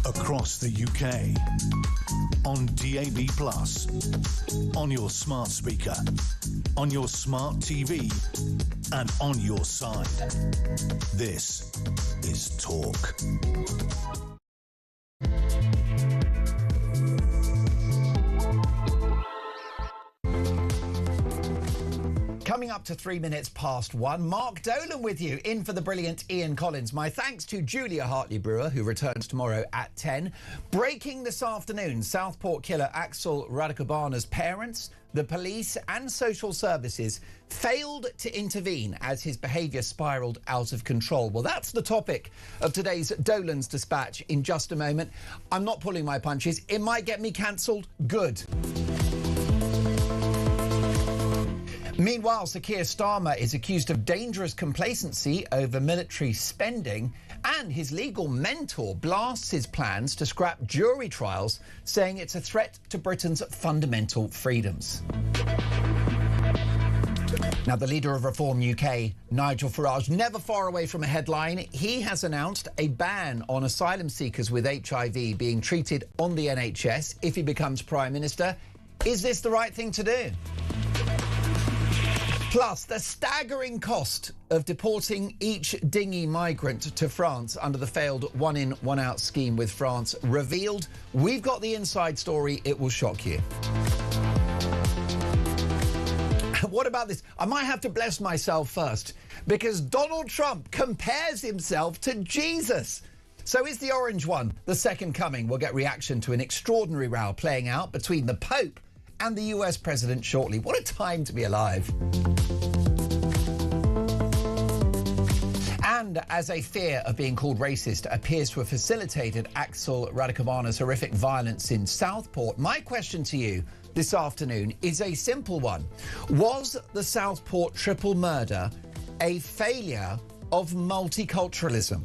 across the UK. On DAB+, on your smart speaker, on your smart TV, and on your side. This is Talk. Coming up to 3 minutes past 1, Mark Dolan with you, in for the brilliant Ian Collins. My thanks to Julia Hartley-Brewer, who returns tomorrow at 10. Breaking this afternoon, Southport killer Axel Radicobana's parents, the police and social services failed to intervene as his behaviour spiralled out of control. Well, that's the topic of today's Dolan's Dispatch in just a moment. I'm not pulling my punches. It might get me cancelled. Good. Meanwhile, Sir Keir Starmer is accused of dangerous complacency over military spending, and his legal mentor blasts his plans to scrap jury trials, saying it's a threat to Britain's fundamental freedoms. Now, the leader of Reform UK, Nigel Farage, never far away from a headline. He has announced a ban on asylum seekers with HIV being treated on the NHS if he becomes Prime Minister. Is this the right thing to do? Plus, the staggering cost of deporting each dinghy migrant to France under the failed one-in, one-out scheme with France revealed. We've got the inside story. It will shock you. What about this? I might have to bless myself first, because Donald Trump compares himself to Jesus. So is the orange one the second coming? We'll get reaction to an extraordinary row playing out between the Pope and the US president shortly. What a time to be alive. And as a fear of being called racist appears to have facilitated Axel Radicobana's horrific violence in Southport, my question to you this afternoon is a simple one. Was the Southport triple murder a failure of multiculturalism?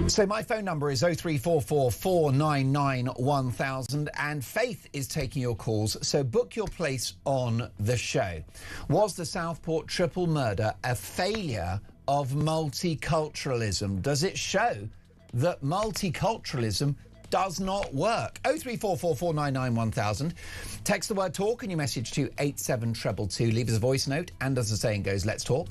So my phone number is 0344 499 1000, and Faith is taking your calls, so book your place on the show. Was the Southport triple murder a failure of multiculturalism? Does it show that multiculturalism does not work? 0344 499 1000. Text the word talk and your message to 87222. Leave us a voice note, and as the saying goes, let's talk.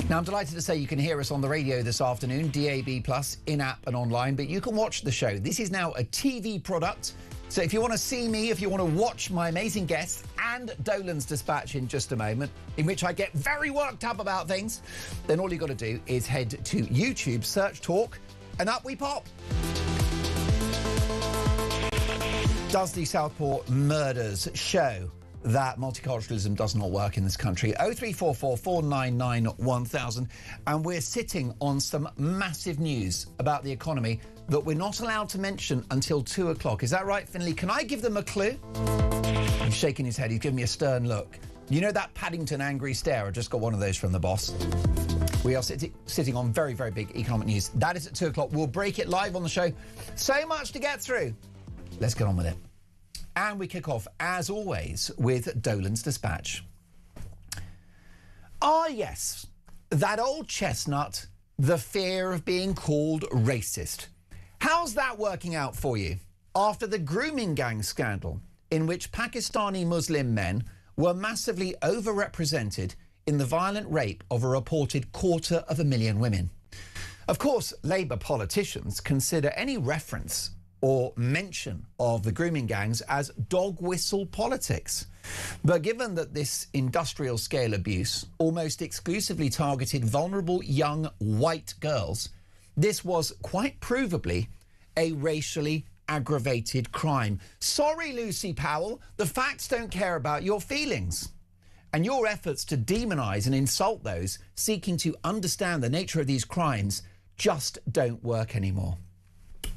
Now, I'm delighted to say you can hear us on the radio this afternoon, DAB+, in-app and online, but you can watch the show. This is now a TV product, so if you want to see me, if you want to watch my amazing guests and Dolan's Dispatch in just a moment, in which I get very worked up about things, then all you've got to do is head to YouTube, search Talk, and up we pop. Does the Southport murders show that multiculturalism does not work in this country? 0344 499 1000. And we're sitting on some massive news about the economy that we're not allowed to mention until 2 o'clock. Is that right, Finley? Can I give them a clue? He's shaking his head. He's giving me a stern look. You know that Paddington angry stare? I just got one of those from the boss. We are sitting on very, very big economic news. That is at 2 o'clock. We'll break it live on the show. So much to get through. Let's get on with it. And we kick off, as always, with Dolan's Dispatch. Ah, yes, that old chestnut, the fear of being called racist. How's that working out for you? After the grooming gang scandal, in which Pakistani Muslim men were massively overrepresented in the violent rape of a reported 250,000 women. Of course, Labour politicians consider any reference or mention of the grooming gangs as dog whistle politics. But given that this industrial scale abuse almost exclusively targeted vulnerable young white girls, this was quite provably a racially aggravated crime. Sorry, Lucy Powell, the facts don't care about your feelings. And your efforts to demonise and insult those seeking to understand the nature of these crimes just don't work anymore.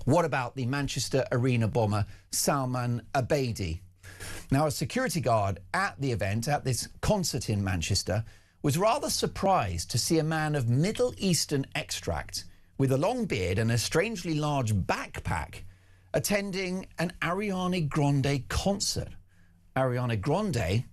What about the Manchester arena bomber Salman Abedi? Now, a security guard at the event, at this concert in Manchester, was rather surprised to see a man of Middle Eastern extract with a long beard and a strangely large backpack attending an Ariana Grande concert. Ariana Grande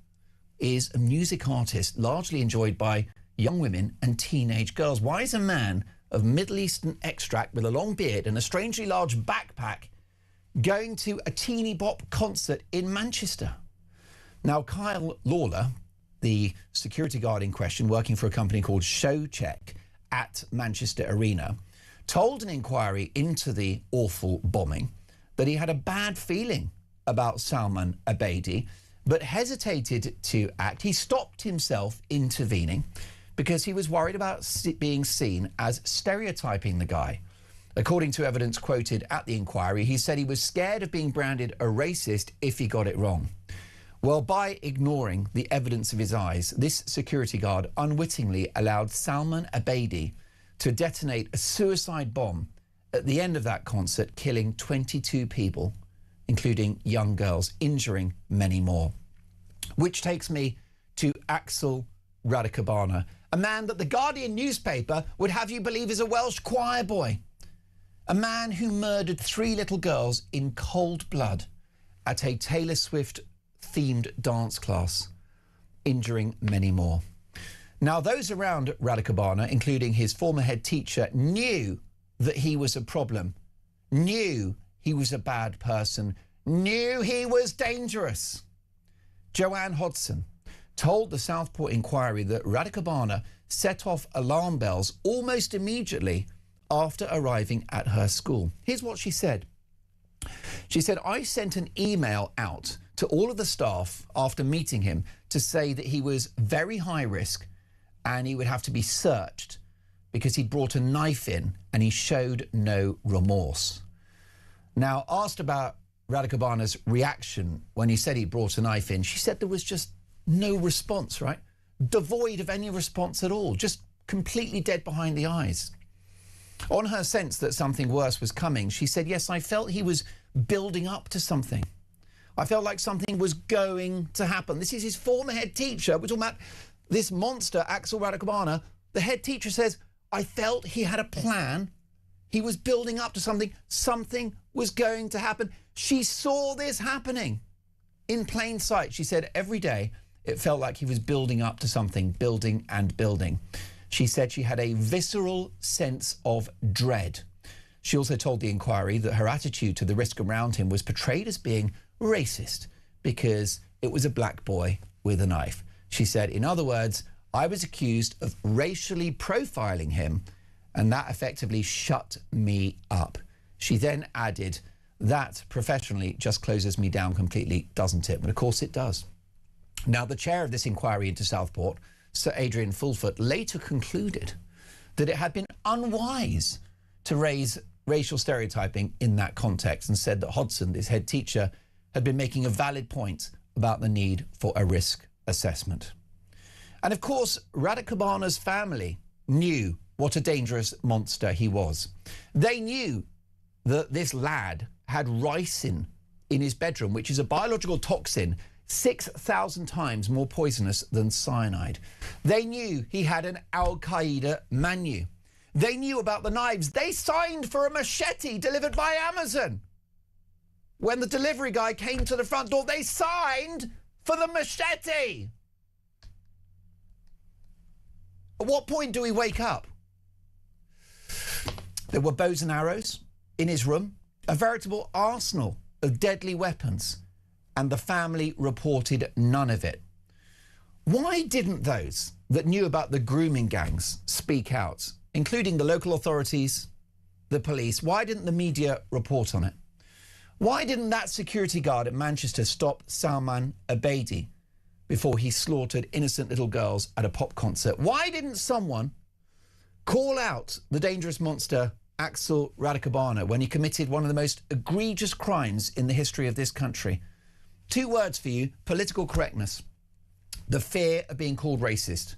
is a music artist largely enjoyed by young women and teenage girls. Why is a man of Middle Eastern extract with a long beard and a strangely large backpack going to a teeny bop concert in Manchester? Now, Kyle Lawler, the security guard in question, working for a company called ShowCheck at Manchester Arena, told an inquiry into the awful bombing that he had a bad feeling about Salman Abedi, but hesitated to act. He stopped himself intervening because he was worried about being seen as stereotyping the guy. According to evidence quoted at the inquiry, he said he was scared of being branded a racist if he got it wrong. Well, by ignoring the evidence of his eyes, this security guard unwittingly allowed Salman Abedi to detonate a suicide bomb at the end of that concert, killing 22 people, including young girls, injuring many more. Which takes me to Axel Radicabana, a man that the Guardian newspaper would have you believe is a Welsh choir boy. A man who murdered 3 little girls in cold blood at a Taylor Swift-themed dance class, injuring many more. Now, those around Radicabana, including his former head teacher, knew that he was a problem, knew he was a bad person, knew he was dangerous. Joanne Hodson told the Southport Inquiry that Radicabana set off alarm bells almost immediately after arriving at her school. Here's what she said. She said, "I sent an email out to all of the staff after meeting him to say that he was very high risk and he would have to be searched because he'd brought a knife in and he showed no remorse." Now, asked about Radicabana's reaction when he said he brought a knife in, she said there was just no response, right? Devoid of any response at all, just completely dead behind the eyes. On her sense that something worse was coming, she said, "Yes, I felt he was building up to something. I felt like something was going to happen." This is his former head teacher. We're talking about this monster, Axel Radicabana. The head teacher says, "I felt he had a plan. He was building up to something. Something was going to happen." She saw this happening in plain sight. She said every day it felt like he was building up to something, building and building. She said she had a visceral sense of dread. She also told the inquiry that her attitude to the risk around him was portrayed as being racist because it was a black boy with a knife. She said, in other words, I was accused of racially profiling him, and that effectively shut me up. She then added, that professionally just closes me down completely, doesn't it? But of course it does. Now, the chair of this inquiry into Southport, Sir Adrian Fulford, later concluded that it had been unwise to raise racial stereotyping in that context, and said that Hodson, this head teacher, had been making a valid point about the need for a risk assessment. And of course, Radicabana's family knew what a dangerous monster he was. They knew that this lad had ricin in his bedroom, which is a biological toxin 6,000 times more poisonous than cyanide. They knew he had an Al-Qaeda menu. They knew about the knives. They signed for a machete delivered by Amazon. When the delivery guy came to the front door, they signed for the machete. At what point do we wake up? There were bows and arrows in his room, a veritable arsenal of deadly weapons, and the family reported none of it. Why didn't those that knew about the grooming gangs speak out, including the local authorities, the police? Why didn't the media report on it? Why didn't that security guard at Manchester stop Salman Abedi before he slaughtered innocent little girls at a pop concert? Why didn't someone call out the dangerous monster Axel Radicabana when he committed one of the most egregious crimes in the history of this country? 2 words for you: political correctness, the fear of being called racist.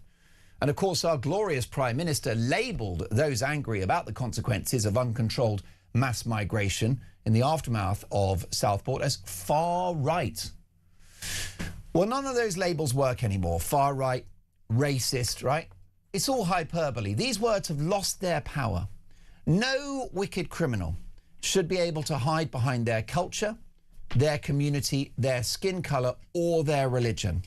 And of course, our glorious Prime Minister labelled those angry about the consequences of uncontrolled mass migration in the aftermath of Southport as far right. Well, none of those labels work anymore. Far right, racist, right? It's all hyperbole. These words have lost their power. No wicked criminal should be able to hide behind their culture, their community, their skin colour, or their religion.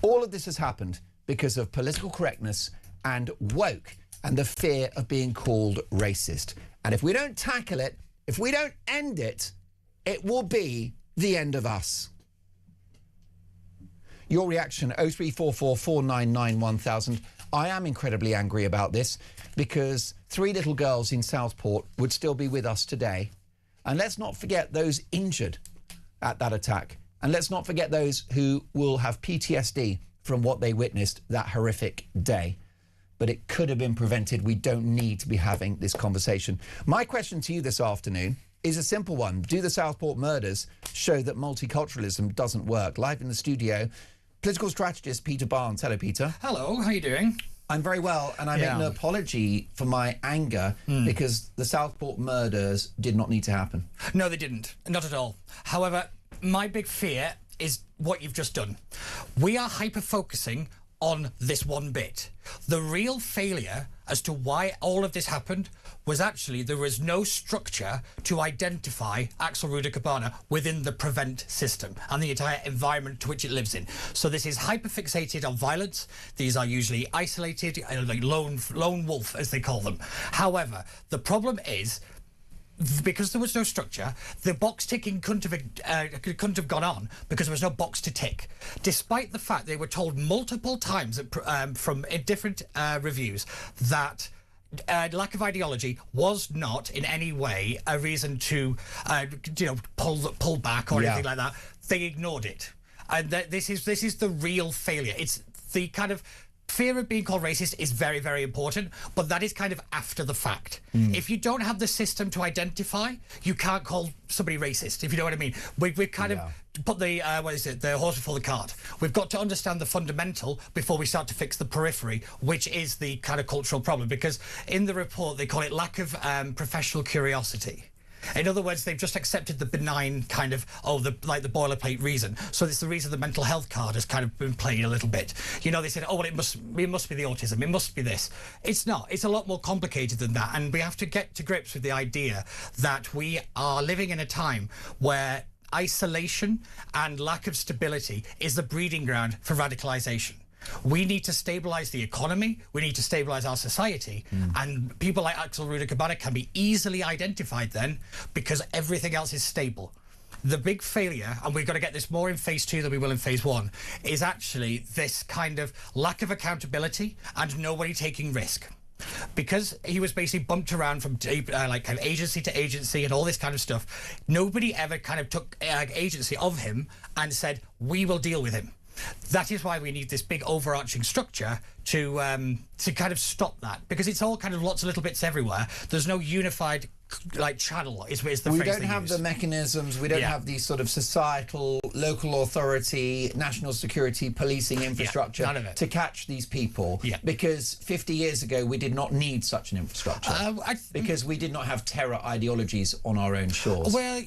All of this has happened because of political correctness and woke and the fear of being called racist. And if we don't tackle it, if we don't end it, it will be the end of us. Your reaction, 0344 499 1000. I am incredibly angry about this because 3 little girls in Southport would still be with us today. And let's not forget those injured at that attack. And let's not forget those who will have PTSD from what they witnessed that horrific day. But it could have been prevented. We don't need to be having this conversation. My question to you this afternoon is a simple one. Do the Southport murders show that multiculturalism doesn't work? Live in the studio, political strategist Peter Barnes. Hello, Peter. Hello, how are you doing? I'm very well, and I make no apology for my anger because the Southport murders did not need to happen. No, they didn't. Not at all. However, my big fear is what you've just done. We are hyper-focusing on this one bit. The real failure as to why all of this happened was actually there was no structure to identify Axel Ruda-Cabana within the PREVENT system and the entire environment to which it lives in. So this is hyper-fixated on violence. These are usually isolated, like lone wolf, as they call them. However, the problem is, because there was no structure, the box ticking couldn't have gone on because there was no box to tick. Despite the fact they were told multiple times from different reviews that lack of ideology was not in any way a reason to, pull back or anything like that. They ignored it, and this is the real failure. It's the kind of fear of being called racist is very, very important, but that is kind of after the fact. If you don't have the system to identify, you can't call somebody racist, if you know what I mean. We've kind of put the, the horse before the cart. We've got to understand the fundamental before we start to fix the periphery, which is the kind of cultural problem, because in the report, they call it lack of professional curiosity. In other words, they've just accepted the benign kind of, the boilerplate reason. So it's the reason the mental health card has kind of been played a little bit. You know, they said, it must be the autism, it must be this. It's not. It's a lot more complicated than that. And we have to get to grips with the idea that we are living in a time where isolation and lack of stability is the breeding ground for radicalization. We need to stabilise the economy, we need to stabilise our society, and people like Axel Ruda-Cabana can be easily identified then because everything else is stable. The big failure, and we've got to get this more in phase 2 than we will in phase 1, is actually this kind of lack of accountability and nobody taking risk. Because he was basically bumped around from agency to agency and all this kind of stuff, nobody ever kind of took agency of him and said, we will deal with him. That is why we need this big overarching structure to kind of stop that, because it's all kind of lots of little bits everywhere. There's no unified channel is the phrase they use. We don't have the mechanisms, we don't have the sort of societal, local authority, national security, policing infrastructure to catch these people. Because 50 years ago we did not need such an infrastructure because we did not have terror ideologies on our own shores. Well,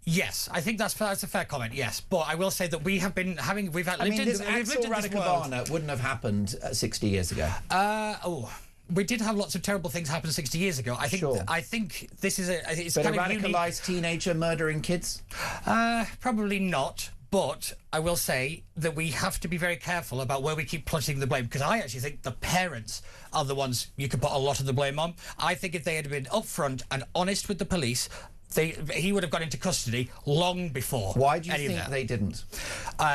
yes, I think that's a fair comment. Yes, but I will say that we have been having lived in this world. Wouldn't have happened 60 years ago. We did have lots of terrible things happen 60 years ago. I think. I think this is it's but kind a of radicalised teenager murdering kids. Probably not. But I will say that we have to be very careful about where we keep putting the blame, because I actually think the parents are the ones you could put a lot of the blame on. I think if they had been upfront and honest with the police, he would have got into custody long before. Why do you think they didn't?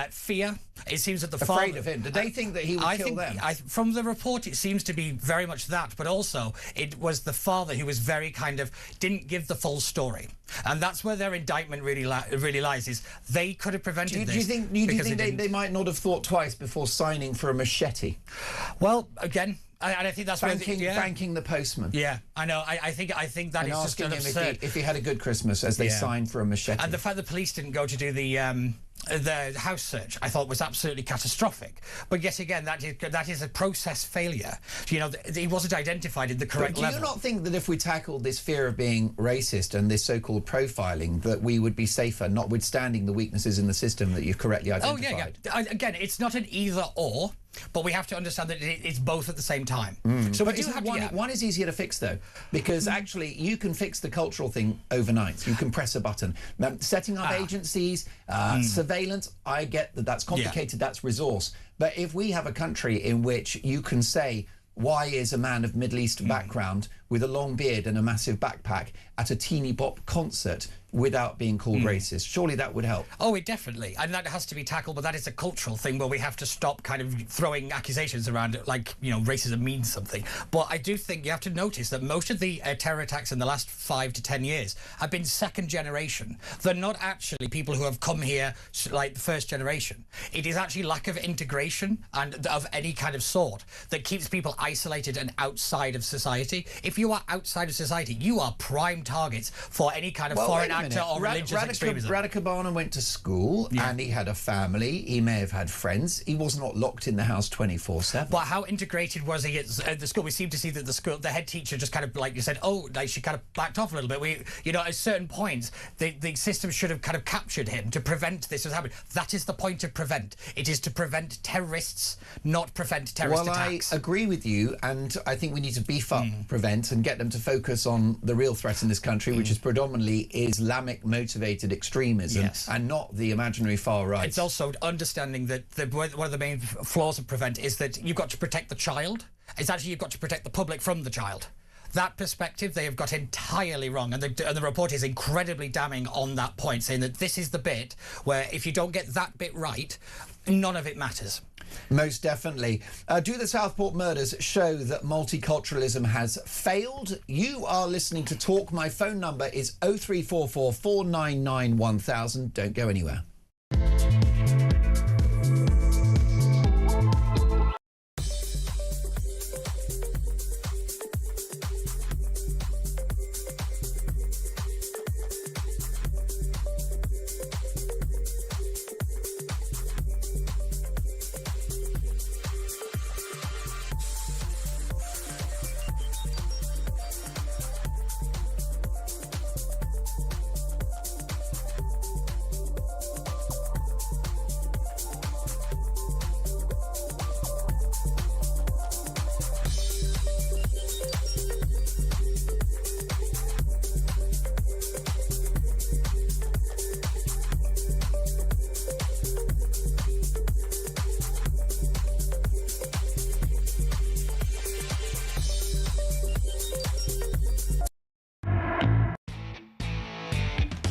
Fear. It seems that the afraid of him. Did they think that he would kill them? From the report, it seems to be very much that, but also it was the father who was very kind of didn't give the full story, and that's where their indictment really lies. Is they could have prevented this. Do you think they might not have thought twice before signing for a machete? Well, again. And I think that's thanking the postman. Yeah, I know. I think that and is just asking absurd. him if he had a good Christmas as they signed for a machete. And the fact the police didn't go to do the house search, I thought was absolutely catastrophic. But yet again, that is a process failure. You know, he wasn't identified in the correct level. Do you not think that if we tackled this fear of being racist and this so-called profiling, that we would be safer, notwithstanding the weaknesses in the system that you've correctly identified? Oh yeah. Again, it's not an either or. But we have to understand that it's both at the same time. So we But do isn't have to, one is easier to fix, though, because actually you can fix the cultural thing overnight. You can press a button. Setting up agencies, surveillance, I get that that's complicated, that's resource. But if we have a country in which you can say, why is a man of Middle Eastern background with a long beard and a massive backpack at a teeny bop concert without being called racist? Surely that would help. Oh, it definitely. And that has to be tackled, but that is a cultural thing where we have to stop kind of throwing accusations around like, you know, racism means something. But I do think you have to notice that most of the terror attacks in the last 5 to 10 years have been second generation. They're not actually people who have come here like the first generation. It is actually lack of integration and of any kind of sort that keeps people isolated and outside of society. If you are outside of society, you are prime targets for any kind of foreign actor or religious extremism. Barack Obama went to school and he had a family. He may have had friends. He was not locked in the house 24/7. But how integrated was he at the school? We seem to see that the head teacher just kind of, like you said, like she kind of backed off a little bit. You know, at certain points, the system should have kind of captured him to prevent this from happening. That is the point of prevent. It is to prevent terrorists, not prevent terrorist attacks. I agree with you, and I think we need to beef up prevent and get them to focus on the real threat in this country, which is predominantly Islamic-motivated extremism and not the imaginary far right. It's also understanding that one of the main flaws of prevent is that you've got to protect the child. It's actually you've got to protect the public from the child. That perspective they have got entirely wrong, and the report is incredibly damning on that point, saying that this is the bit where if you don't get that bit right, none of it matters. Most definitely. Do the Southport murders show that multiculturalism has failed? You are listening to Talk. My phone number is 0344 499 1000. Don't go anywhere.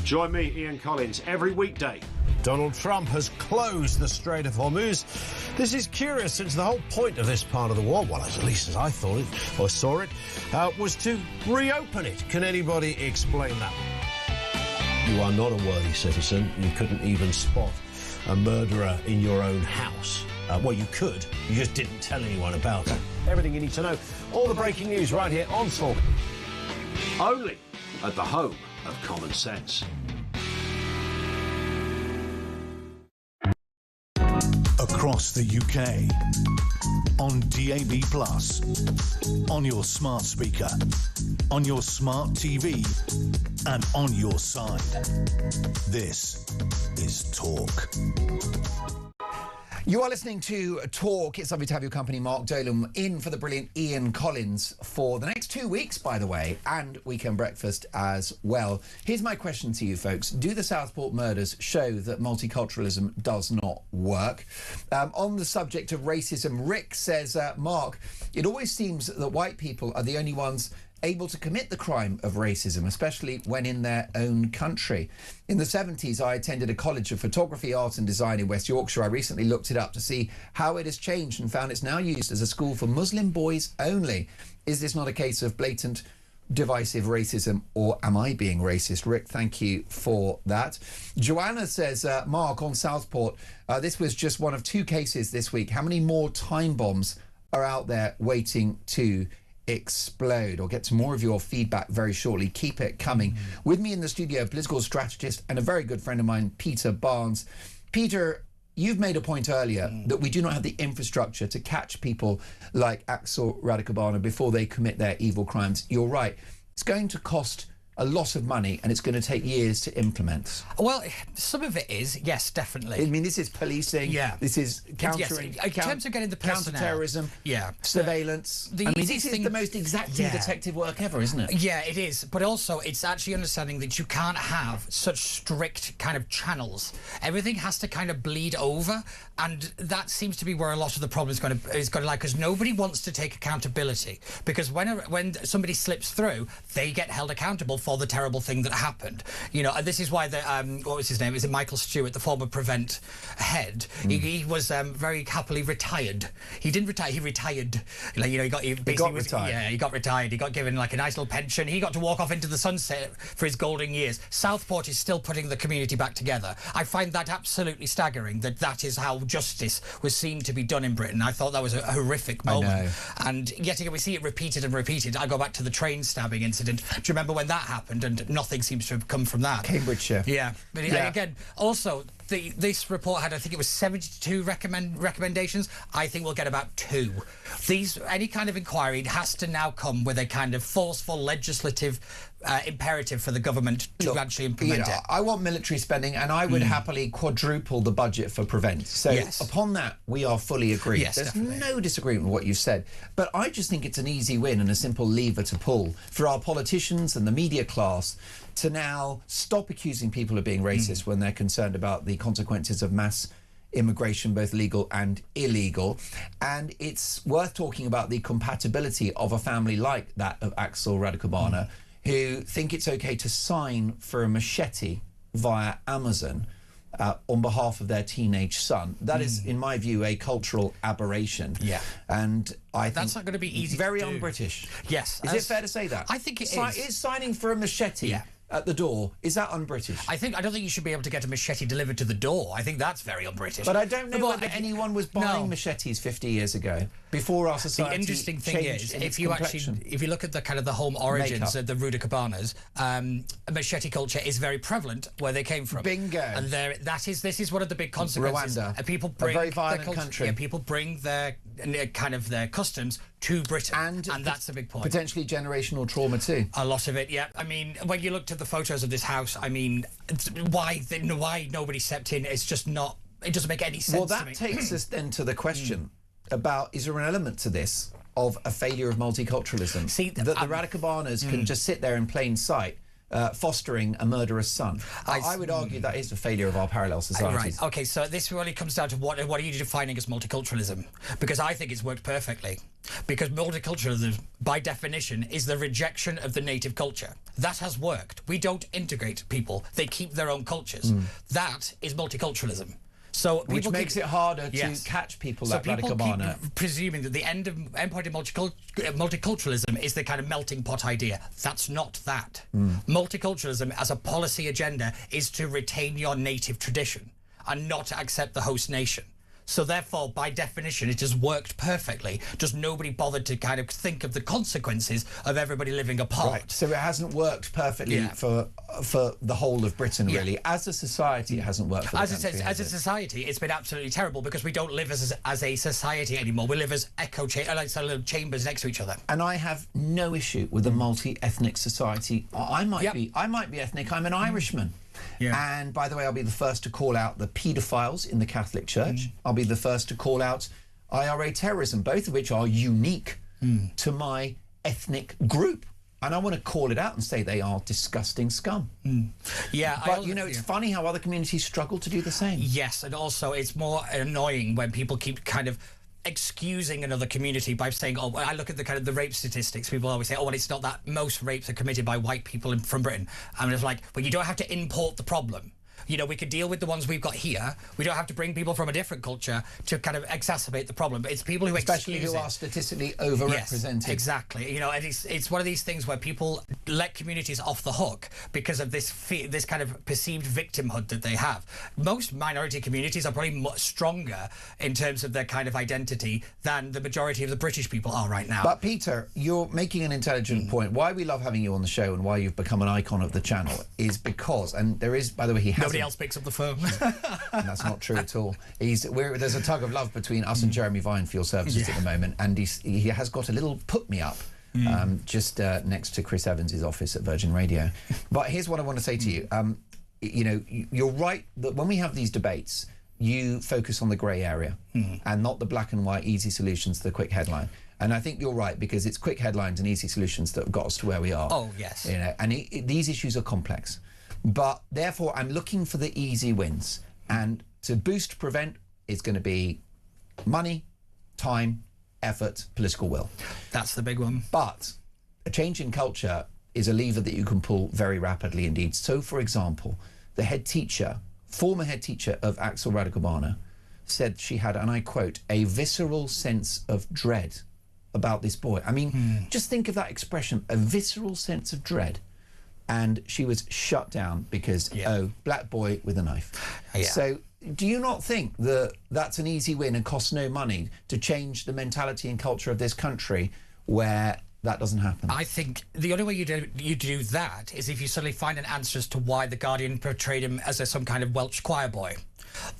Join me, Ian Collins, every weekday. Donald Trump has closed the Strait of Hormuz. This is curious, since the whole point of this part of the war, well, at least as I thought it, or saw it, was to reopen it. Can anybody explain that? You are not a worthy citizen. You couldn't even spot a murderer in your own house. Well, you could. You just didn't tell anyone about it. Everything you need to know. All the breaking news right here on Talk. Only at the home of common sense. Across the UK, on DAB+, on your smart speaker, on your smart TV, and on your side. This is Talk. You are listening to Talk. It's lovely to have your company, Mark Dolan, in for the brilliant Ian Collins for the next 2 weeks, by the way, and Weekend Breakfast as well. Here's my question to you, folks. Do the Southport murders show that multiculturalism does not work? On the subject of racism, Rick says, Mark, it always seems that white people are the only ones able to commit the crime of racism, especially when in their own country. In the 70s, I attended a college of photography, art and design in West Yorkshire. I recently looked it up to see how it has changed and found it's now used as a school for Muslim boys only. Is this not a case of blatant divisive racism, or am I being racist? Rick, thank you for that. Joanna says, Mark, on Southport, this was just one of 2 cases this week. How many more time bombs are out there waiting to explode? I'll get to more of your feedback very shortly. Keep it coming. With me in the studio, political strategist and a very good friend of mine, Peter Barnes. Peter, you've made a point earlier that we do not have the infrastructure to catch people like Axel Radicabana before they commit their evil crimes. You're right. It's going to cost a lot of money and it's going to take years to implement. Well, some of it is, yes, definitely. I mean, this is policing. Yeah. This is countering. Yes, in terms of getting the personnel. Counter-terrorism. Yeah. Surveillance. I mean, this is the most exacting detective work ever, isn't it? Yeah, it is. But also, it's actually understanding that you can't have such strict kind of channels. Everything has to kind of bleed over, and that seems to be where a lot of the problem is going to lie, because nobody wants to take accountability. Because when somebody slips through, they get held accountable for the terrible thing that happened. You know, and this is why the what was his name? Is it Michael Stewart, the former Prevent head? He was very happily retired. He didn't retire. He retired. Like, you know, he got retired. Yeah, he got retired. He got given like a nice little pension. He got to walk off into the sunset for his golden years. Southport is still putting the community back together. I find that absolutely staggering. That is how justice was seen to be done in Britain. I thought that was a horrific moment. I know. And yet again, we see it repeated and repeated. I go back to the train stabbing incident. Do you remember when that happened? And nothing seems to have come from that. Cambridgeshire. Yeah. But again, also, this report had, I think it was 72 recommendations. I think we'll get about 2. Any kind of inquiry has to now come with a kind of forceful legislative imperative for the government to actually implement it. I want military spending, and I would happily quadruple the budget for Prevent. So upon that, we are fully agreed. Yes, There's definitely. no disagreement with what you said. But I just think it's an easy win and a simple lever to pull for our politicians and the media class to now stop accusing people of being racist when they're concerned about the consequences of mass immigration, both legal and illegal. And it's worth talking about the compatibility of a family like that of Axel Radicobana, who think it's okay to sign for a machete via Amazon on behalf of their teenage son. That is, in my view, a cultural aberration. Yeah. And I think that's not going to be easy. Very to do. un-British. Yes. Is it fair to say that? I think it is. Is signing for a machete at the door, is that un-British? I don't think you should be able to get a machete delivered to the door. I think that's very un-British. But I don't know whether anyone was buying machetes 50 years ago, before our society. The interesting thing is, if you look at the kind of the home origins of the Rudicabanas, machete culture is very prevalent where they came from. Bingo. And this is one of the big consequences. Rwanda, people bring a very violent country. Yeah, people bring their kind of their customs to Britain, and that's a big point. Potentially generational trauma too. A lot of it, yeah. I mean, when you looked at the photos of this house, I mean, why nobody stepped in? It's just not. It doesn't make any sense. Well, that takes us then to the question about: is there an element to this of a failure of multiculturalism? See, that the Radicabanas can just sit there in plain sight, fostering a murderous son. I would argue that is a failure of our parallel societies. Right. Okay. So this really comes down to what are you defining as multiculturalism? Because I think it's worked perfectly. Because multiculturalism, by definition, is the rejection of the native culture. That has worked. We don't integrate people; they keep their own cultures. That is multiculturalism. So which makes it harder to catch people like Radicobana. Keep presuming that the endpoint of multiculturalism is the kind of melting pot idea. That's not that. Multiculturalism as a policy agenda is to retain your native tradition and not to accept the host nation. So therefore, by definition, it just worked perfectly. Just nobody bothered to kind of think of the consequences of everybody living apart. Right. So it hasn't worked perfectly for the whole of Britain, really. As a society, it hasn't worked for the country, as a society, it's been absolutely terrible because we don't live as a society anymore. We live as little chambers next to each other. And I have no issue with a multi-ethnic society. I might be ethnic. I'm an Irishman. Yeah. And by the way, I'll be the first to call out the paedophiles in the Catholic Church. I'll be the first to call out IRA terrorism, both of which are unique to my ethnic group. And I want to call it out and say they are disgusting scum. Yeah. But, it's funny how other communities struggle to do the same. Yes, and also it's more annoying when people keep kind of excusing another community by saying, oh, I look at the kind of the rape statistics. People always say, oh, well, it's not that most rapes are committed by white people from Britain. And it's like, well, you don't have to import the problem. You know, we could deal with the ones we've got here. We don't have to bring people from a different culture to kind of exacerbate the problem. But it's people who especially who are statistically overrepresented. Yes, exactly. You know, and it's one of these things where people let communities off the hook because of this kind of perceived victimhood that they have. Most minority communities are probably much stronger in terms of their kind of identity than the majority of the British people are right now. But Peter, you're making an intelligent point. Why we love having you on the show and why you've become an icon of the channel is because, and there is, by the way, nobody else picks up the phone. And that's not true at all. There's a tug of love between us and Jeremy Vine Field Services at the moment, and he has got a little put-me-up just next to Chris Evans' office at Virgin Radio. But here's what I want to say to you. You know, you're right that when we have these debates, you focus on the grey area and not the black and white easy solutions to the quick headline. And I think you're right, because it's quick headlines and easy solutions that have got us to where we are. Oh, yes. You know, and these issues are complex. But therefore, I'm looking for the easy wins. And to boost prevent is going to be money, time, effort, political will. That's the big one. But a change in culture is a lever that you can pull very rapidly indeed. So, for example, the head teacher, former head teacher of Axel Radicobana, said she had, and I quote, a visceral sense of dread about this boy. I mean, just think of that expression, a visceral sense of dread. And she was shut down because, oh, black boy with a knife. So do you not think that that's an easy win and costs no money to change the mentality and culture of this country where that doesn't happen? I think the only way you do that is if you suddenly find an answer as to why the Guardian portrayed him as some kind of Welsh choir boy.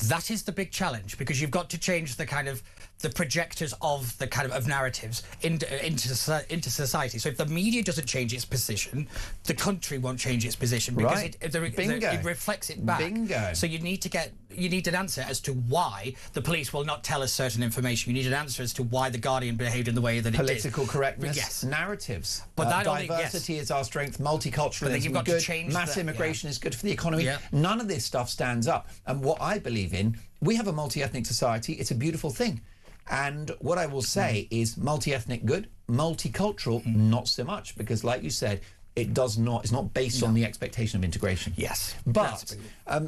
That is the big challenge, because you've got to change the kind of the projectors of the kind of narratives into society. So if the media doesn't change its position, the country won't change its position, because it reflects it back. Bingo. So you need an answer as to why the police will not tell us certain information. You need an answer as to why the Guardian behaved in the way that it did. Political correctness, narratives. But diversity is our strength. Multiculturalism is good. Mass immigration is good for the economy. Yeah. None of this stuff stands up. And what I believe in, we have a multi-ethnic society. It's a beautiful thing. And what I will say is multi-ethnic good, multicultural not so much, because like you said, it's not based on the expectation of integration. Yes. But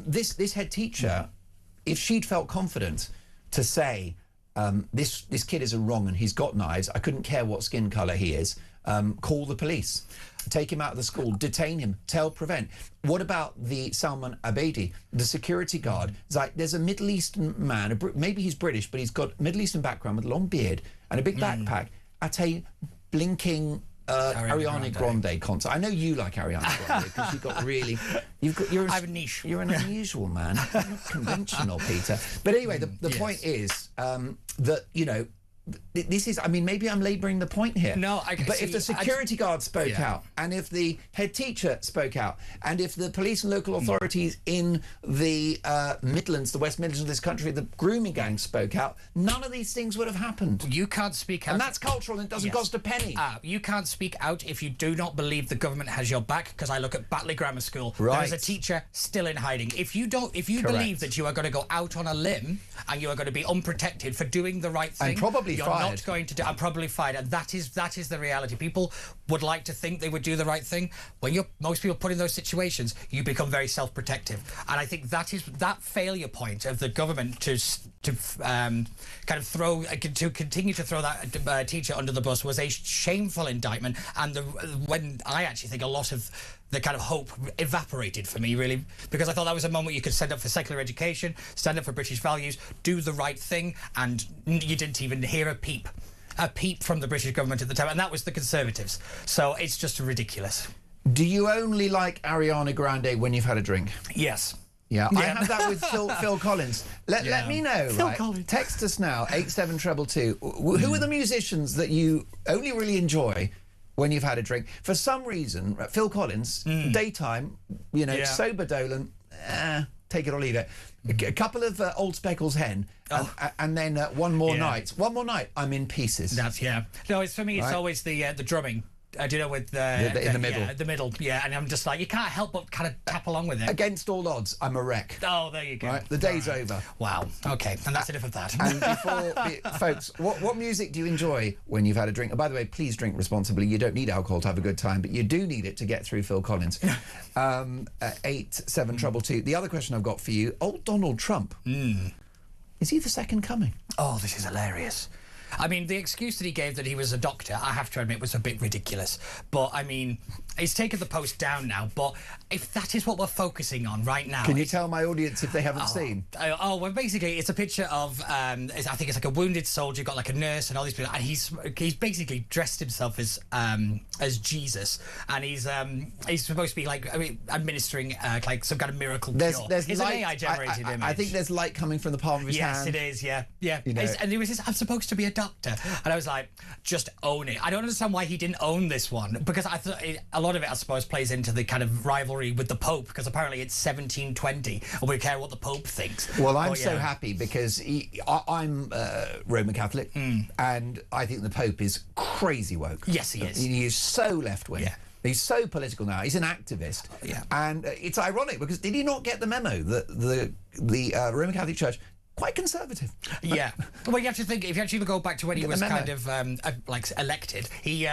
this head teacher, if she'd felt confident to say, this kid is wrong and he's got knives, I couldn't care what skin colour he is, call the police, take him out of the school, detain him, tell prevent. What about the Salman Abedi, the security guard? It's like, there's a Middle Eastern man, maybe he's British, but he's got Middle Eastern background with a long beard and a big backpack at a blinking Ariana Grande concert. I know you like Ariana Grande because you've got really, I have a niche. You're an unusual man, you're not conventional, Peter. But anyway, the point is that, you know, this is, I mean, maybe I'm labouring the point here. No, but if the security guard spoke out, and if the head teacher spoke out, and if the police and local authorities in the Midlands, the West Midlands of this country, the grooming gang spoke out, none of these things would have happened. You can't speak out. And that's cultural and it doesn't cost a penny. You can't speak out if you do not believe the government has your back, because I look at Batley Grammar School. There is a teacher still in hiding. If you believe that you are going to go out on a limb and you are going to be unprotected for doing the right thing, and probably you're fired. not going to do. I'm probably fired. And that is the reality. People would like to think they would do the right thing. When most people put in those situations, you become very self-protective. And I think that is that failure point of the government to continue to throw that teacher under the bus was a shameful indictment. And when I actually think a lot of the kind of hope evaporated for me, really, because I thought that was a moment you could stand up for secular education, stand up for British values, do the right thing, and you didn't even hear a peep from the British government at the time, and that was the Conservatives. So it's just ridiculous. Do you only like Ariana Grande when you've had a drink? Yes. Yeah, I have that with Phil Collins. Let me know. Phil Collins. Text us now, 87222. Who are the musicians that you only really enjoy when you've had a drink? For some reason, Phil Collins, daytime, you know, sober Dolan, take it or leave it. A couple of Old Speckles Hen, and then one more night. One more night, I'm in pieces. No, it's for me. It's always the drumming. Do you know, with in the middle? Yeah, the middle, and I'm just like, you can't help but kind of tap along with it. Against all odds, I'm a wreck. Oh, there you go. Right, the day's over. Wow. Okay, and that's enough of that. And before, folks, what music do you enjoy when you've had a drink? And by the way, please drink responsibly. You don't need alcohol to have a good time, but you do need it to get through Phil Collins. 87222. The other question I've got for you: old Donald Trump. Is he the second coming? Oh, this is hilarious. I mean, the excuse that he gave that he was a doctor, I have to admit, was a bit ridiculous. But, I mean, he's taken the post down now. But if that is what we're focusing on right now... Can you tell my audience if they haven't seen? Well, basically, it's a picture of, I think it's like a wounded soldier, got like a nurse and all these people. And he's basically dressed himself as Jesus. And he's supposed to be, like, administering, like, some kind of miracle cure. It's light, an AI-generated image. I think there's light coming from the palm of his hand. Yes, it is, yeah. You know. And he was I'm supposed to be a doctor. And I was like, just own it. I don't understand why he didn't own this one, because I thought a lot of it, I suppose, plays into the kind of rivalry with the Pope, because apparently it's 1720 and we care what the Pope thinks. Well, I'm so happy because I'm Roman Catholic and I think the Pope is crazy woke. Yes, he is. He is so left-wing. Yeah. He's so political now. He's an activist. Yeah. And it's ironic because did he not get the memo that the Roman Catholic Church quite conservative? Yeah. Well, you have to think, if you actually go back to when he was kind of like elected, he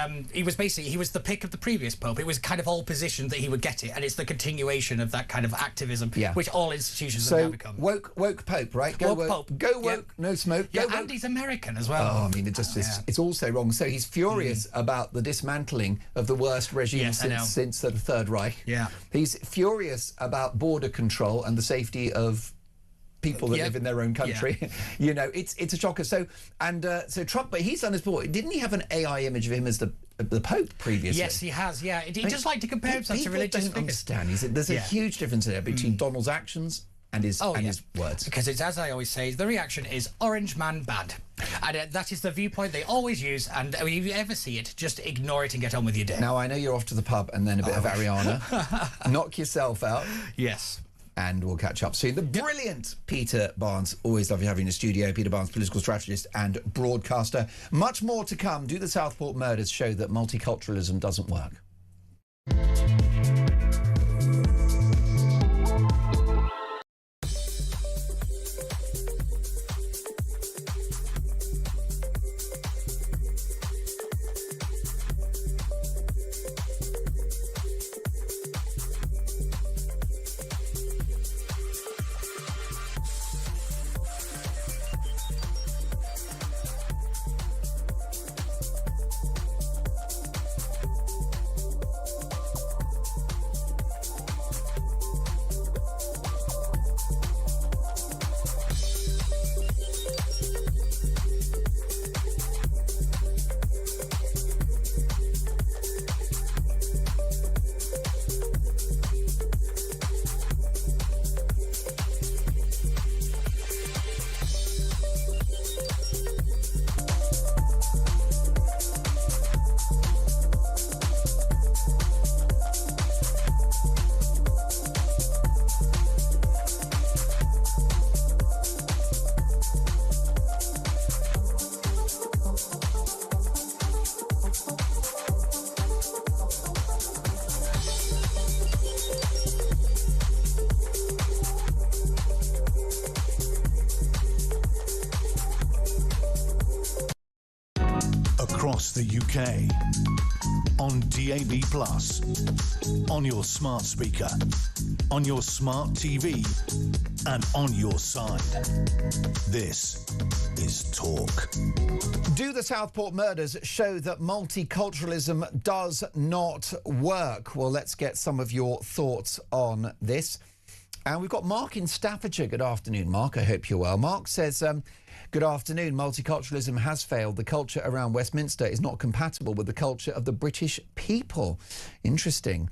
was basically, he was the pick of the previous Pope. It was kind of all positioned that he would get it, and it's the continuation of that kind of activism, which all institutions have now become. Woke Pope, right? Go woke Pope. Go woke, no smoke. Yeah, go woke. and he's American as well. Oh, I mean, it's all so wrong. So he's furious about the dismantling of the worst regime since the Third Reich. Yeah. He's furious about border control and the safety of people that live in their own country. You know, it's a shocker. So Trump, but he's done his part. Didn't he have an AI image of him as the Pope previously? Yes, he has. Yeah, he just like to compare himself to religious figures. Understand? There's a huge difference there between Donald's actions and his words. Because it's, as I always say, the reaction is orange man bad. And that is the viewpoint they always use, and if you ever see it, just ignore it and get on with your day. Now, I know you're off to the pub and then a bit of Ariana. Knock yourself out. Yes. And we'll catch up soon. The brilliant Peter Barnes. Always love you having in the studio. Peter Barnes, political strategist and broadcaster. Much more to come. Do the Southport murders show that multiculturalism doesn't work? Across the UK, on DAB+, on your smart speaker, on your smart TV, and on your side. This is Talk. Do the Southport murders show that multiculturalism does not work? Well, let's get some of your thoughts on this. And we've got Mark in Staffordshire. Good afternoon, Mark. I hope you're well. Mark says, good afternoon. Multiculturalism has failed. The culture around Westminster is not compatible with the culture of the British people. Interesting.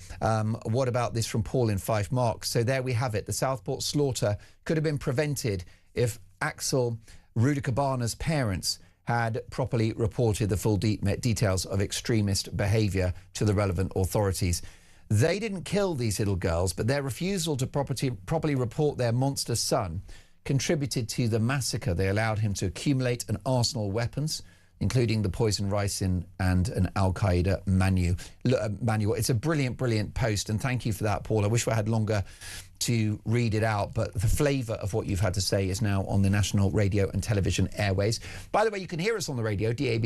What about this from Paul in Fife? Mark, so there we have it. The Southport slaughter could have been prevented if Axel Rudikabana's parents had properly reported the full details of extremist behaviour to the relevant authorities. They didn't kill these little girls, but their refusal to properly report their monster son contributed to the massacre. They allowed him to accumulate an arsenal of weapons, including the poison ricin and an Al-Qaeda manual. It's a brilliant, brilliant post, and thank you for that, Paul. I wish I had longer to read it out, but the flavour of what you've had to say is now on the national radio and television airways. By the way, you can hear us on the radio, DAB+,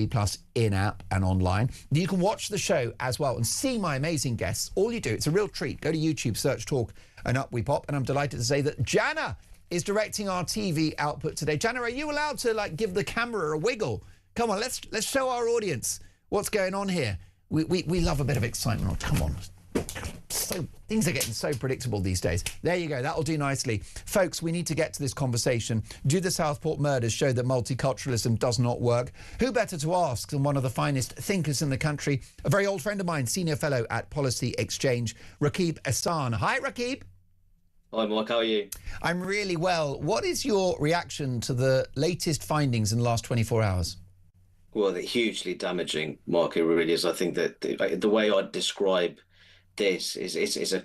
in-app and online. You can watch the show as well and see my amazing guests. All you do, it's a real treat. Go to YouTube, search Talk, and up we pop. And I'm delighted to say that Jana is directing our TV output today. Jana, are you allowed to, like, give the camera a wiggle? Come on, let's show our audience what's going on here. We love a bit of excitement. Come on. So things are getting so predictable these days. There you go. That'll do nicely. Folks, we need to get to this conversation. Do the Southport murders show that multiculturalism does not work? Who better to ask than one of the finest thinkers in the country, a very old friend of mine, senior fellow at Policy Exchange, Rakib Ehsan. Hi, Rakib. Hi, Mark. How are you? I'm really well. What is your reaction to the latest findings in the last 24 hours? Well, they're hugely damaging, Mark. It really is. I think that the way I'd describe this is a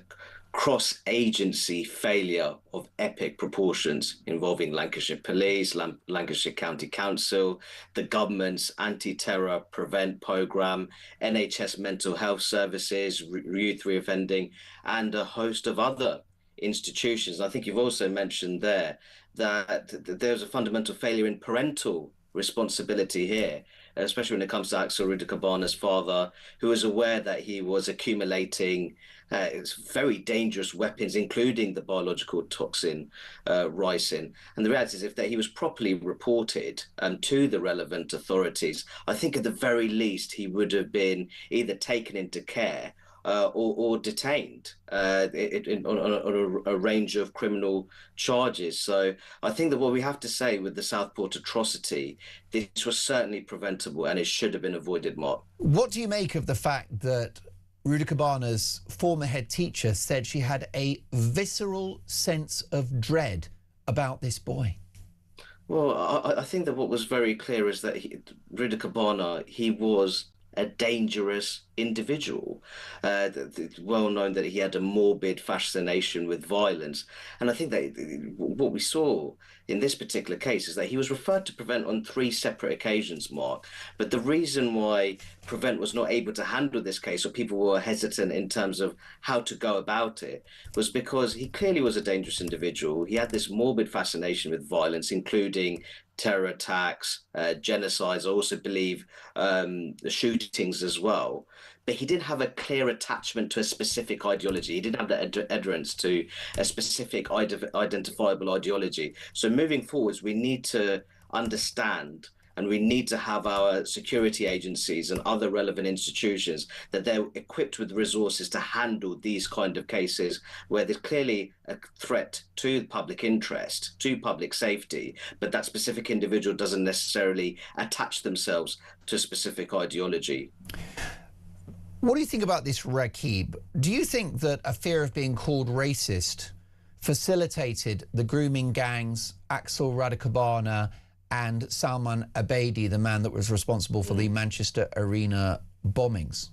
cross-agency failure of epic proportions involving Lancashire Police, Lancashire County Council, the government's anti-terror prevent programme, NHS mental health services, youth reoffending, and a host of other institutions. I think you've also mentioned there that there's a fundamental failure in parental responsibility here, especially when it comes to Axel Rudikabana's father, who was aware that he was accumulating very dangerous weapons, including the biological toxin ricin. And the reality is, if that he was properly reported to the relevant authorities, I think at the very least he would have been either taken into care or detained on a range of criminal charges. So I think that what we have to say with the Southport atrocity, this was certainly preventable and it should have been avoided, Mark. What do you make of the fact that Rudikabana's former head teacher said she had a visceral sense of dread about this boy? Well, I think that what was very clear is that Rudikabana, he was a dangerous individual. Well known that he had a morbid fascination with violence. And I think that what we saw in this particular case is that he was referred to Prevent on 3 separate occasions, Mark. But the reason why Prevent was not able to handle this case, or people were hesitant in terms of how to go about it, was because he clearly was a dangerous individual. He had this morbid fascination with violence, including terror attacks, genocides, I also believe shootings as well. But he didn't have a clear attachment to a specific ideology. He didn't have that adherence to a specific identifiable ideology. So moving forwards, we need to understand and we need to have our security agencies and other relevant institutions that they're equipped with resources to handle these kind of cases where there's clearly a threat to public interest, to public safety, but that specific individual doesn't necessarily attach themselves to a specific ideology. What do you think about this, Rakib? Do you think that a fear of being called racist facilitated the grooming gangs, Axel Radikabana and Salman Abedi, the man that was responsible for the Manchester Arena bombings?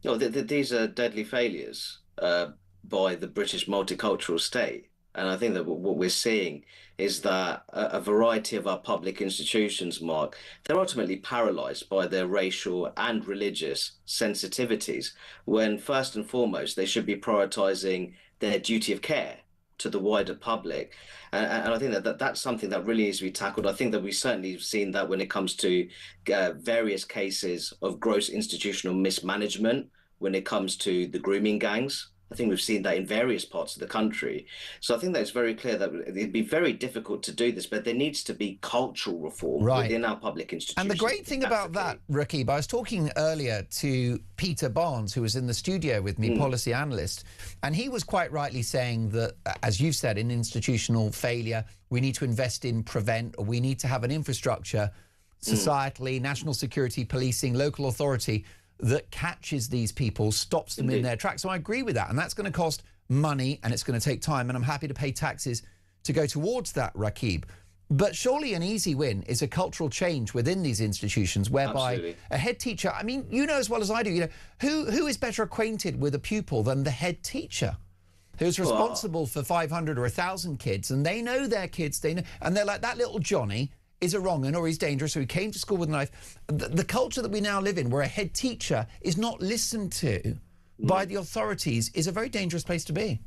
No, these are deadly failures by the British multicultural state. And I think that what we're seeing is that a variety of our public institutions, Mark, they're ultimately paralyzed by their racial and religious sensitivities, when first and foremost, they should be prioritizing their duty of care to the wider public. And I think that's something that really needs to be tackled. I think that we certainly have seen that when it comes to various cases of gross institutional mismanagement, when it comes to the grooming gangs. I think we've seen that in various parts of the country. So I think that it's very clear that it'd be very difficult to do this, but there needs to be cultural reform within our public institutions. And the great thing about that, Rakib, I was talking earlier to Peter Barnes, who was in the studio with me, policy analyst, and he was quite rightly saying that, as you've said, in institutional failure, we need to invest in prevent, or we need to have an infrastructure, societally, national security, policing, local authority, that catches these people, stops them in their tracks. So I agree with that. And that's going to cost money and it's going to take time. And I'm happy to pay taxes to go towards that, Rakib. But surely an easy win is a cultural change within these institutions whereby a head teacher, I mean, you know as well as I do, you know, who is better acquainted with a pupil than the head teacher, who's responsible for 500 or 1,000 kids, and they know their kids, they know, and they're like, that little Johnny is a wrong 'un, or he's dangerous, or he came to school with a knife. The culture that we now live in, where a head teacher is not listened to by the authorities, is a very dangerous place to be.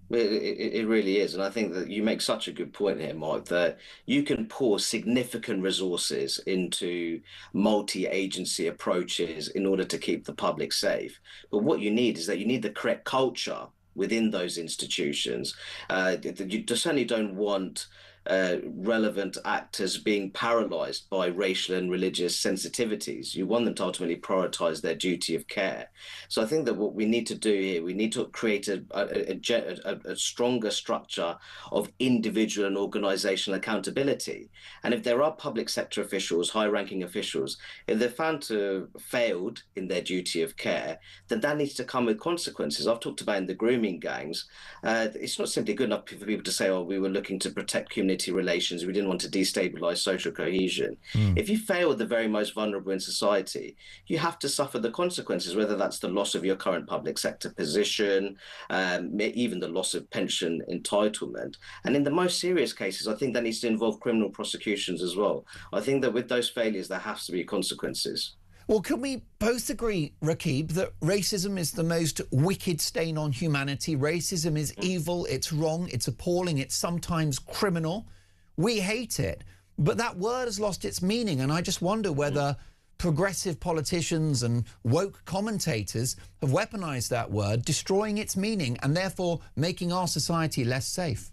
It really is. And I think that you make such a good point here, Mark, that you can pour significant resources into multi-agency approaches in order to keep the public safe. But what you need is that you need the correct culture within those institutions. You certainly don't want relevant actors being paralyzed by racial and religious sensitivities. You want them to ultimately prioritize their duty of care. So I think that what we need to do here, we need to create a stronger structure of individual and organizational accountability. And if there are public sector officials, high-ranking officials, if they're found to have failed in their duty of care, then that needs to come with consequences. I've talked about in the grooming gangs. It's not simply good enough for people to say, oh, we were looking to protect community community relations. We didn't want to destabilize social cohesion. If you fail the very most vulnerable in society, you have to suffer the consequences, whether that's the loss of your current public sector position, even the loss of pension entitlement. And in the most serious cases, I think that needs to involve criminal prosecutions as well. I think that with those failures, there has to be consequences. Well, can we both agree, Rakib, that racism is the most wicked stain on humanity? Racism is evil, it's wrong, it's appalling, it's sometimes criminal. We hate it, but that word has lost its meaning, and I just wonder whether progressive politicians and woke commentators have weaponized that word, destroying its meaning and therefore making our society less safe.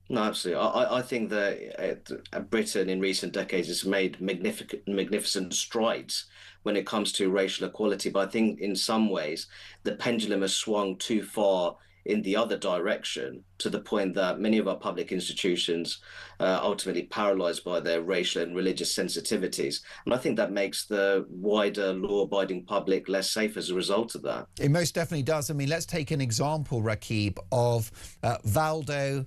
No, absolutely. I think that Britain in recent decades has made magnificent strides when it comes to racial equality. But I think in some ways the pendulum has swung too far in the other direction, to the point that many of our public institutions are ultimately paralyzed by their racial and religious sensitivities. And I think that makes the wider law-abiding public less safe as a result of that. It most definitely does. I mean, let's take an example, Rakib, of Valdo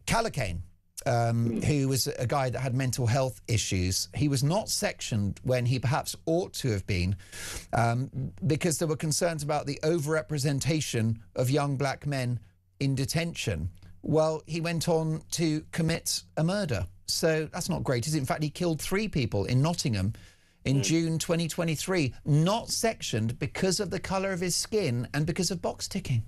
Calacane, who was a guy that had mental health issues. He was not sectioned when he perhaps ought to have been, because there were concerns about the overrepresentation of young black men in detention. Well, he went on to commit a murder. So that's not great, is it? In fact, he killed 3 people in Nottingham in June 2023, not sectioned because of the colour of his skin and because of box ticking.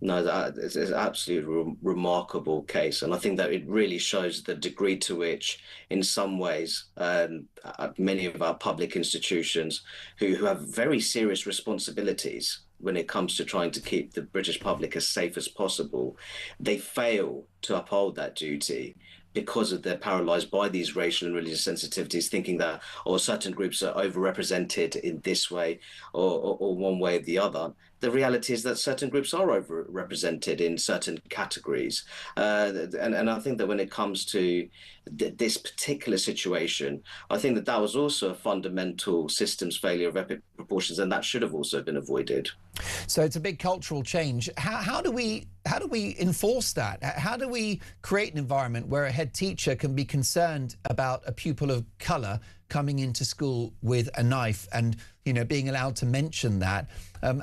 No, that is an absolutely remarkable case. And I think that it really shows the degree to which, in some ways, many of our public institutions who have very serious responsibilities when it comes to trying to keep the British public as safe as possible, they fail to uphold that duty because they're paralyzed by these racial and religious sensitivities, thinking that, certain groups are overrepresented in this way or one way or the other. The reality is that certain groups are overrepresented in certain categories. And I think that when it comes to this particular situation, I think that that was also a fundamental systems failure of epic proportions, and that should have also been avoided. So it's a big cultural change. How do we enforce that? How do we create an environment where a head teacher can be concerned about a pupil of colour coming into school with a knife and, being allowed to mention that?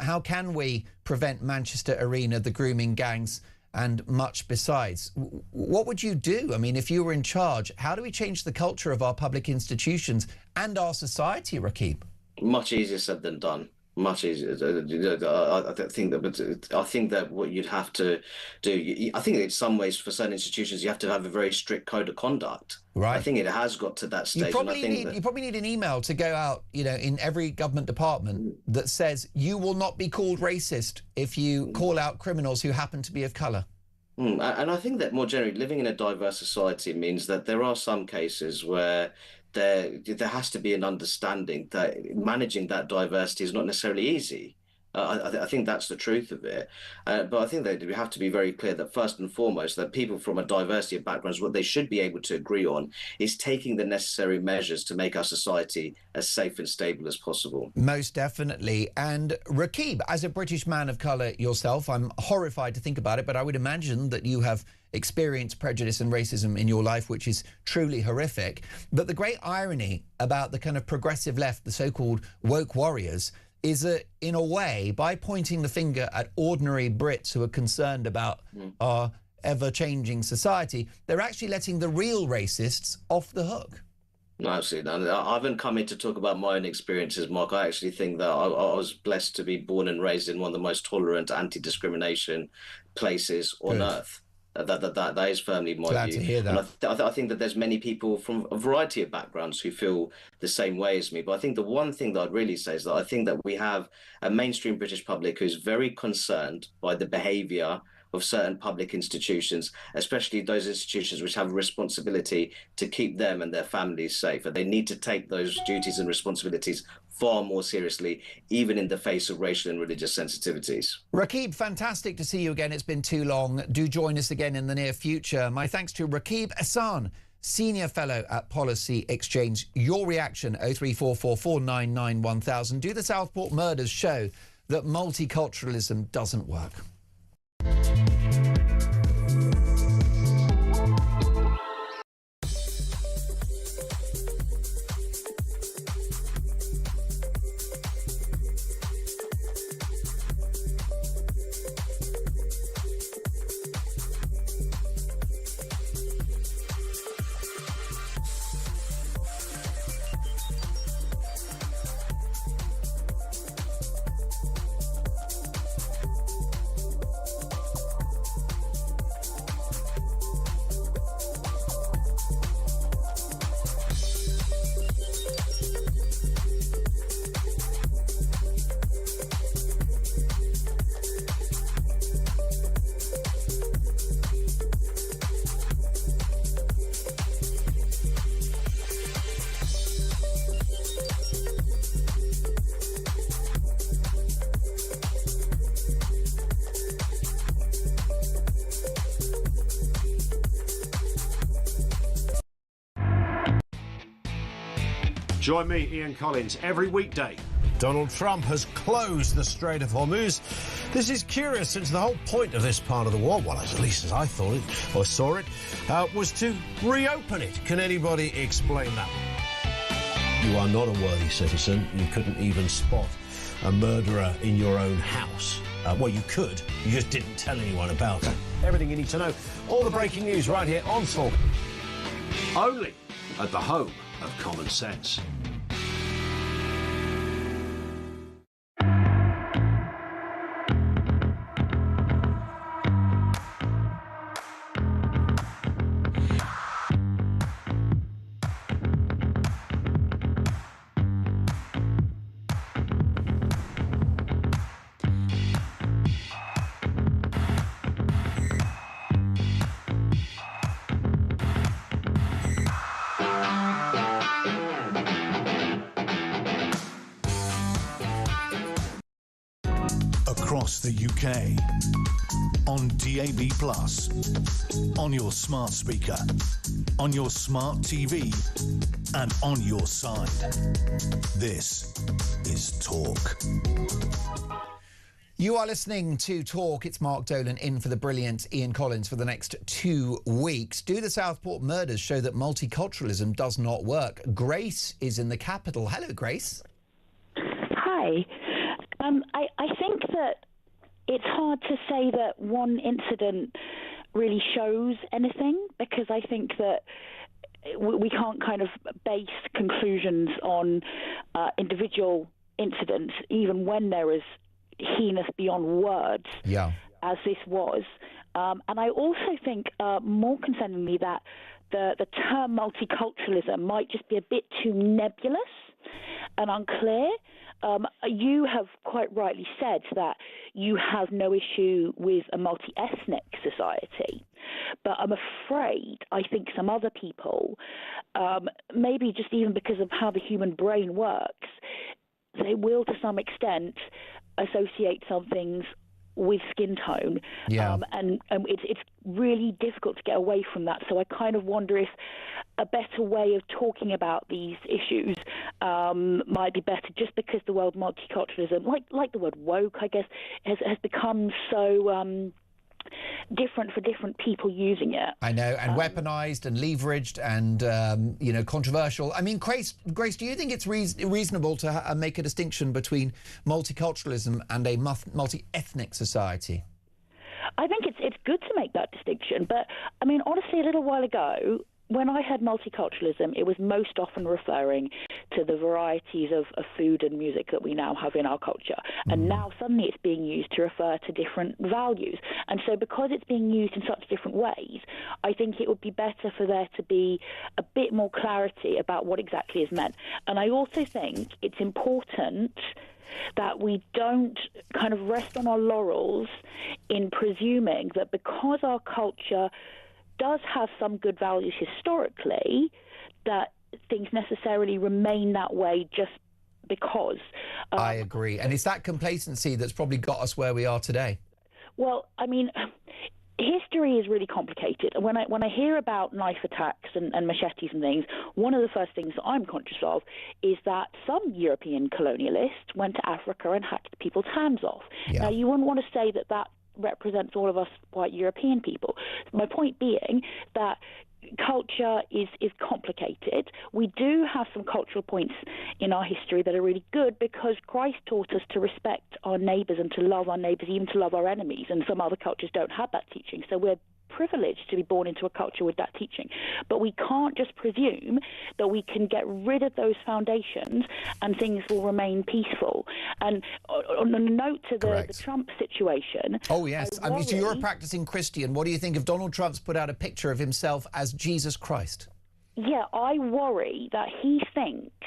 How can we prevent Manchester Arena, the grooming gangs, and much besides? What would you do? I mean, if you were in charge, how do we change the culture of our public institutions and our society, Rakib? Much easier said than done. Much easier. I think that what you'd have to do, I think in some ways for certain institutions, you have to have a very strict code of conduct. Right. I think it has got to that stage. You probably need an email to go out, in every government department that says you will not be called racist if you call out criminals who happen to be of colour. And I think that more generally, living in a diverse society means that there are some cases where there has to be an understanding that managing that diversity is not necessarily easy. I think that's the truth of it. But I think that we have to be very clear that first and foremost, that people from a diversity of backgrounds, what they should be able to agree on is taking the necessary measures to make our society as safe and stable as possible. Most definitely. And Rakib, as a British man of colour yourself, I'm horrified to think about it, but I would imagine that you have experienced prejudice and racism in your life, which is truly horrific. But the great irony about the kind of progressive left, the so-called woke warriors, is that, in a way, by pointing the finger at ordinary Brits who are concerned about our ever-changing society, they're actually letting the real racists off the hook. No, absolutely. I haven't come in to talk about my own experiences, Mark. I actually think that I was blessed to be born and raised in one of the most tolerant anti-discrimination places on earth. That is firmly my view. Glad to hear that. And I think that there's many people from a variety of backgrounds who feel the same way as me. But I think the one thing that I'd really say is that I think that we have a mainstream British public who's very concerned by the behaviour of certain public institutions, especially those institutions which have a responsibility to keep them and their families safe. And they need to take those duties and responsibilities far more seriously, even in the face of racial and religious sensitivities. Rakib, fantastic to see you again. It's been too long. Do join us again in the near future. My thanks to Rakib Ehsan, Senior Fellow at Policy Exchange. Your reaction, 0344 499 1000. Do the Southport murders show that multiculturalism doesn't work? Join me, Ian Collins, every weekday. Donald Trump has closed the Strait of Hormuz. This is curious since the whole point of this part of the war, well, at least as I thought it, or saw it, was to reopen it. Can anybody explain that? You are not a worthy citizen. You couldn't even spot a murderer in your own house. Well, you could. You just didn't tell anyone about it. Everything you need to know. All the breaking news right here on Talk. Only at the home of common sense. Across the UK, on DAB+, on your smart speaker, on your smart TV, and on your side. This is Talk. You are listening to Talk. It's Mark Dolan in for the brilliant Ian Collins for the next 2 weeks. Do the Southport murders show that multiculturalism does not work? Grace is in the capital. Hello, Grace. Hi. I think that it's hard to say that one incident really shows anything, because I think that we can't kind of base conclusions on individual incidents, even when there is heinous beyond words, as this was. And I also think, more concerningly, that the term multiculturalism might just be a bit too nebulous and unclear. You have quite rightly said that you have no issue with a multi-ethnic society, but I'm afraid I think some other people, maybe just even because of how the human brain works, they will to some extent associate some things with skin tone, and it's really difficult to get away from that. So I kind of wonder if a better way of talking about these issues might be better, just because the word multiculturalism, like the word woke, I guess, has become so different for different people using it. I know, and weaponized and leveraged and, controversial. I mean, Grace, do you think it's reasonable to make a distinction between multiculturalism and a multi-ethnic society? I think it's good to make that distinction. But, I mean, honestly, a little while ago, when I heard multiculturalism, it was most often referring to the varieties of food and music that we now have in our culture. And now suddenly it's being used to refer to different values. And so because it's being used in such different ways, I think it would be better for there to be a bit more clarity about what exactly is meant. And I also think it's important that we don't kind of rest on our laurels in presuming that because our culture does have some good values historically, that things necessarily remain that way just because. I agree. And it's that complacency that's probably got us where we are today. Well, I mean, history is really complicated. When I hear about knife attacks and machetes and things, one of the first things that I'm conscious of is that some European colonialists went to Africa and hacked people's hands off. Yeah. Now, you wouldn't want to say that represents all of us white European people. My point being that culture is complicated. We do have some cultural points in our history that are really good, because Christ taught us to respect our neighbours and to love our neighbours, even to love our enemies, and some other cultures don't have that teaching. So we're privileged to be born into a culture with that teaching. But we can't just presume that we can get rid of those foundations and things will remain peaceful. And on a note to the Trump situation... Oh, yes. I mean, so you're a practicing Christian. What do you think of Donald Trump's put out a picture of himself as Jesus Christ? Yeah, I worry that he thinks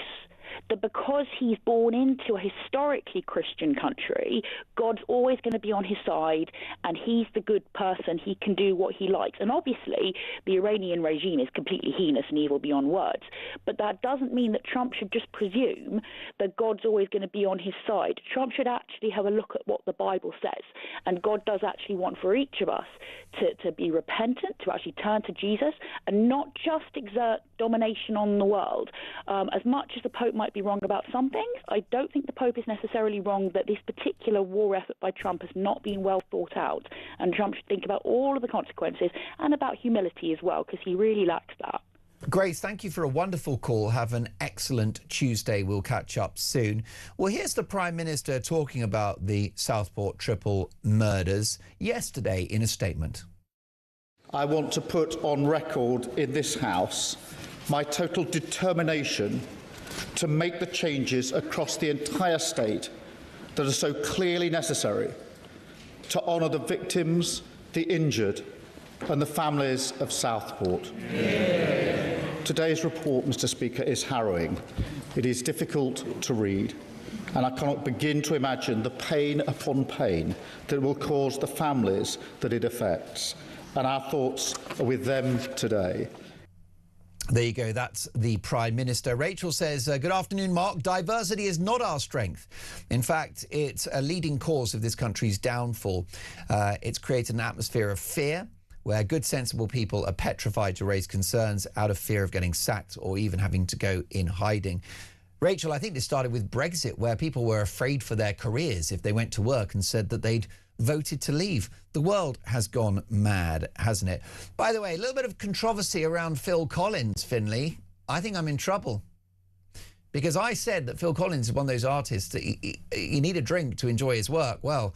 that because he's born into a historically Christian country, God's always going to be on his side, and he's the good person. He can do what he likes. And obviously, the Iranian regime is completely heinous and evil beyond words. But that doesn't mean that Trump should just presume that God's always going to be on his side. Trump should actually have a look at what the Bible says. And God does actually want for each of us to be repentant, to actually turn to Jesus, and not just exert domination on the world. As much as the Pope might be wrong about some things, I don't think the Pope is necessarily wrong that this particular war effort by Trump has not been well thought out. And Trump should think about all of the consequences and about humility as well, because he really lacks that. Grace, thank you for a wonderful call. Have an excellent Tuesday. We'll catch up soon. Well, here's the Prime Minister talking about the Southport triple murders yesterday in a statement. I want to put on record in this House my total determination to make the changes across the entire state that are so clearly necessary to honour the victims, the injured and the families of Southport. Today's report, Mr. Speaker, is harrowing. It is difficult to read, and I cannot begin to imagine the pain upon pain that it will cause the families that it affects. And our thoughts are with them today. There you go. That's the Prime Minister. Rachel says, good afternoon, Mark. Diversity is not our strength. In fact, it's a leading cause of this country's downfall. It's created an atmosphere of fear, where good, sensible people are petrified to raise concerns out of fear of getting sacked or even having to go in hiding. Rachel, I think this started with Brexit, where people were afraid for their careers if they went to work and said that they'd voted to leave. The world has gone mad, hasn't it? By the way, a little bit of controversy around Phil Collins, Finlay. I think I'm in trouble. Because I said that Phil Collins is one of those artists that you need a drink to enjoy his work. Well,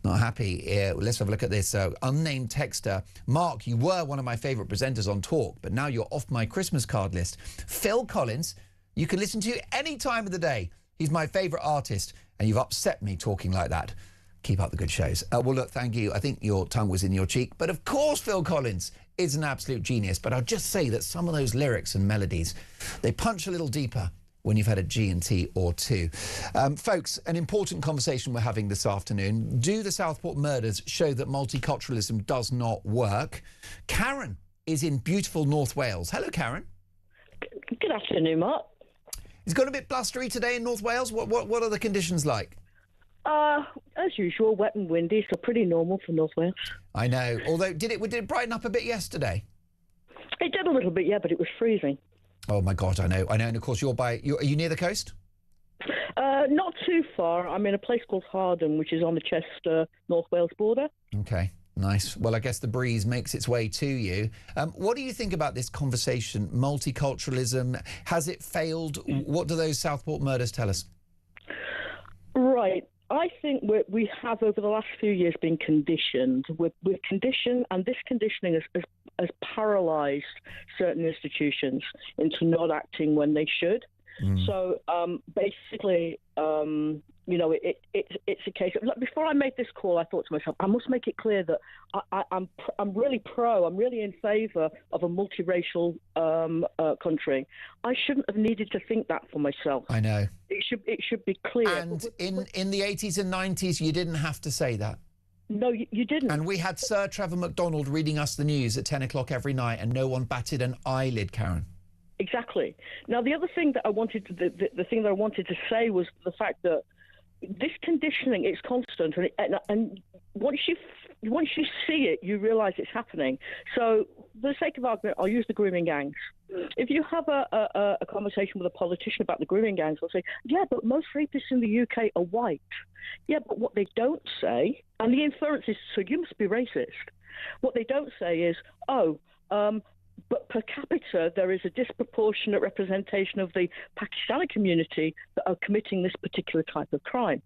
not happy. Let's have a look at this. Unnamed texter. Mark, you were one of my favourite presenters on Talk, but now you're off my Christmas card list. Phil Collins, you can listen to any time of the day. He's my favourite artist, and you've upset me talking like that. Keep up the good shows. Well, look, thank you. I think your tongue was in your cheek. But of course, Phil Collins is an absolute genius. But I'll just say that some of those lyrics and melodies, they punch a little deeper when you've had a G&T or two. Folks, an important conversation we're having this afternoon. Do the Southport murders show that multiculturalism does not work? Karen is in beautiful North Wales. Hello, Karen. Good afternoon, Mark. It's got a bit blustery today in North Wales. What are the conditions like? As usual, wet and windy, so pretty normal for North Wales. I know. Although, did it brighten up a bit yesterday? It did a little bit, yeah, but it was freezing. Oh my God, I know. And of course, are you near the coast? Not too far. I'm in a place called Hardham, which is on the Chester, North Wales border. Okay, nice. Well, I guess the breeze makes its way to you. What do you think about this conversation? Multiculturalism, has it failed? What do those Southport murders tell us? Right. I think we have, over the last few years, been conditioned. We're conditioned, and this conditioning has paralysed certain institutions into not acting when they should. So basically, it's a case of, before I made this call, I thought to myself, I must make it clear that I'm really I'm really in favour of a multiracial country. I shouldn't have needed to think that for myself. I know. It should be clear. And in the 80s and 90s, you didn't have to say that. No, you didn't. And we had Sir Trevor McDonald reading us the news at 10 o'clock every night, and no one batted an eyelid, Karen. Exactly. Now, the other thing that I wanted to, the thing that I wanted to say was the fact that this conditioning is constant, and once you see it, you realise it's happening. So, for the sake of argument, I'll use the grooming gangs. If you have a conversation with a politician about the grooming gangs, they'll say, yeah, but most rapists in the UK are white. Yeah, but what they don't say, and the inference is, so you must be racist. What they don't say is, but per capita, there is a disproportionate representation of the Pakistani community that are committing this particular type of crime.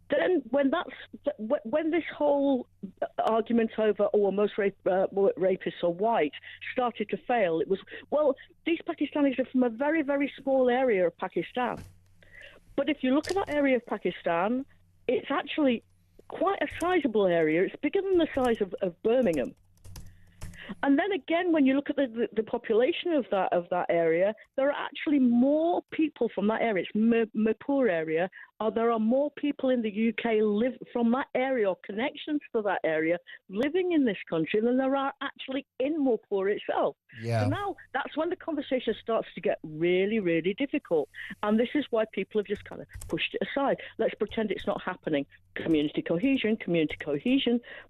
Then, when this whole argument over most rapists are white started to fail, it was, well, these Pakistanis are from a very, very small area of Pakistan. But if you look at that area of Pakistan, it's actually quite a sizable area. It's bigger than the size of Birmingham. And then again, when you look at the population of that area, there are actually more people from that area. It's Mirpur area. There are more people in the UK live from that area or connections to that area living in this country than there are actually in Mirpur itself. Yeah. So now that's when the conversation starts to get really, really difficult. And this is why people have just kind of pushed it aside. Let's pretend it's not happening. Community cohesion.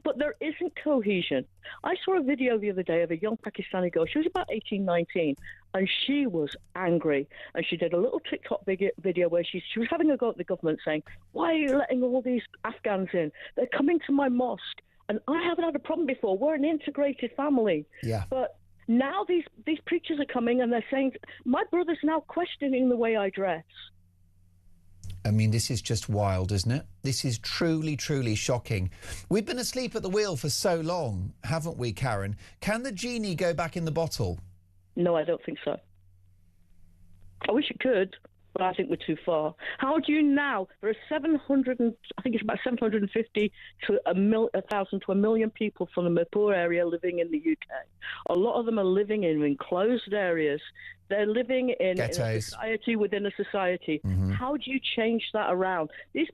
But there isn't cohesion. I saw a video the other day of a young Pakistani girl. She was about 18, 19. And she was angry. And she did a little TikTok video where she was having a go at the government saying, why are you letting all these Afghans in? They're coming to my mosque. And I haven't had a problem before. We're an integrated family. Yeah. But now these preachers are coming and they're saying, my brother's now questioning the way I dress. I mean, this is just wild, isn't it? This is truly, truly shocking. We've been asleep at the wheel for so long, haven't we, Karen? Can the genie go back in the bottle? No, I don't think so. I wish it could, but I think we're too far. How do you now? There are 750 to 1,000 to 1 million people from the Mirpur area living in the UK. A lot of them are living in enclosed areas. They're living in a society within a society. Mm-hmm. How do you change that around? The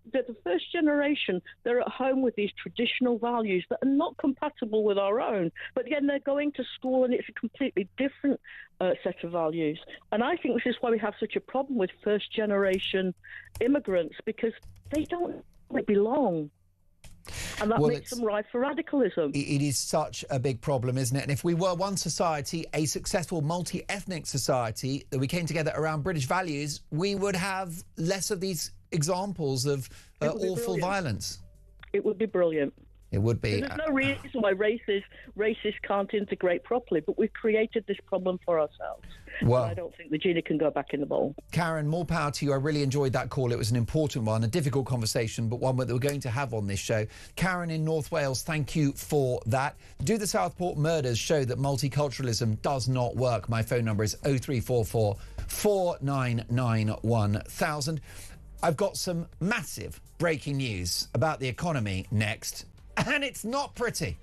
first generation, they're at home with these traditional values that are not compatible with our own. But again, they're going to school and it's a completely different set of values. And I think this is why we have such a problem with first generation immigrants, because they don't belong. And that makes them ripe for radicalism. It is such a big problem, isn't it? And if we were one society, a successful multi-ethnic society, that we came together around British values, we would have less of these examples of awful violence. It would be brilliant. It would be. There's no reason why racists can't integrate properly, but we've created this problem for ourselves. Well, I don't think the genie can go back in the bowl. Karen, more power to you. I really enjoyed that call. It was an important one, a difficult conversation, but one that we're going to have on this show. Karen in North Wales, thank you for that. Do the Southport murders show that multiculturalism does not work? My phone number is 0344 499 1000. I've got some massive breaking news about the economy next. And it's not pretty.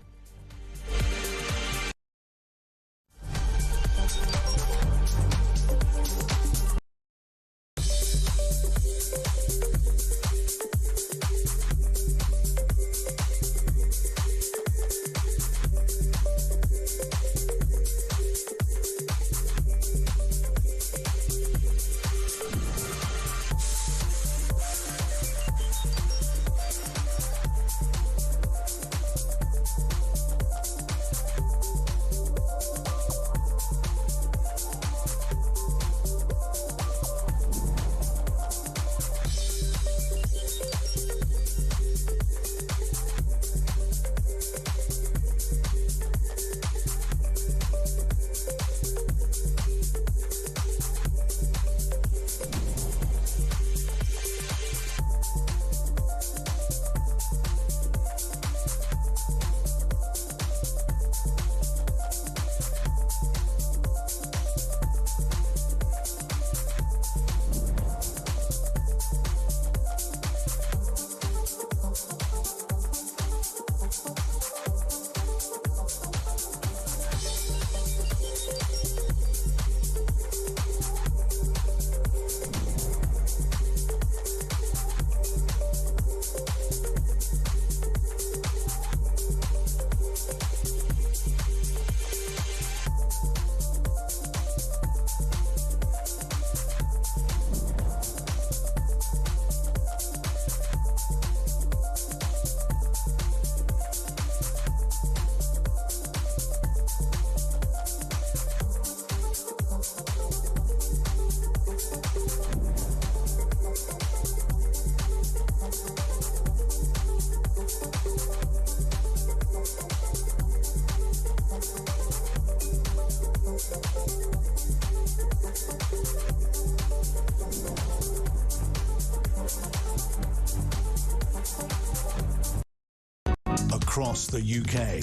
Across the UK,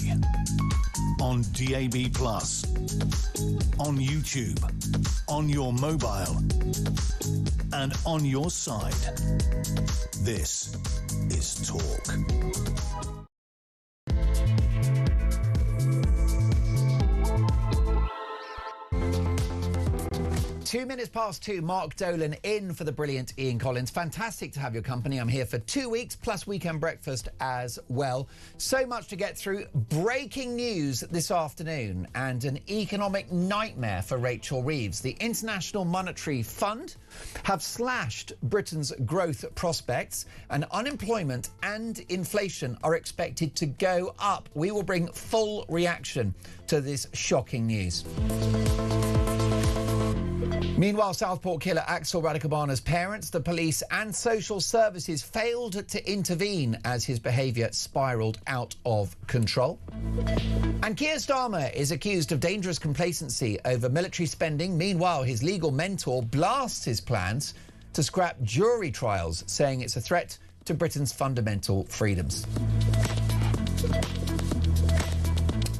on DAB+, on YouTube, on your mobile, and on your side. This is Talk. 2 minutes past 2, Mark Dolan in for the brilliant Ian Collins. Fantastic to have your company. I'm here for 2 weeks, plus weekend breakfast as well. So much to get through. Breaking news this afternoon and an economic nightmare for Rachel Reeves. The International Monetary Fund have slashed Britain's growth prospects, and unemployment and inflation are expected to go up. We will bring full reaction to this shocking news. Meanwhile, Southport killer Axel Radicabana's parents, the police and social services failed to intervene as his behaviour spiralled out of control. And Keir Starmer is accused of dangerous complacency over military spending. Meanwhile, his legal mentor blasts his plans to scrap jury trials, saying it's a threat to Britain's fundamental freedoms.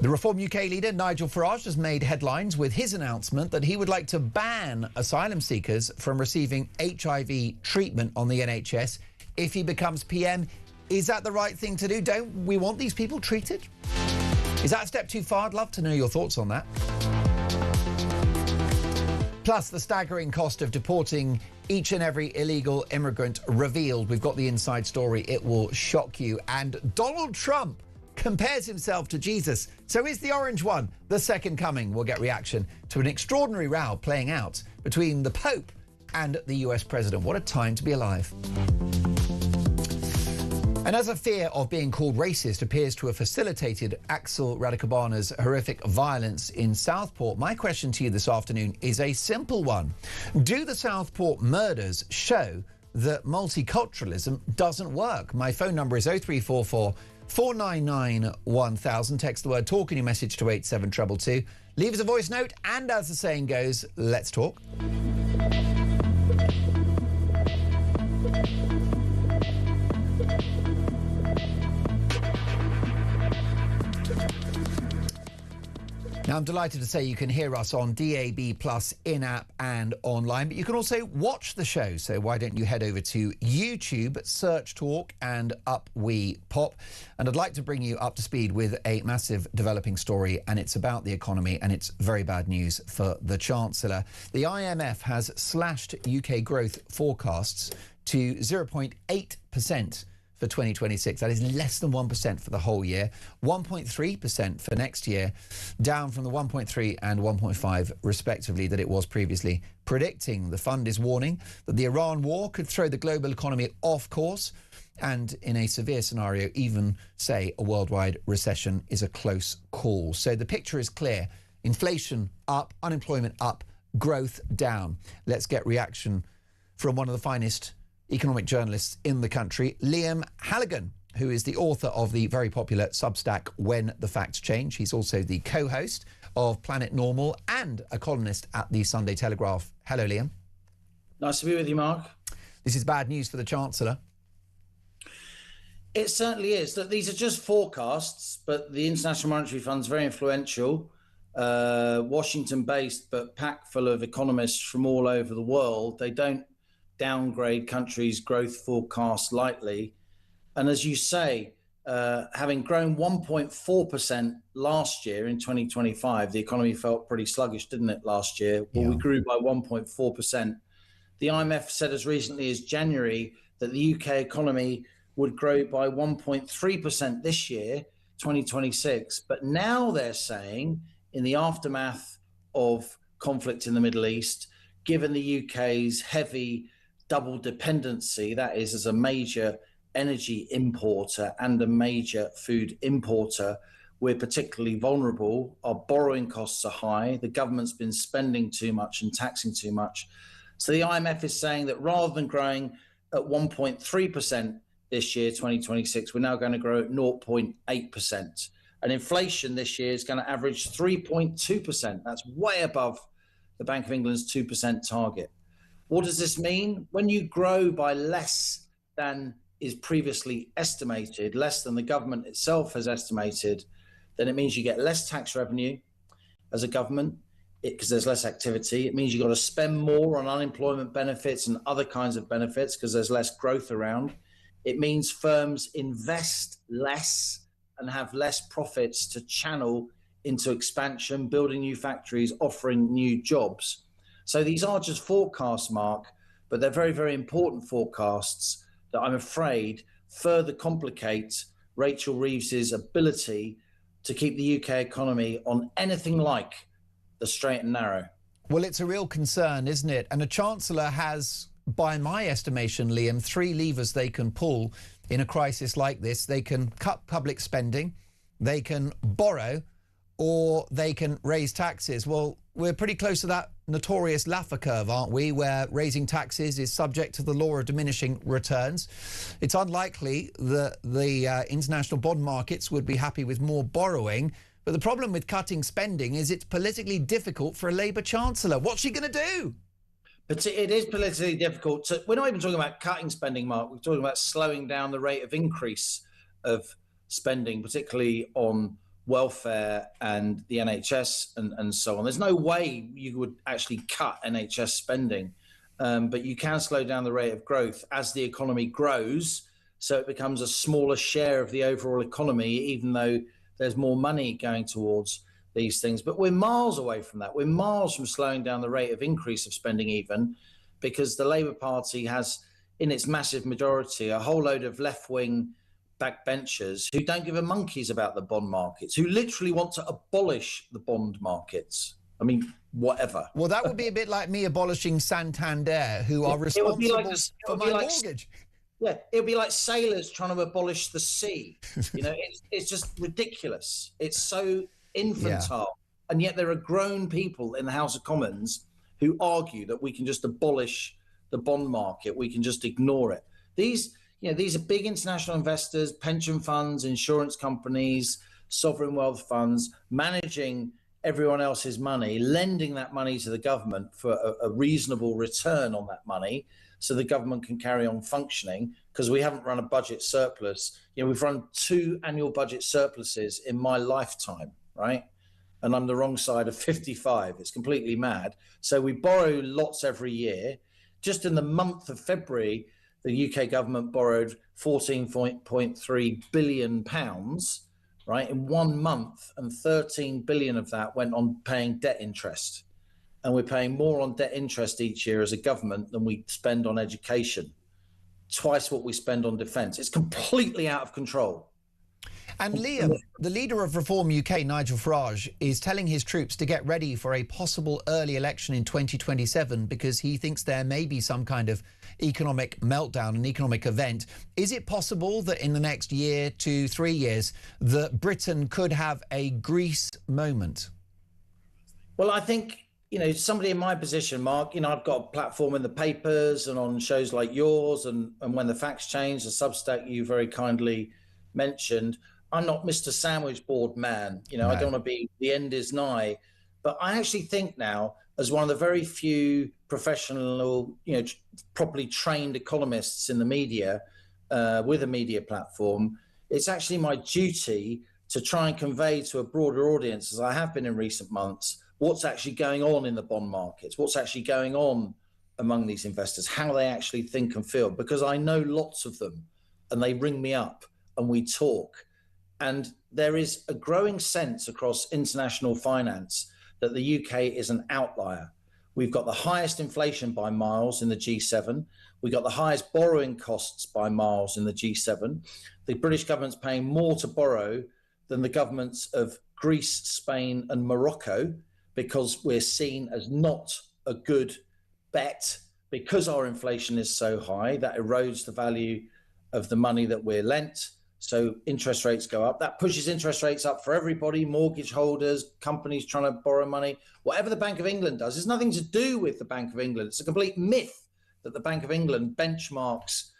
The Reform UK leader, Nigel Farage, has made headlines with his announcement that he would like to ban asylum seekers from receiving HIV treatment on the NHS if he becomes PM. Is that the right thing to do? Don't we want these people treated? Is that a step too far? I'd love to know your thoughts on that. Plus, the staggering cost of deporting each and every illegal immigrant revealed. We've got the inside story. It will shock you. And Donald Trump compares himself to Jesus. So is the orange one the second coming? We'll get reaction to an extraordinary row playing out between the Pope and the US president. What a time to be alive. And as a fear of being called racist appears to have facilitated Axel Radicabana's horrific violence in Southport, my question to you this afternoon is a simple one. Do the Southport murders show that multiculturalism doesn't work? My phone number is 0344 499 1000. Text the word talk in your message to 87222. Leave us a voice note, and as the saying goes, let's talk. Now, I'm delighted to say you can hear us on DAB+, in-app and online, but you can also watch the show. So why don't you head over to YouTube, search Talk, and up we pop. And I'd like to bring you up to speed with a massive developing story, and it's about the economy, and it's very bad news for the Chancellor. The IMF has slashed UK growth forecasts to 0.8% for 2026. That is less than 1% for the whole year, 1.3% for next year, down from the 1.3 and 1.5 respectively that it was previously predicting. The fund is warning that the Iran war could throw the global economy off course, and in a severe scenario, even say a worldwide recession is a close call. So the picture is clear. Inflation up, unemployment up, growth down. Let's get reaction from one of the finest economic journalists in the country, Liam Halligan, who is the author of the very popular Substack When the Facts Change. He's also the co-host of Planet Normal and a columnist at the Sunday Telegraph. Hello, Liam. Nice to be with you, Mark. This is bad news for the Chancellor. It certainly is. That these are just forecasts, but the International Monetary Fund is very influential, Washington-based, but packed full of economists from all over the world. They don't downgrade countries' growth forecasts lightly. And as you say, having grown 1.4% last year in 2025, the economy felt pretty sluggish, didn't it, last year? Well, we grew by 1.4%. The IMF said as recently as January that the UK economy would grow by 1.3% this year, 2026. But now they're saying, in the aftermath of conflict in the Middle East, given the UK's heavy double dependency, that is, as a major energy importer and a major food importer, we're particularly vulnerable. Our borrowing costs are high. The government's been spending too much and taxing too much. So the IMF is saying that rather than growing at 1.3% this year, 2026, we're now going to grow at 0.8%. And inflation this year is going to average 3.2%. That's way above the Bank of England's 2% target. What does this mean? When you grow by less than is previously estimated, less than the government itself has estimated, then it means you get less tax revenue as a government because there's less activity. It means you've got to spend more on unemployment benefits and other kinds of benefits because there's less growth around. It means firms invest less and have less profits to channel into expansion, building new factories, offering new jobs. So these are just forecasts, Mark, but they're very, very important forecasts that I'm afraid further complicate Rachel Reeves's ability to keep the UK economy on anything like the straight and narrow. Well, it's a real concern, isn't it? And a chancellor has, by my estimation, Liam, 3 levers they can pull in a crisis like this. They can cut public spending, they can borrow, or they can raise taxes. Well, we're pretty close to that notorious Laffer curve, aren't we, where raising taxes is subject to the law of diminishing returns. It's unlikely that the international bond markets would be happy with more borrowing. But the problem with cutting spending is it's politically difficult for a Labour chancellor. What's she going to do? But it is politically difficult. We're not even talking about cutting spending, Mark. We're talking about slowing down the rate of increase of spending, particularly on welfare and the NHS and so on. There's no way you would actually cut NHS spending, but you can slow down the rate of growth as the economy grows, so it becomes a smaller share of the overall economy, even though there's more money going towards these things. But we're miles away from that. We're miles from slowing down the rate of increase of spending even, because the Labour Party has, in its massive majority, a whole load of left-wing backbenchers who don't give a monkeys about the bond markets, who literally want to abolish the bond markets. I mean, whatever. Well, that would be a bit like me abolishing Santander, who are responsible for my mortgage. Yeah, it would be like sailors trying to abolish the sea. You know, it's just ridiculous. It's so infantile. Yeah. And yet there are grown people in the House of Commons who argue that we can just abolish the bond market. We can just ignore it. These are big international investors, pension funds, insurance companies, sovereign wealth funds, managing everyone else's money, lending that money to the government for a reasonable return on that money, so the government can carry on functioning, because we haven't run a budget surplus. You know, we've run 2 annual budget surpluses in my lifetime, right? And I'm the wrong side of 55. It's completely mad. So we borrow lots every year. Just in the month of February, the UK government borrowed £14.3 billion, right, in 1 month, and 13 billion of that went on paying debt interest. And we're paying more on debt interest each year as a government than we spend on education. Twice what we spend on defence. It's completely out of control. And Liam, the leader of Reform UK, Nigel Farage, is telling his troops to get ready for a possible early election in 2027 because he thinks there may be some kind of economic meltdown, an economic event. Is it possible that in the next year to 3 years that Britain could have a Greece moment? Well, I think, you know, somebody in my position, Mark, you know, I've got a platform in the papers and on shows like yours and When the Facts Change, the Substack you very kindly mentioned. I'm not Mr. Sandwich Board man. You know, no. I don't want to be the end is nigh. But I actually think now, as one of the very few professional, you know, properly trained economists in the media, with a media platform, it's actually my duty to try and convey to a broader audience, as I have been in recent months, what's actually going on in the bond markets, what's actually going on among these investors, how they actually think and feel, because I know lots of them and they ring me up and we talk. And there is a growing sense across international finance that the UK is an outlier. We've got the highest inflation by miles in the G7. We've got the highest borrowing costs by miles in the G7. The British government's paying more to borrow than the governments of Greece, Spain and Morocco, because we're seen as not a good bet because our inflation is so high. That erodes the value of the money that we're lent. So interest rates go up. That pushes interest rates up for everybody, mortgage holders, companies trying to borrow money. Whatever the Bank of England does, it's nothing to do with the Bank of England. It's a complete myth that the Bank of England benchmarks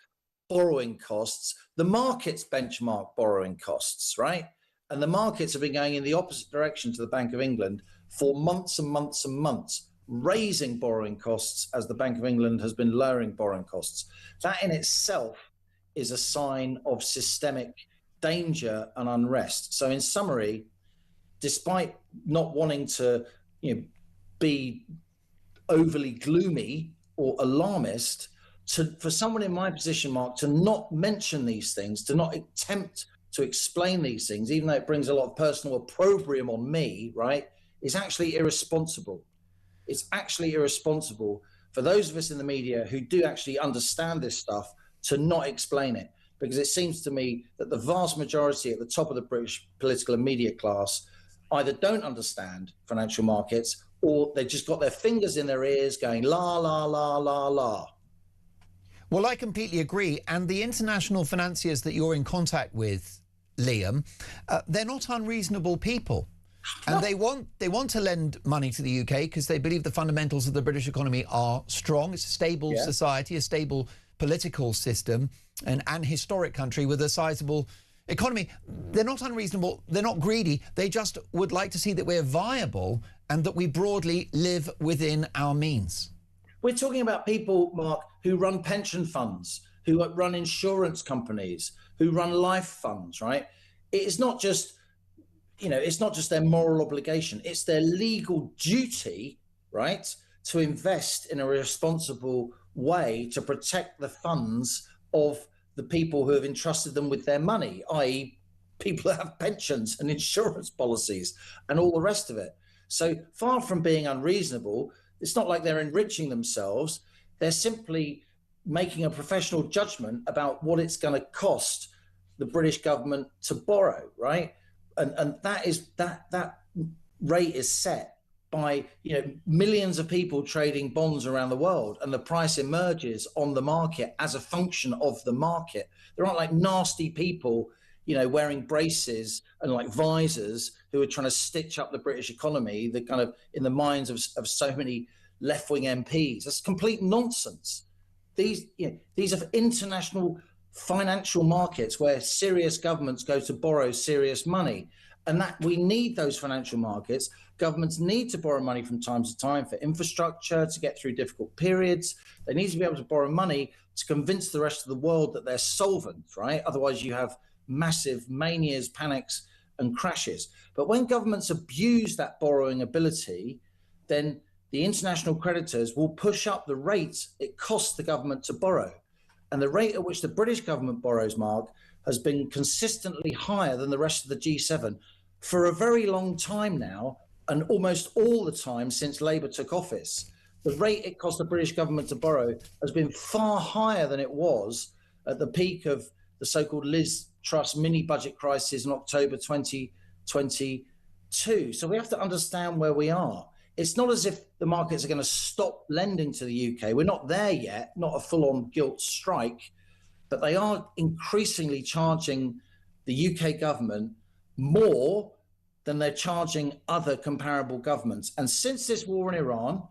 borrowing costs. The markets benchmark borrowing costs, right? And the markets have been going in the opposite direction to the Bank of England for months and months and months, raising borrowing costs as the Bank of England has been lowering borrowing costs. That in itself is a sign of systemic danger and unrest. So in summary, despite not wanting to, you know, be overly gloomy or alarmist, for someone in my position, Mark, to not mention these things, to not attempt to explain these things, even though it brings a lot of personal opprobrium on me, right, is actually irresponsible. it's actually irresponsible for those of us in the media who do actually understand this stuff to not explain it. Because it seems to me that the vast majority at the top of the British political and media class either don't understand financial markets, or they just got their fingers in their ears going la, la, la, la, la. Well, I completely agree. And the international financiers that you're in contact with, Liam, they're not unreasonable people. And they want to lend money to the UK because they believe the fundamentals of the British economy are strong. It's a stable society, a stable political system, and historic country with a sizable economy. They're not unreasonable. They're not greedy. They just would like to see that we're viable and that we broadly live within our means. We're talking about people, Mark, who run pension funds, who run insurance companies, who run life funds, right? It's not just, it's not just their moral obligation. It's their legal duty, right, to invest in a responsible way to protect the funds of the people who have entrusted them with their money, i.e. people that have pensions and insurance policies and all the rest of it. So far from being unreasonable, it's not like they're enriching themselves. They're simply making a professional judgment about what it's going to cost the British government to borrow, right? And that rate is set by millions of people trading bonds around the world, and the price emerges on the market as a function of the market. There aren't like nasty people wearing braces and like visors who are trying to stitch up the British economy, the kind of in the minds of so many left-wing MPs. That's complete nonsense. These are international financial markets where serious governments go to borrow serious money, and that we need those financial markets. Governments need to borrow money from time to time for infrastructure, to get through difficult periods. They need to be able to borrow money to convince the rest of the world that they're solvent, right? Otherwise you have massive manias, panics, and crashes. But when governments abuse that borrowing ability, then the international creditors will push up the rate it costs the government to borrow. And the rate at which the British government borrows, Mark, has been consistently higher than the rest of the G7 for a very long time now, and almost all the time since Labour took office. The rate it cost the British government to borrow has been far higher than it was at the peak of the so-called Liz Truss mini-budget crisis in October 2022. So we have to understand where we are. It's not as if the markets are going to stop lending to the UK. We're not there yet, not a full-on gilt strike, but they are increasingly charging the UK government more than they're charging other comparable governments. And since this war in Iran,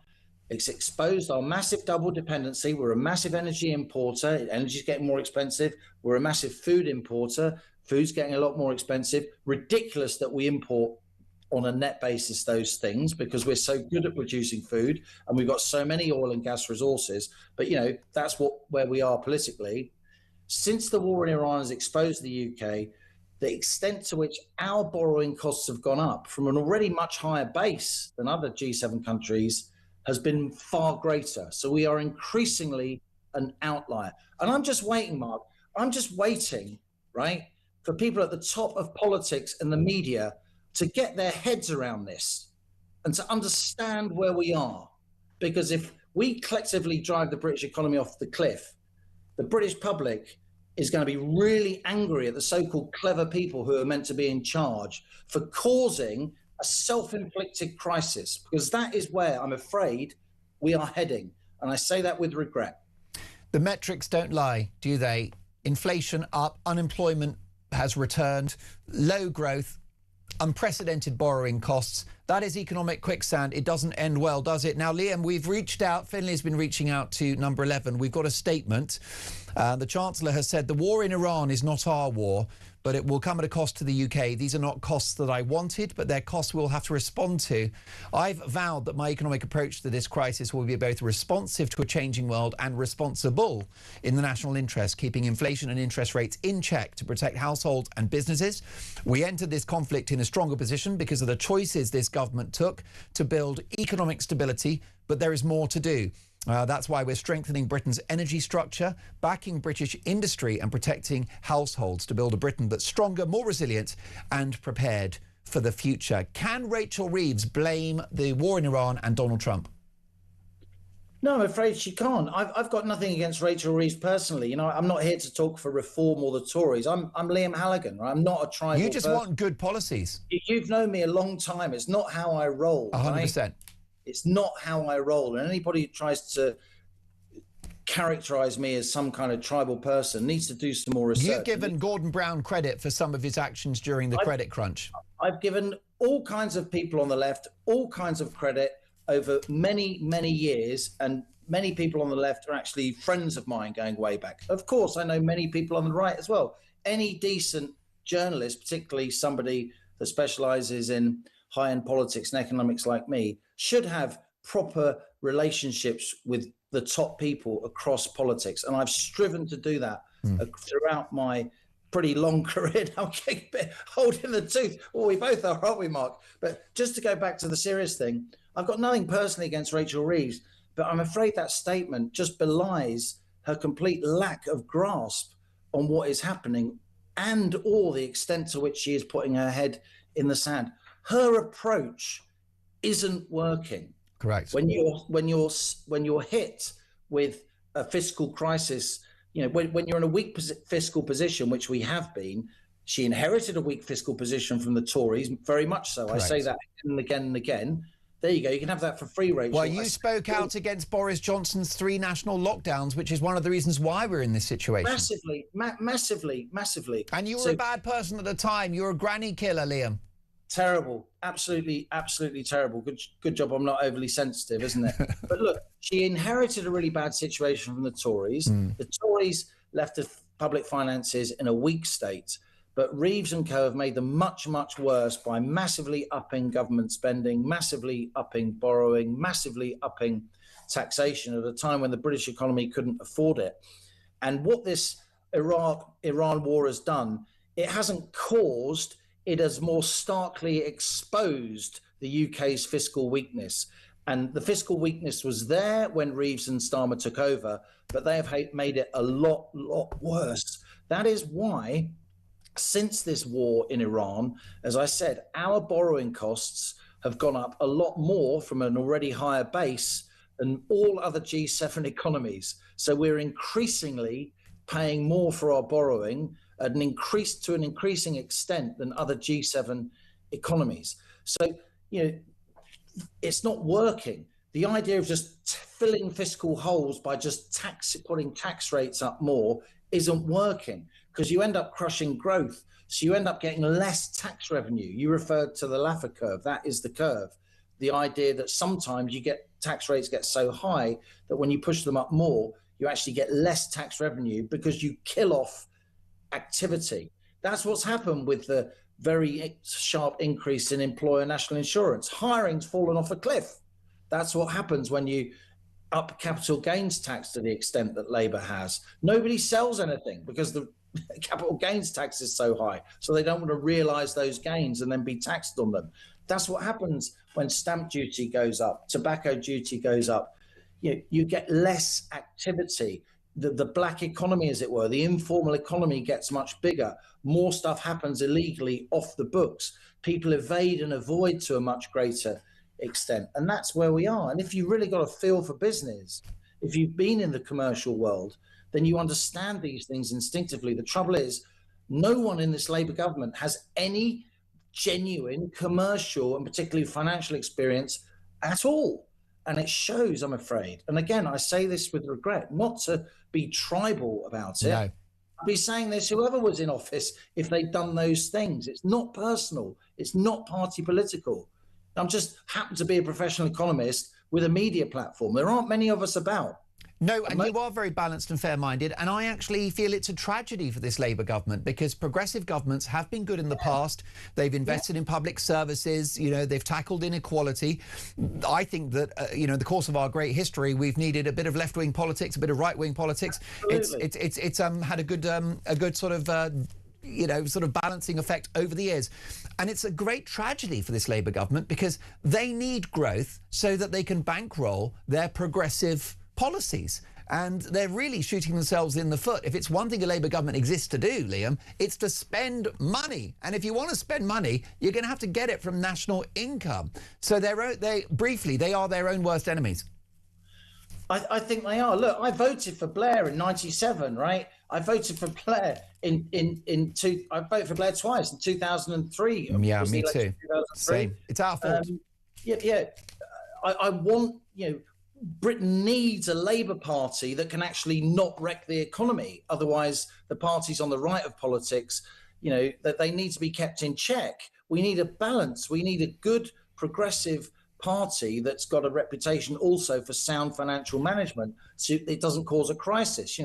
it's exposed our massive double dependency. We're a massive energy importer. Energy's getting more expensive. We're a massive food importer. Food's getting a lot more expensive. Ridiculous that we import on a net basis those things because we're so good at producing food and we've got so many oil and gas resources. But, that's where we are politically. Since the war in Iran has exposed the UK, the extent to which our borrowing costs have gone up from an already much higher base than other G7 countries has been far greater. So we are increasingly an outlier. And I'm just waiting, Mark. I'm just waiting, right, for people at the top of politics and the media to get their heads around this and to understand where we are. Because if we collectively drive the British economy off the cliff, the British public is going to be really angry at the so-called clever people who are meant to be in charge for causing a self-inflicted crisis, because that is where I'm afraid we are heading. And I say that with regret. The metrics don't lie, do they? Inflation up, unemployment has returned, low growth, unprecedented borrowing costs. That is economic quicksand. It doesn't end well, does it? Now, Liam, we've reached out. Finley's been reaching out to Number 11. We've got a statement. The Chancellor has said the war in Iran is not our war, but it will come at a cost to the UK. These are not costs that I wanted, but they're costs we'll have to respond to. I've vowed that my economic approach to this crisis will be both responsive to a changing world and responsible in the national interest, keeping inflation and interest rates in check to protect households and businesses. We entered this conflict in a stronger position because of the choices this government took to build economic stability, but there is more to do. That's why we're strengthening Britain's energy structure, backing British industry and protecting households to build a Britain that's stronger, more resilient and prepared for the future. Can Rachel Reeves blame the war in Iran and Donald Trump? No, I'm afraid she can't. I've got nothing against Rachel Reeves personally. You know, I'm not here to talk for Reform or the Tories. I'm Liam Halligan. Right? I'm not a tribal You just person. want good policies. You've known me a long time. It's not how I roll. 100%. Right? It's not how I roll. And anybody who tries to characterize me as some kind of tribal person needs to do some more research. You've given Gordon Brown credit for some of his actions during the credit crunch. I've given all kinds of people on the left all kinds of credit over many, many years, and many people on the left are actually friends of mine going way back. Of course, I know many people on the right as well. Any decent journalist, particularly somebody that specializes in high-end politics and economics like me, should have proper relationships with the top people across politics. And I've striven to do that throughout my pretty long career. I'm getting a bit holding the tooth. Well, we both are, aren't we, Mark? But just to go back to the serious thing, I've got nothing personally against Rachel Reeves, but I'm afraid that statement just belies her complete lack of grasp on what is happening and or the extent to which she is putting her head in the sand. Her approach isn't working. Correct. When you're hit with a fiscal crisis, you know, when you're in a weak fiscal position, which we have been, she inherited a weak fiscal position from the Tories, very much so. Correct. I say that again and again. There you go. You can have that for free, Rachel. Well, you spoke out against Boris Johnson's 3 national lockdowns, which is one of the reasons why we're in this situation. Massively. And you were a bad person at the time. You were a granny killer, Liam. Terrible. Absolutely terrible. Good job I'm not overly sensitive, isn't it? But look, she inherited a really bad situation from the Tories. The Tories left the public finances in a weak state. But Reeves and co have made them much, much worse by massively upping government spending, massively upping borrowing, massively upping taxation at a time when the British economy couldn't afford it. And what this Iran war has done, it hasn't caused, it has more starkly exposed the UK's fiscal weakness. And the fiscal weakness was there when Reeves and Starmer took over, but they have made it a lot worse. That is why, since this war in Iran, as I said, our borrowing costs have gone up a lot more from an already higher base than all other G7 economies. So we're increasingly paying more for our borrowing to an increasing extent than other G7 economies. So, you know, it's not working. The idea of just filling fiscal holes by just putting tax rates up more isn't working, because you end up crushing growth. So you end up getting less tax revenue. You referred to the Laffer curve. That is the curve. The idea that sometimes tax rates get so high that when you push them up more, you actually get less tax revenue because you kill off activity. That's what's happened with the very sharp increase in employer national insurance. Hiring's fallen off a cliff. That's what happens when you up capital gains tax to the extent that Labour has. Nobody sells anything because the capital gains tax is so high. So they don't want to realise those gains and then be taxed on them. That's what happens when stamp duty goes up, tobacco duty goes up. You get less activity. The black economy, as it were, the informal economy gets much bigger. More stuff happens illegally off the books. People evade and avoid to a much greater extent. And that's where we are. And if you really got a feel for business, if you've been in the commercial world, then you understand these things instinctively. The trouble is, no one in this Labour government has any genuine commercial and particularly financial experience at all. And it shows, I'm afraid. And again, I say this with regret, not to be tribal about it. No. I'd be saying this, whoever was in office, if they'd done those things. It's not personal. It's not party political. I'm just happen to be a professional economist with a media platform. There aren't many of us about. No, and you are very balanced and fair-minded, and I actually feel it's a tragedy for this Labour government because progressive governments have been good in the past. They've invested in public services, you know, they've tackled inequality. I think that, you know, in the course of our great history, we've needed a bit of left-wing politics, a bit of right-wing politics. Absolutely. It's had a good sort of you know, sort of balancing effect over the years. And it's a great tragedy for this Labour government because they need growth so that they can bankroll their progressive policies. And they're really shooting themselves in the foot. If it's one thing a Labour government exists to do, Liam, it's to spend money. And if you want to spend money, you're going to have to get it from national income. So they are their own worst enemies. I think they are. Look, I voted for Blair in '97, right? I voted for Blair I voted for Blair twice in 2003. Yeah, me too. Same. It's our fault. I want, Britain needs a Labour Party that can actually not wreck the economy. Otherwise, the parties on the right of politics, that they need to be kept in check. We need a balance. We need a good progressive party that's got a reputation also for sound financial management, so it doesn't cause a crisis.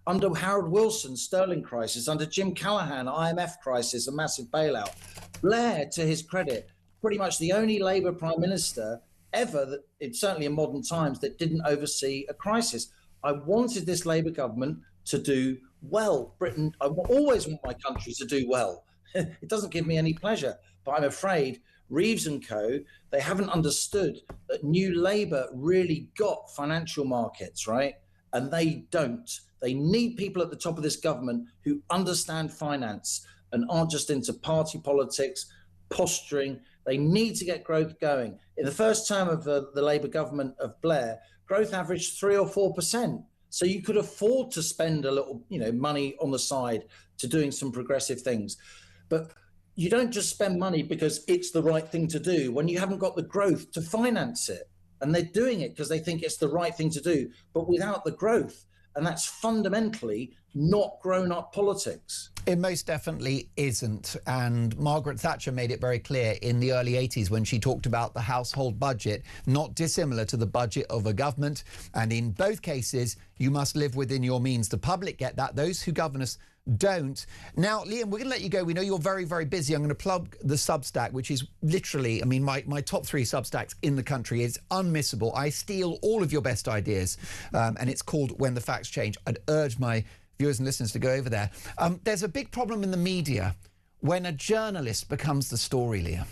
Under Harold Wilson, sterling crisis, under Jim Callaghan, IMF crisis, a massive bailout. Blair, to his credit, pretty much the only Labour Prime Minister ever, certainly in modern times, that didn't oversee a crisis. I wanted this Labour government to do well. Britain, I always want my country to do well. It doesn't give me any pleasure, but I'm afraid Reeves and co, they haven't understood that New Labour really got financial markets, right? And they don't. They need people at the top of this government who understand finance and aren't just into party politics, posturing. They need to get growth going. In the first term of the Labour government of Blair, growth averaged 3 or 4%. So you could afford to spend a little, money on the side to doing some progressive things. But you don't just spend money because it's the right thing to do when you haven't got the growth to finance it. And they're doing it because they think it's the right thing to do, but without the growth. And that's fundamentally not grown-up politics. It most definitely isn't. And Margaret Thatcher made it very clear in the early 80s when she talked about the household budget, not dissimilar to the budget of a government. And in both cases, you must live within your means. The public get that. Those who govern us don't. Now, Liam, we're going to let you go. We know you're very, very busy. I'm going to plug the Substack, which is literally, my top 3 Substacks in the country. Is unmissable. I steal all of your best ideas, and it's called When the Facts Change. I'd urge my viewers and listeners to go over there. There's a big problem in the media when a journalist becomes the story, Liam.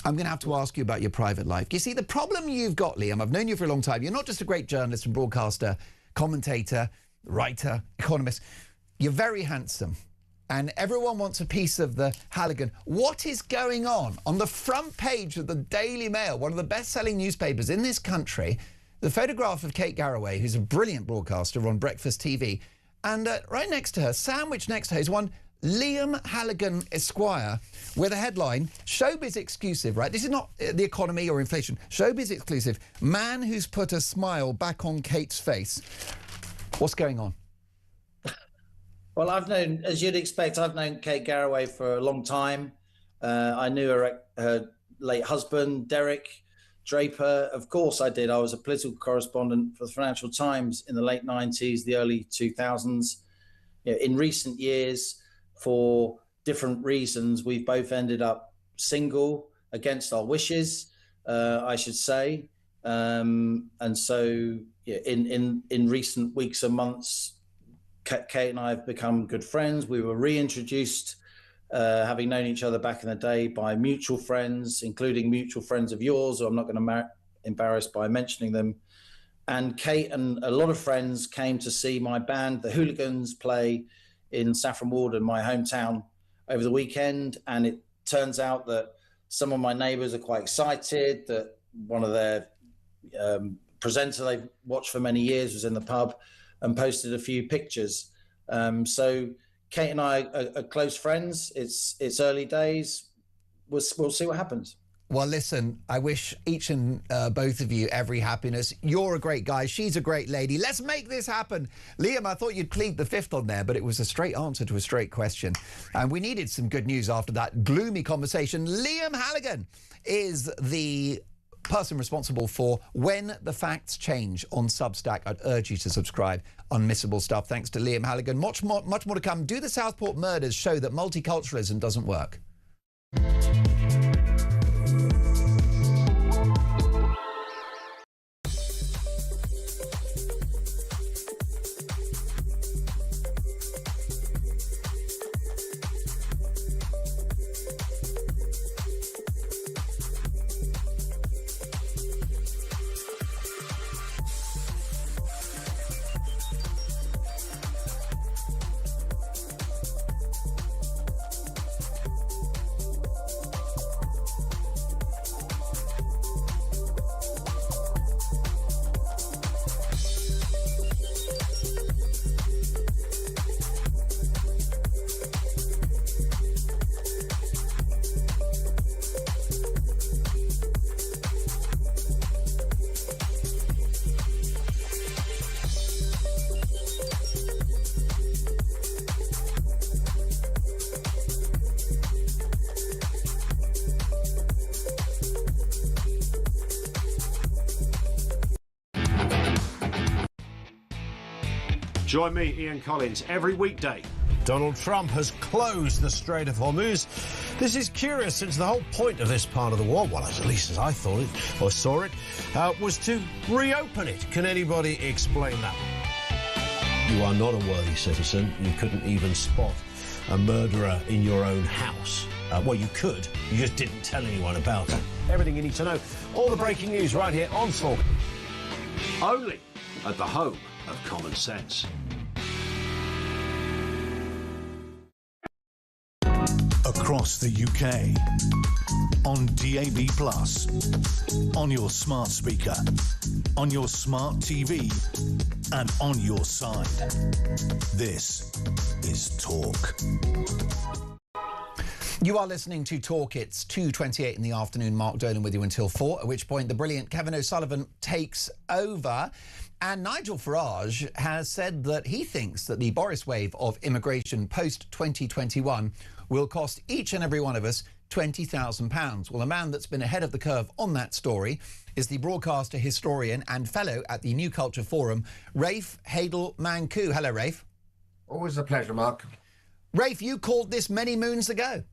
I'm going to have to ask you about your private life. You see, the problem you've got, Liam, I've known you for a long time. You're not just a great journalist and broadcaster, commentator, writer, economist. You're very handsome. And everyone wants a piece of the Halligan. What is going on the front page of the Daily Mail, one of the best-selling newspapers in this country? The photograph of Kate Garraway, who's a brilliant broadcaster on Breakfast TV. And right next to her, sandwiched next to her, is one Liam Halligan Esquire with a headline, Showbiz Exclusive, right? This is not the economy or inflation. Showbiz Exclusive, man who's put a smile back on Kate's face. What's going on? Well, as you'd expect, I've known Kate Garraway for a long time. I knew her late husband, Derek Draper. Of course I did. I was a political correspondent for the Financial Times in the late 90s, the early 2000s. In recent years, for different reasons, we've both ended up single against our wishes, I should say. And so in recent weeks and months, Kate and I have become good friends. We were reintroduced, having known each other back in the day, by mutual friends, including mutual friends of yours, who I'm not going to embarrass by mentioning them. And Kate and a lot of friends came to see my band, the Hooligans, play in Saffron Walden, my hometown, over the weekend. And it turns out that some of my neighbours are quite excited that one of their presenter they've watched for many years was in the pub and posted a few pictures. So Kate and I are close friends. It's early days. We'll see what happens. Well, listen, I wish each and both of you every happiness. You're a great guy. She's a great lady. Let's make this happen. Liam, I thought you'd plead the fifth on there, but it was a straight answer to a straight question. And we needed some good news after that gloomy conversation. Liam Halligan is the person responsible for When the Facts Change on Substack. I'd urge you to subscribe. Unmissable stuff. Thanks to Liam Halligan. Much more to come. Do the Southport murders show that multiculturalism doesn't work? Join me, Ian Collins, every weekday. Donald Trump has closed the Strait of Hormuz. This is curious since the whole point of this part of the war, well, at least as I thought it, or saw it, was to reopen it. Can anybody explain that? You are not a worthy citizen. You couldn't even spot a murderer in your own house. Well, you could. You just didn't tell anyone about it. Everything you need to know. All the breaking news right here on Talk. Only at the home of common sense. Across the UK, on DAB+, on your smart speaker, on your smart TV, and on your side. This is Talk. You are listening to Talk. It's 2:28 in the afternoon. Mark Dolan with you until 4, at which point the brilliant Kevin O'Sullivan takes over. And Nigel Farage has said that he thinks that the Boris wave of immigration post-2021 will cost each and every one of us £20,000. Well, a man that's been ahead of the curve on that story is the broadcaster, historian and fellow at the New Culture Forum, Rafe Hadel-Mancu. Hello, Rafe. Always a pleasure, Mark. Rafe, you called this many moons ago.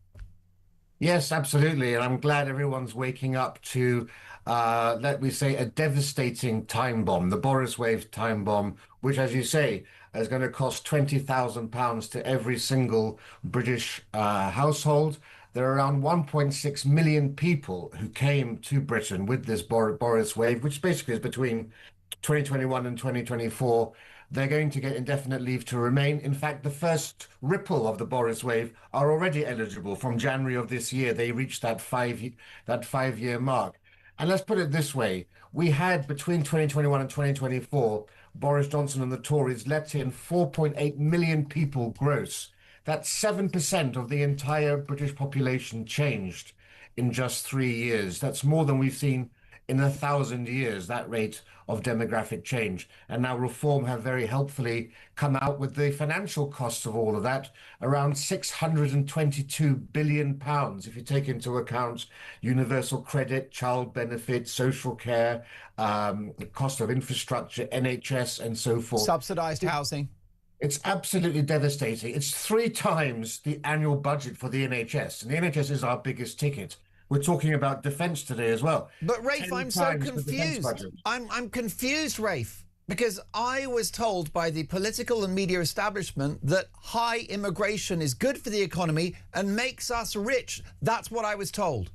Yes, absolutely. And I'm glad everyone's waking up to, let me say, a devastating time bomb, the Boris wave time bomb, which, as you say, is going to cost £20,000 to every single British household. There are around 1.6 million people who came to Britain with this Boris wave, which basically is between 2021 and 2024. They're going to get indefinite leave to remain. In fact, the first ripple of the Boris wave are already eligible. From January of this year, they reached that five-year mark. And let's put it this way. We had, between 2021 and 2024, Boris Johnson and the Tories let in 4.8 million people gross. That's 7% of the entire British population changed in just 3 years. That's more than we've seen in 1,000 years, that rate of demographic change. And now Reform have very helpfully come out with the financial costs of all of that, around £622 billion, if you take into account universal credit, child benefit, social care, the cost of infrastructure, NHS, and so forth. Subsidised housing. It's absolutely devastating. It's 3 times the annual budget for the NHS, and the NHS is our biggest ticket. We're talking about defence today as well. But Rafe, I'm so confused. I'm confused, Rafe, because I was told by the political and media establishment that high immigration is good for the economy and makes us rich. That's what I was told.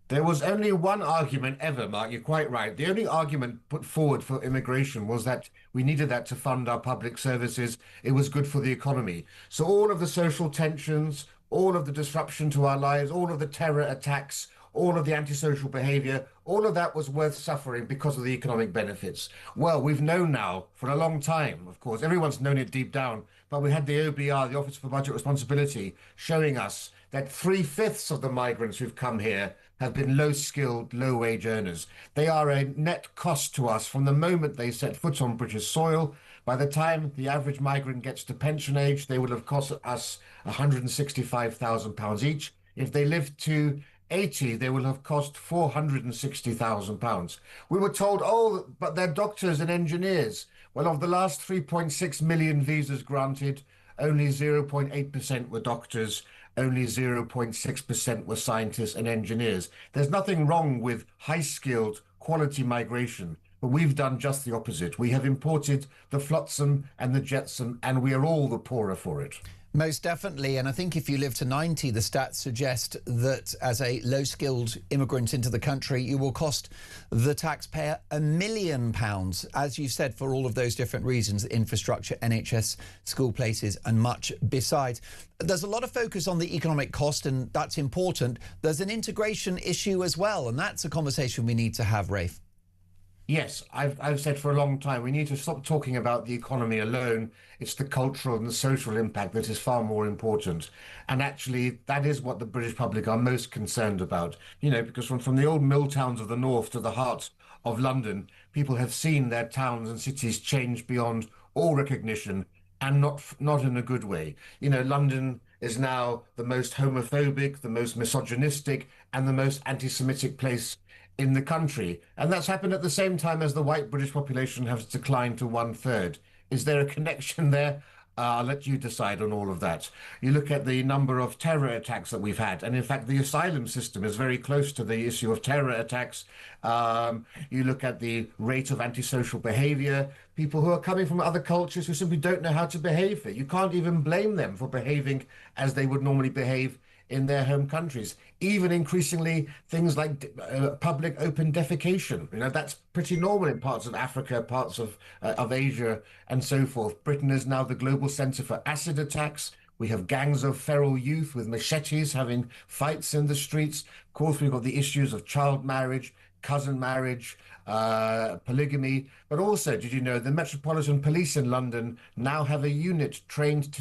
There was only one argument ever, Mark, you're quite right. The only argument put forward for immigration was that we needed that to fund our public services. It was good for the economy. So all of the social tensions, all of the disruption to our lives, all of the terror attacks, all of the antisocial behaviour, all of that was worth suffering because of the economic benefits. Well, we've known now for a long time, of course, everyone's known it deep down, but we had the OBR, the Office for Budget Responsibility, showing us that 3/5 of the migrants who've come here have been low-skilled, low-wage earners. They are a net cost to us from the moment they set foot on British soil. By the time the average migrant gets to pension age, they will have cost us £165,000 each. If they live to 80, they will have cost £460,000. We were told, oh, but they're doctors and engineers. Well, of the last 3.6 million visas granted, only 0.8% were doctors, only 0.6% were scientists and engineers. There's nothing wrong with high-skilled, quality migration, but we've done just the opposite. We have imported the flotsam and the jetsam, and we are all the poorer for it. Most definitely. And I think if you live to 90, the stats suggest that as a low-skilled immigrant into the country, you will cost the taxpayer £1 million, as you said, for all of those different reasons, infrastructure, NHS, school places, and much besides. There's a lot of focus on the economic cost, and that's important. There's an integration issue as well, and that's a conversation we need to have, Rafe. Yes, I've said for a long time, we need to stop talking about the economy alone. It's the cultural and the social impact that is far more important. And actually, that is what the British public are most concerned about. You know, because from the old mill towns of the north to the heart of London, people have seen their towns and cities change beyond all recognition, and not in a good way. You know, London is now the most homophobic, the most misogynistic, and the most anti-Semitic place in the country. And that's happened at the same time as the white British population has declined to 1/3. Is there a connection there? I'll let you decide on all of that. You look at the number of terror attacks that we've had, and in fact, the asylum system is very close to the issue of terror attacks. You look at the rate of antisocial behavior, people who are coming from other cultures who simply don't know how to behave. You can't even blame them for behaving as they would normally behave in their home countries. Even increasingly things like public open defecation. That's pretty normal in parts of Africa, parts of Asia, and so forth. Britain is now the global center for acid attacks. We have gangs of feral youth with machetes having fights in the streets. Of course, we've got the issues of child marriage, cousin marriage, polygamy. But also, did you know the Metropolitan Police in London now have a unit trained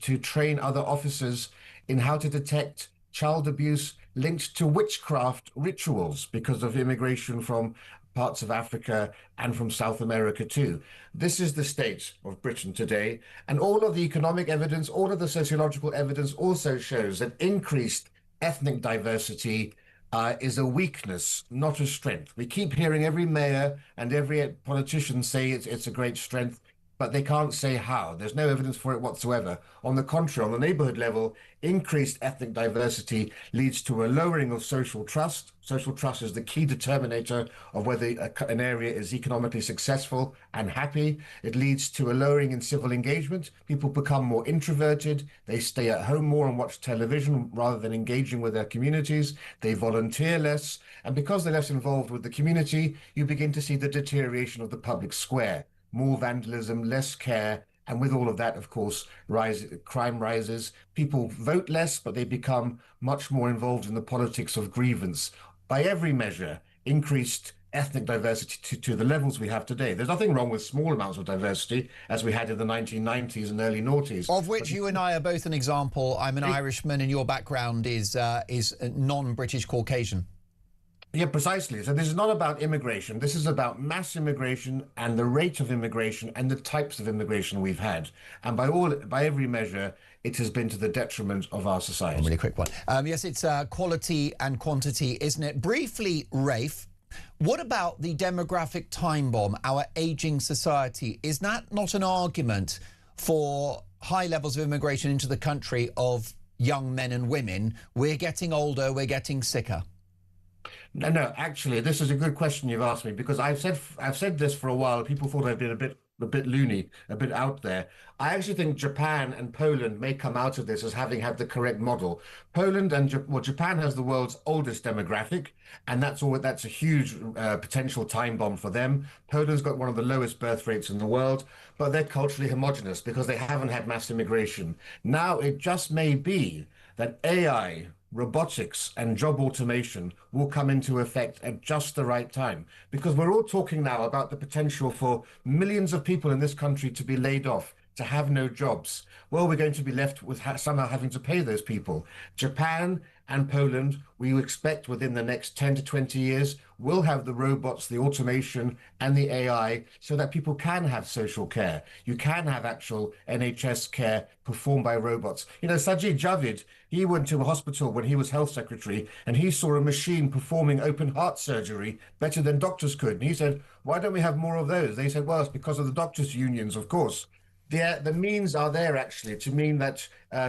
to train other officers in how to detect child abuse linked to witchcraft rituals because of immigration from parts of Africa and from South America too. This is the state of Britain today. And all of the economic evidence, all of the sociological evidence also shows that increased ethnic diversity is a weakness, not a strength. We keep hearing every mayor and every politician say it's a great strength, but they can't say how. There's no evidence for it whatsoever. On the contrary, on the neighborhood level, increased ethnic diversity leads to a lowering of social trust. Social trust is the key determinator of whether an area is economically successful and happy. It leads to a lowering in civil engagement. People become more introverted. They stay at home more and watch television rather than engaging with their communities. They volunteer less. And because they're less involved with the community, you begin to see the deterioration of the public square. More vandalism, less care, and with all of that, of course, crime rises. People vote less, but they become much more involved in the politics of grievance. By every measure, increased ethnic diversity to the levels we have today. There's nothing wrong with small amounts of diversity, as we had in the 1990s and early noughties. Of which you and I are both an example. I'm an Irishman, and your background is non-British Caucasian. Yeah, precisely. So this is not about immigration. This is about mass immigration and the rate of immigration and the types of immigration we've had. And by every measure, it has been to the detriment of our society. A really quick one. Yes, it's quality and quantity, isn't it? Briefly, Rafe, what about the demographic time bomb, our ageing society? Is that not an argument for high levels of immigration into the country of young men and women? We're getting older, we're getting sicker. No, actually, this is a good question you've asked me, because I've said this for a while. People thought I'd been a bit loony, a bit out there. I actually think Japan and Poland may come out of this as having had the correct model. Japan has the world's oldest demographic, and that's a huge potential time bomb for them. Poland's got one of the lowest birth rates in the world, but they're culturally homogenous because they haven't had mass immigration. Now, it just may be that AI, robotics and job automation will come into effect at just the right time, because we're all talking now about the potential for millions of people in this country to be laid off, to have no jobs. Well, we're going to be left with somehow having to pay those people. Japan and Poland, we expect within the next 10 to 20 years, will have the robots, the automation and the AI so that people can have social care. You can have actual NHS care performed by robots. You know, Sajid Javid, he went to a hospital when he was health secretary and he saw a machine performing open heart surgery better than doctors could. And he said, why don't we have more of those? They said, well, it's because of the doctors' unions, of course. The means are there actually to mean that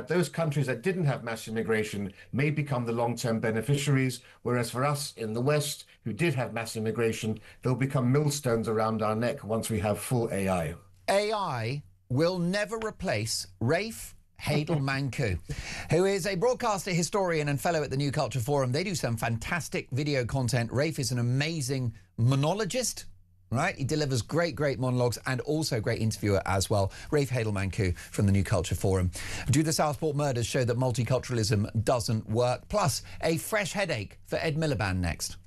those countries that didn't have mass immigration may become the long-term beneficiaries, whereas for us in the West, who did have mass immigration, they'll become millstones around our neck once we have full AI. AI will never replace Rafe Hadel-Manku, who is a broadcaster, historian and fellow at the New Culture Forum. They do some fantastic video content. Rafe is an amazing monologist. Right, he delivers great monologues and also great interviewer as well. Rafe Hadel-Manku from the New Culture Forum. Do the Southport murders show that multiculturalism doesn't work? Plus, a fresh headache for Ed Miliband next.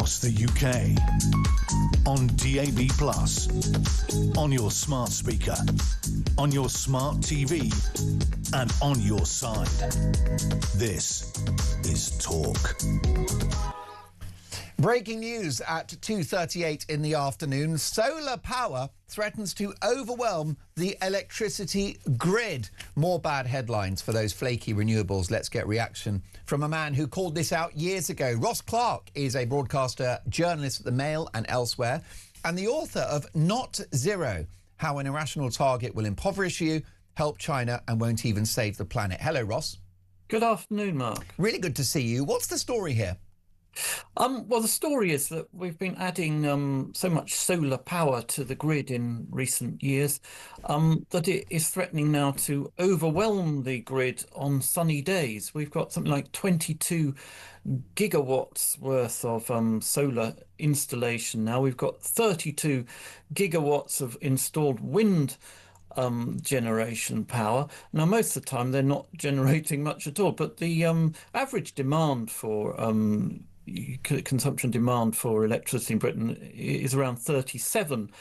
across the UK. On DAB+, on your smart speaker, on your smart TV, and on your side. This is Talk. Breaking news at 2:38 in the afternoon. Solar power threatens to overwhelm the electricity grid. More bad headlines for those flaky renewables. Let's get reaction from a man who called this out years ago. Ross Clark is a broadcaster, journalist at the Mail and elsewhere, and the author of Not Zero, How an Irrational Target Will Impoverish You, Help China and Won't Even Save the Planet. Hello, Ross. Good afternoon, Mark. Really good to see you. What's the story here? Well, the story is that we've been adding so much solar power to the grid in recent years that it is threatening now to overwhelm the grid on sunny days. We've got something like 22 gigawatts worth of solar installation now. We've got 32 gigawatts of installed wind generation power. Now, most of the time they're not generating much at all, but the average demand for consumption demand for electricity in Britain is around 37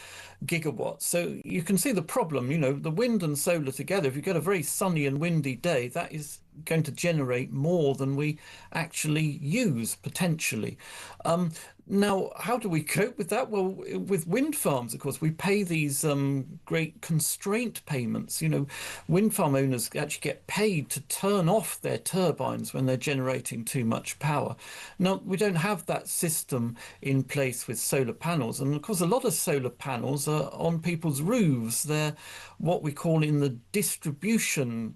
gigawatts. So you can see the problem, you know, the wind and solar together, if you get a very sunny and windy day, that is going to generate more than we actually use potentially. Now, how do we cope with that? Well, with wind farms, of course, we pay these great constraint payments. You know, wind farm owners actually get paid to turn off their turbines when they're generating too much power. Now, we don't have that system in place with solar panels. And of course, a lot of solar panels are on people's roofs. They're what we call in the distribution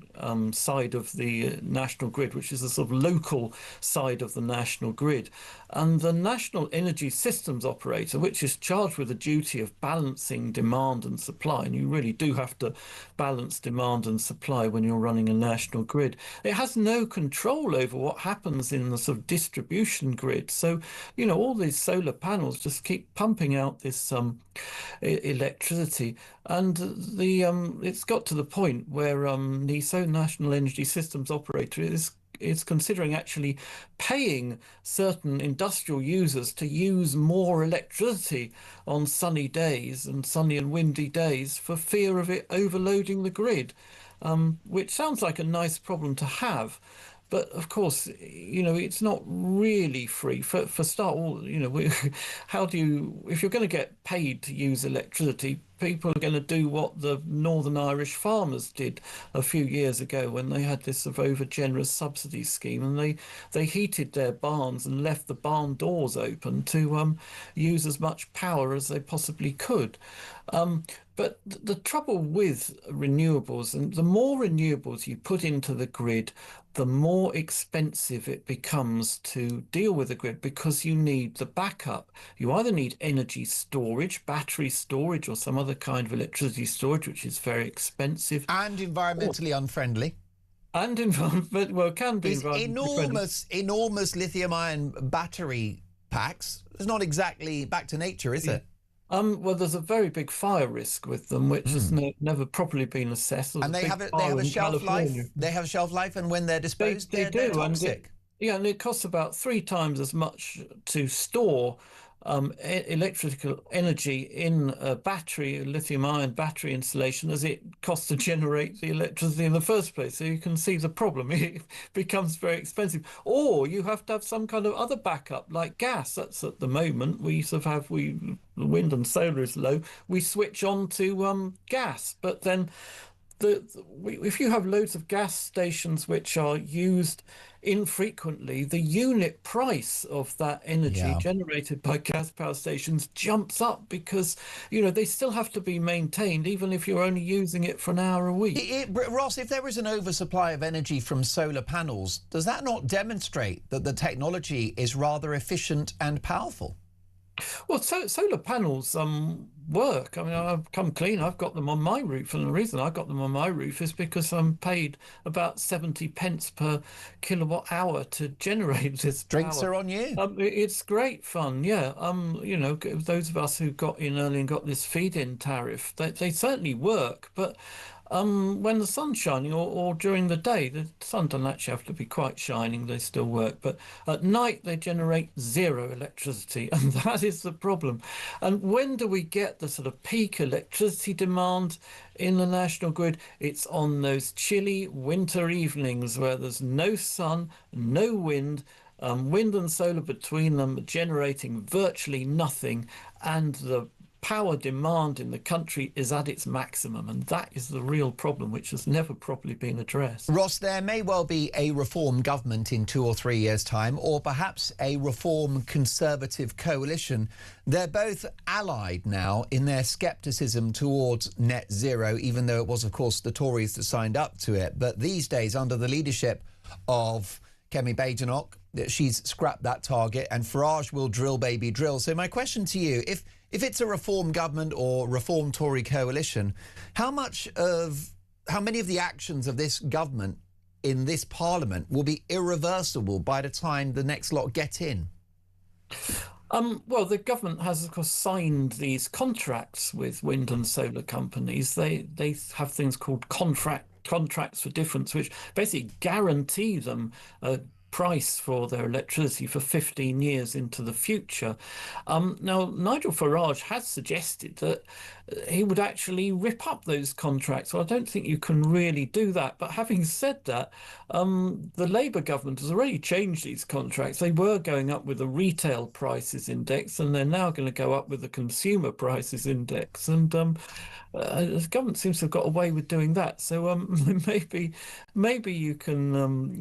side of the national grid, which is the sort of local side of the national grid. And the National Energy Systems Operator, which is charged with the duty of balancing demand and supply, and you really do have to balance demand and supply when you're running a national grid, it has no control over what happens in the sort of distribution grid. So, you know, all these solar panels just keep pumping out this electricity, and it's got to the point where NESO, National Energy Systems Operator, is considering actually paying certain industrial users to use more electricity on sunny days and sunny and windy days for fear of it overloading the grid, which sounds like a nice problem to have. But of course, you know, it's not really free. For start, you know, how do you, if you're going to get paid to use electricity, people are going to do what the Northern Irish farmers did a few years ago when they had this sort of over-generous subsidy scheme, and they heated their barns and left the barn doors open to use as much power as they possibly could. But the trouble with renewables, and the more renewables you put into the grid, the more expensive it becomes to deal with the grid, because you need the backup. You either need energy storage, battery storage, or some other kind of electricity storage, which is very expensive. And environmentally unfriendly. And well, it can be enormous lithium-ion battery packs. It's not exactly back to nature, is it? Well, there's a very big fire risk with them, which has never properly been assessed. And they have a shelf life. They have a shelf life, and when they're disposed, they're toxic. And it costs about 3 times as much to store electrical energy in a battery, a lithium-ion battery installation, as it costs to generate the electricity in the first place. So you can see the problem. It becomes very expensive. Or you have to have some kind of other backup, like gas. That's at the moment. We sort of have, the wind and solar is low. We switch on to gas. But then if you have loads of gas stations which are used infrequently, the unit price of that energy generated by gas power stations jumps up, because, you know, they still have to be maintained even if you're only using it for an hour a week. Ross, if there is an oversupply of energy from solar panels, does that not demonstrate that the technology is rather efficient and powerful? Well, solar panels work. I mean, I've come clean. I've got them on my roof, and the reason I got them on my roof is because I'm paid about 70 pence per kilowatt hour to generate this Drinks power. are on you. It's great fun, yeah. You know, those of us who got in early and got this feed-in tariff, they certainly work, but when the sun's shining or during the day, the sun doesn't actually have to be quite shining, they still work, but at night they generate zero electricity, and that is the problem. And when do we get the sort of peak electricity demand in the national grid? It's on those chilly winter evenings where there's no sun, no wind, wind and solar between them generating virtually nothing, and the power demand in the country is at its maximum, and that is the real problem, which has never properly been addressed. Ross, there may well be a reform government in 2 or 3 years' time, or perhaps a reform Conservative coalition. They're both allied now in their scepticism towards net zero, even though it was, of course, the Tories that signed up to it. But these days, under the leadership of Kemi Badenoch, she's scrapped that target, and Farage will drill, baby, drill. So my question to you, if it's a reform government or reform Tory coalition, how many of the actions of this government in this parliament will be irreversible by the time the next lot get in? Well, the government has, of course, signed these contracts with wind and solar companies. They have things called contracts for difference, which basically guarantee them a price for their electricity for 15 years into the future. Now, Nigel Farage has suggested that he would actually rip up those contracts. Well, I don't think you can really do that. But having said that, the Labour government has already changed these contracts. They were going up with the retail prices index, and they're now going to go up with the consumer prices index. And the government seems to have got away with doing that. So maybe you can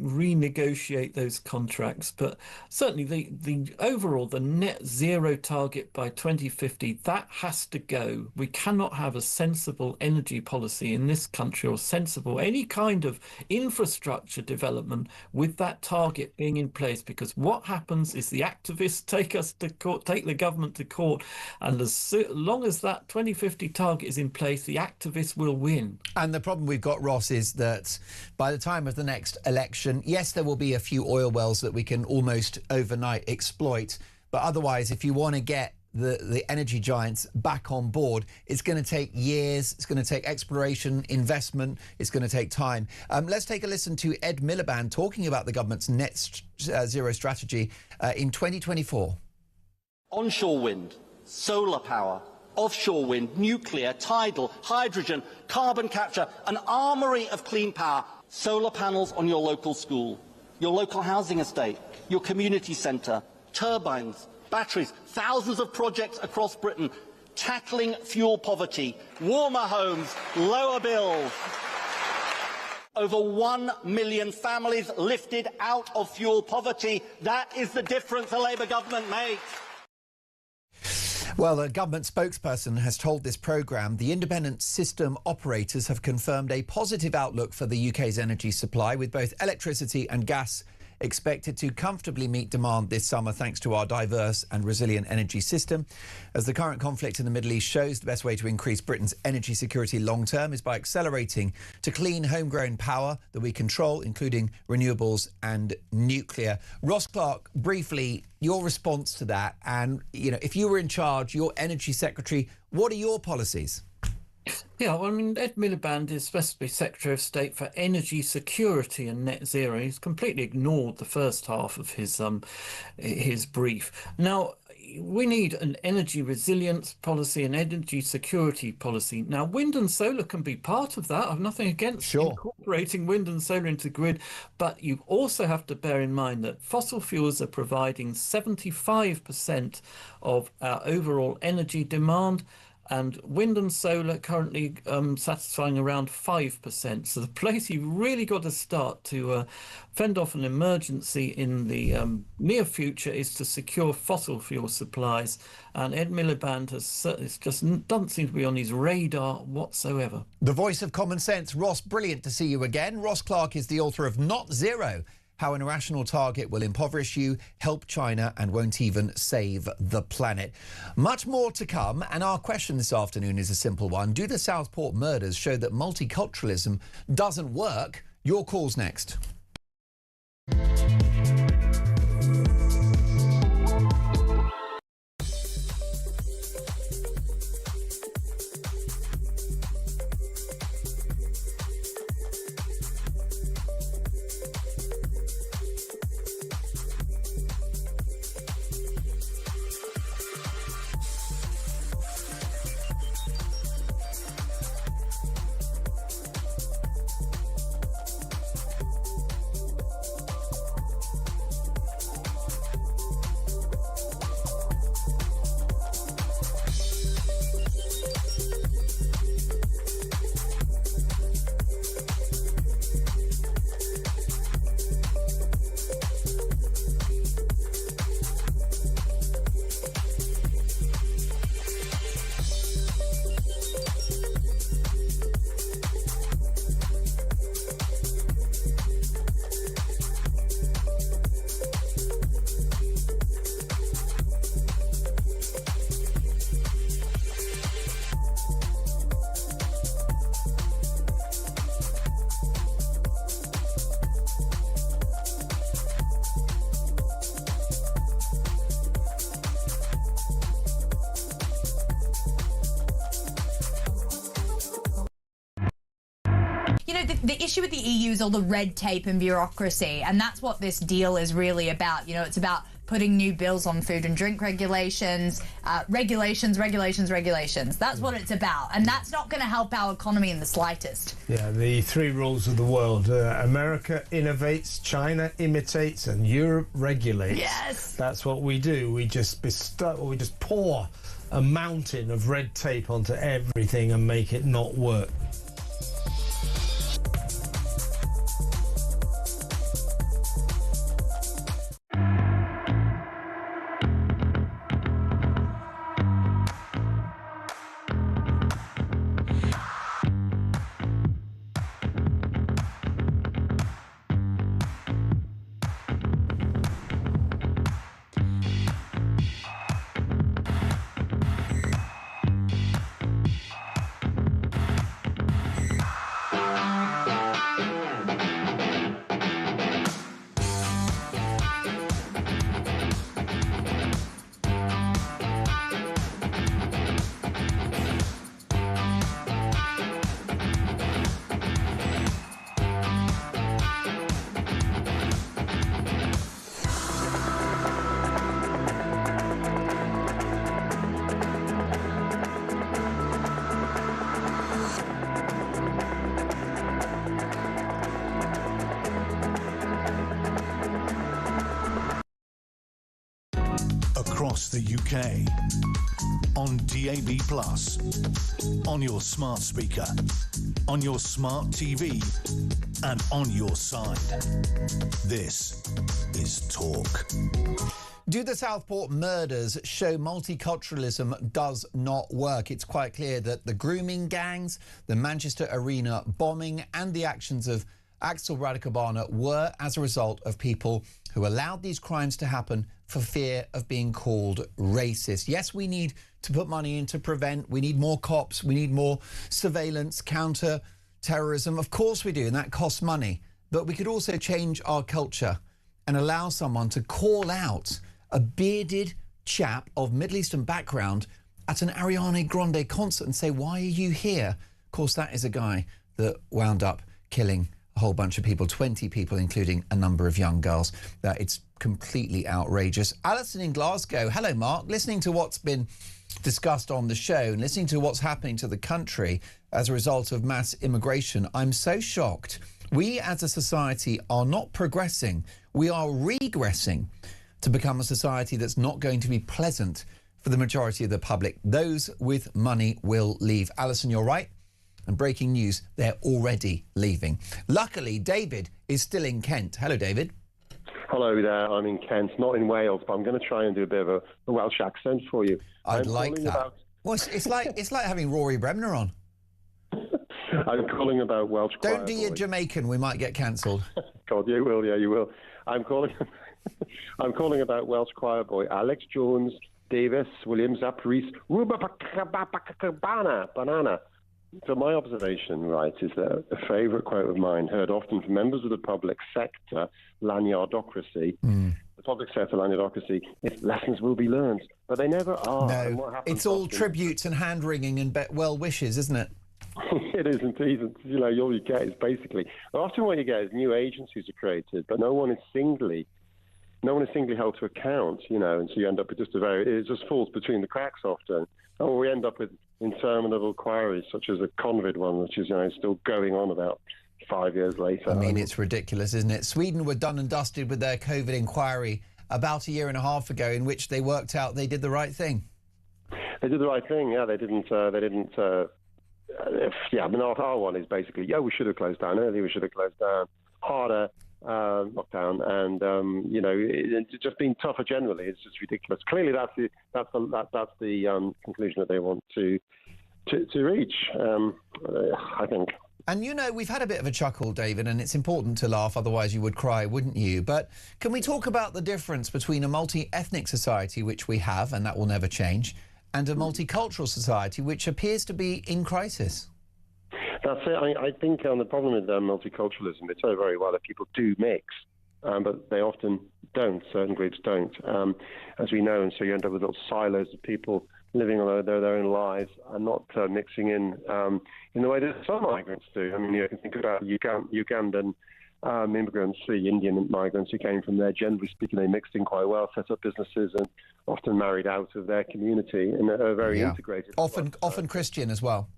renegotiate those contracts. But certainly the overall, the net zero target by 2050, that has to go. We cannot have a sensible energy policy in this country, or sensible any kind of infrastructure development with that target being in place, because what happens is the activists take us to court, take the government to court, and as long as that 2050 target is in place, the activists will win. And the problem we've got, Ross, is that by the time of the next election, yes, there will be a few oil wells that we can almost overnight exploit, but otherwise, if you want to get the energy giants back on board, it's going to take years, it's going to take exploration, investment, it's going to take time. Let's take a listen to Ed Miliband talking about the government's net zero strategy in 2024. Onshore wind, solar power, offshore wind, nuclear, tidal, hydrogen, carbon capture, an armoury of clean power, solar panels on your local school, your local housing estate, your community centre, turbines, batteries, thousands of projects across Britain, tackling fuel poverty, warmer homes, lower bills. Over 1 million families lifted out of fuel poverty. That is the difference the Labour government makes. Well, a government spokesperson has told this programme the independent system operators have confirmed a positive outlook for the UK's energy supply, with both electricity and gas expected to comfortably meet demand this summer thanks to our diverse and resilient energy system. As the current conflict in the Middle East shows, the best way to increase Britain's energy security long term is by accelerating to clean homegrown power that we control, including renewables and nuclear. Ross Clark, briefly, your response to that, and if you were in charge, your energy secretary, what are your policies? Yeah, well, I mean, Ed Miliband is supposed to be Secretary of State for Energy Security and Net Zero. He's completely ignored the first half of his brief. Now, we need an energy resilience policy, an energy security policy. Now, wind and solar can be part of that. I've nothing against incorporating wind and solar into the grid, but you also have to bear in mind that fossil fuels are providing 75% of our overall energy demand, and wind and solar currently satisfying around 5%. So the place you've really got to start to fend off an emergency in the near future is to secure fossil fuel supplies. And Ed Miliband doesn't seem to be on his radar whatsoever. The voice of common sense. Ross, brilliant to see you again. Ross Clark is the author of Not Zero: how an irrational target will impoverish you, help China, and won't even save the planet. Much more to come, and our question this afternoon is a simple one. Do the Southport murders show that multiculturalism doesn't work? Your call's next. The issue with the EU is all the red tape and bureaucracy, and that's what this deal is really about. You know, it's about putting new bills on food and drink regulations, regulations. That's what it's about, and that's not going to help our economy in the slightest. Yeah, the three rules of the world. America innovates, China imitates, and Europe regulates. Yes. That's what we do. We just pour a mountain of red tape onto everything and make it not work. Across the UK, on DAB+, on your smart speaker, on your smart TV, and on your side. This is Talk. Do the Southport murders show multiculturalism does not work? It's quite clear that the grooming gangs, the Manchester Arena bombing, and the actions of Axel Radicabana were as a result of people who allowed these crimes to happen for fear of being called racist. Yes, we need to put money in to prevent. We need more cops. We need more surveillance, counter terrorism. Of course we do, and that costs money. But we could also change our culture and allow someone to call out a bearded chap of Middle Eastern background at an Ariana Grande concert and say, why are you here? Of course, that is a guy that wound up killing a whole bunch of people, 20 people, including a number of young girls. It's completely outrageous. Alison in Glasgow. Hello, Mark. Listening to what's been discussed on the show and listening to what's happening to the country as a result of mass immigration, I'm so shocked. We as a society are not progressing. We are regressing to become a society that's not going to be pleasant for the majority of the public. Those with money will leave. Alison, you're right. And breaking news, they're already leaving. Luckily, David is still in Kent. Hello, David. Hello there, I'm in Kent, not in Wales, but I'm going to try and do a bit of a Welsh accent for you. I'd like that. Well, it's like having Rory Bremner on. I'm calling about Welsh Don't do your Jamaican, we might get cancelled. God, you will. Yeah, you will. I'm calling. I'm calling about Welsh choir boy Alex Jones Davis Williams ap Rees Banana. So my observation, right, is that a favourite quote of mine, heard often from members of the public sector lanyardocracy. The public sector lanyardocracy is lessons will be learned, but they never are. And what happens It's all often, tributes and hand-wringing and well wishes, isn't it? It is indeed. You know, all you get is basically often what you get is new agencies are created, but no one is singly held to account. You know, and so you end up with just it just falls between the cracks often. And we end up with interminable inquiries, such as the Convid one, which is still going on about 5 years later. I mean, it's ridiculous, isn't it? Sweden were done and dusted with their COVID inquiry about a year and a half ago, in which they worked out they did the right thing. They did the right thing. Yeah, they didn't. I mean, our one is basically, we should have closed down earlier. We should have closed down harder, lockdown, and it's just been tougher generally. It's just ridiculous. Clearly, that's the conclusion that they want to reach. I think. And we've had a bit of a chuckle, David, and it's important to laugh, otherwise you would cry, wouldn't you? But can we talk about the difference between a multi-ethnic society, which we have, and that will never change, and a multicultural society, which appears to be in crisis? That's it. I think the problem with multiculturalism, it's all very well if people do mix, but they often don't. Certain groups don't, as we know, and so you end up with little silos of people living their own lives and not mixing in the way that some migrants do. I mean, you can think about Ugandan immigrants, the Indian migrants who came from there. Generally speaking, they mixed in quite well, set up businesses, and often married out of their community and are very integrated. Often Christian as well.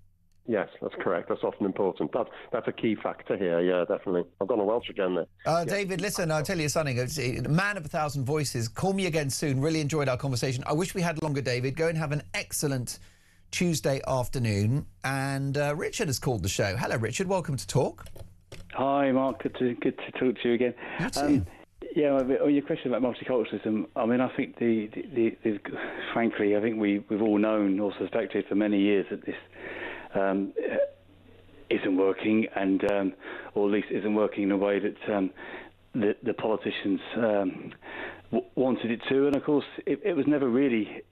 Yes, that's correct. That's often important. That's a key factor here. Yeah, definitely. I've gone to Welsh again there. David, listen, I'll tell you something. Man of 1,000 voices. Call me again soon. Really enjoyed our conversation. I wish we had longer, David. Go and have an excellent Tuesday afternoon. And Richard has called the show. Hello, Richard. Welcome to Talk. Hi, Mark. Good to talk to you again. Yeah, on your question about multiculturalism, I mean, I think frankly, I think we've all known or suspected for many years that this isn't working, and or at least isn't working in a way that the politicians wanted it to. And of course, it was never really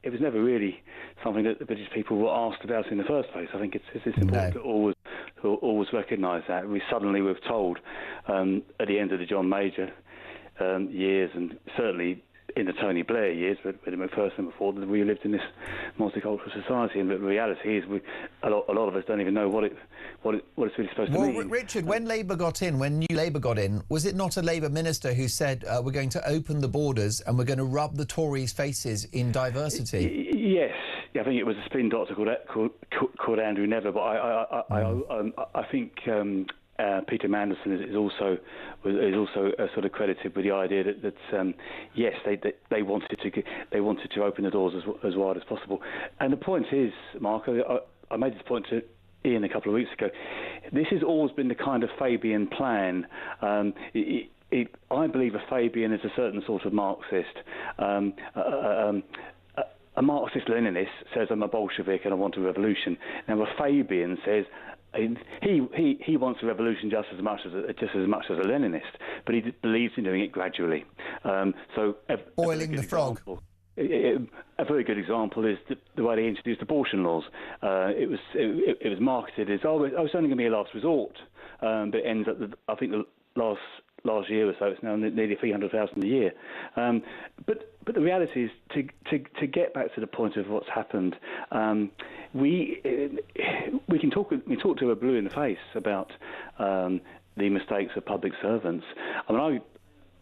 something that the British people were asked about in the first place. I think it's important to always recognise that. We're told at the end of the John Major years, and certainly in the Tony Blair years, but Macpherson before, that we lived in this multicultural society, and the reality is a lot of us don't even know what it's really supposed to mean. Well, Richard, when New Labour got in, was it not a Labour minister who said we're going to open the borders and we're going to rub the Tories' faces in diversity? Yes. Yeah, I think it was a spin doctor called Andrew Never, but I think Peter Mandelson is also sort of credited with the idea that yes, they wanted to open the doors as wide as possible. And the point is, Mark, I made this point to Ian a couple of weeks ago. This has always been the kind of Fabian plan. I believe a Fabian is a certain sort of Marxist. A Marxist-Leninist says, I'm a Bolshevik and I want a revolution. Now, a Fabian says he wants a revolution just as much as a Leninist, but he believes in doing it gradually. Boiling the frog. A very good example is the way they introduced abortion laws. It was marketed as it's only going to be a last resort, but it ends up I think the last year or so it's now nearly 300,000 a year. But the reality is to get back to the point of what's happened. We can talk to a blue in the face about the mistakes of public servants. I mean,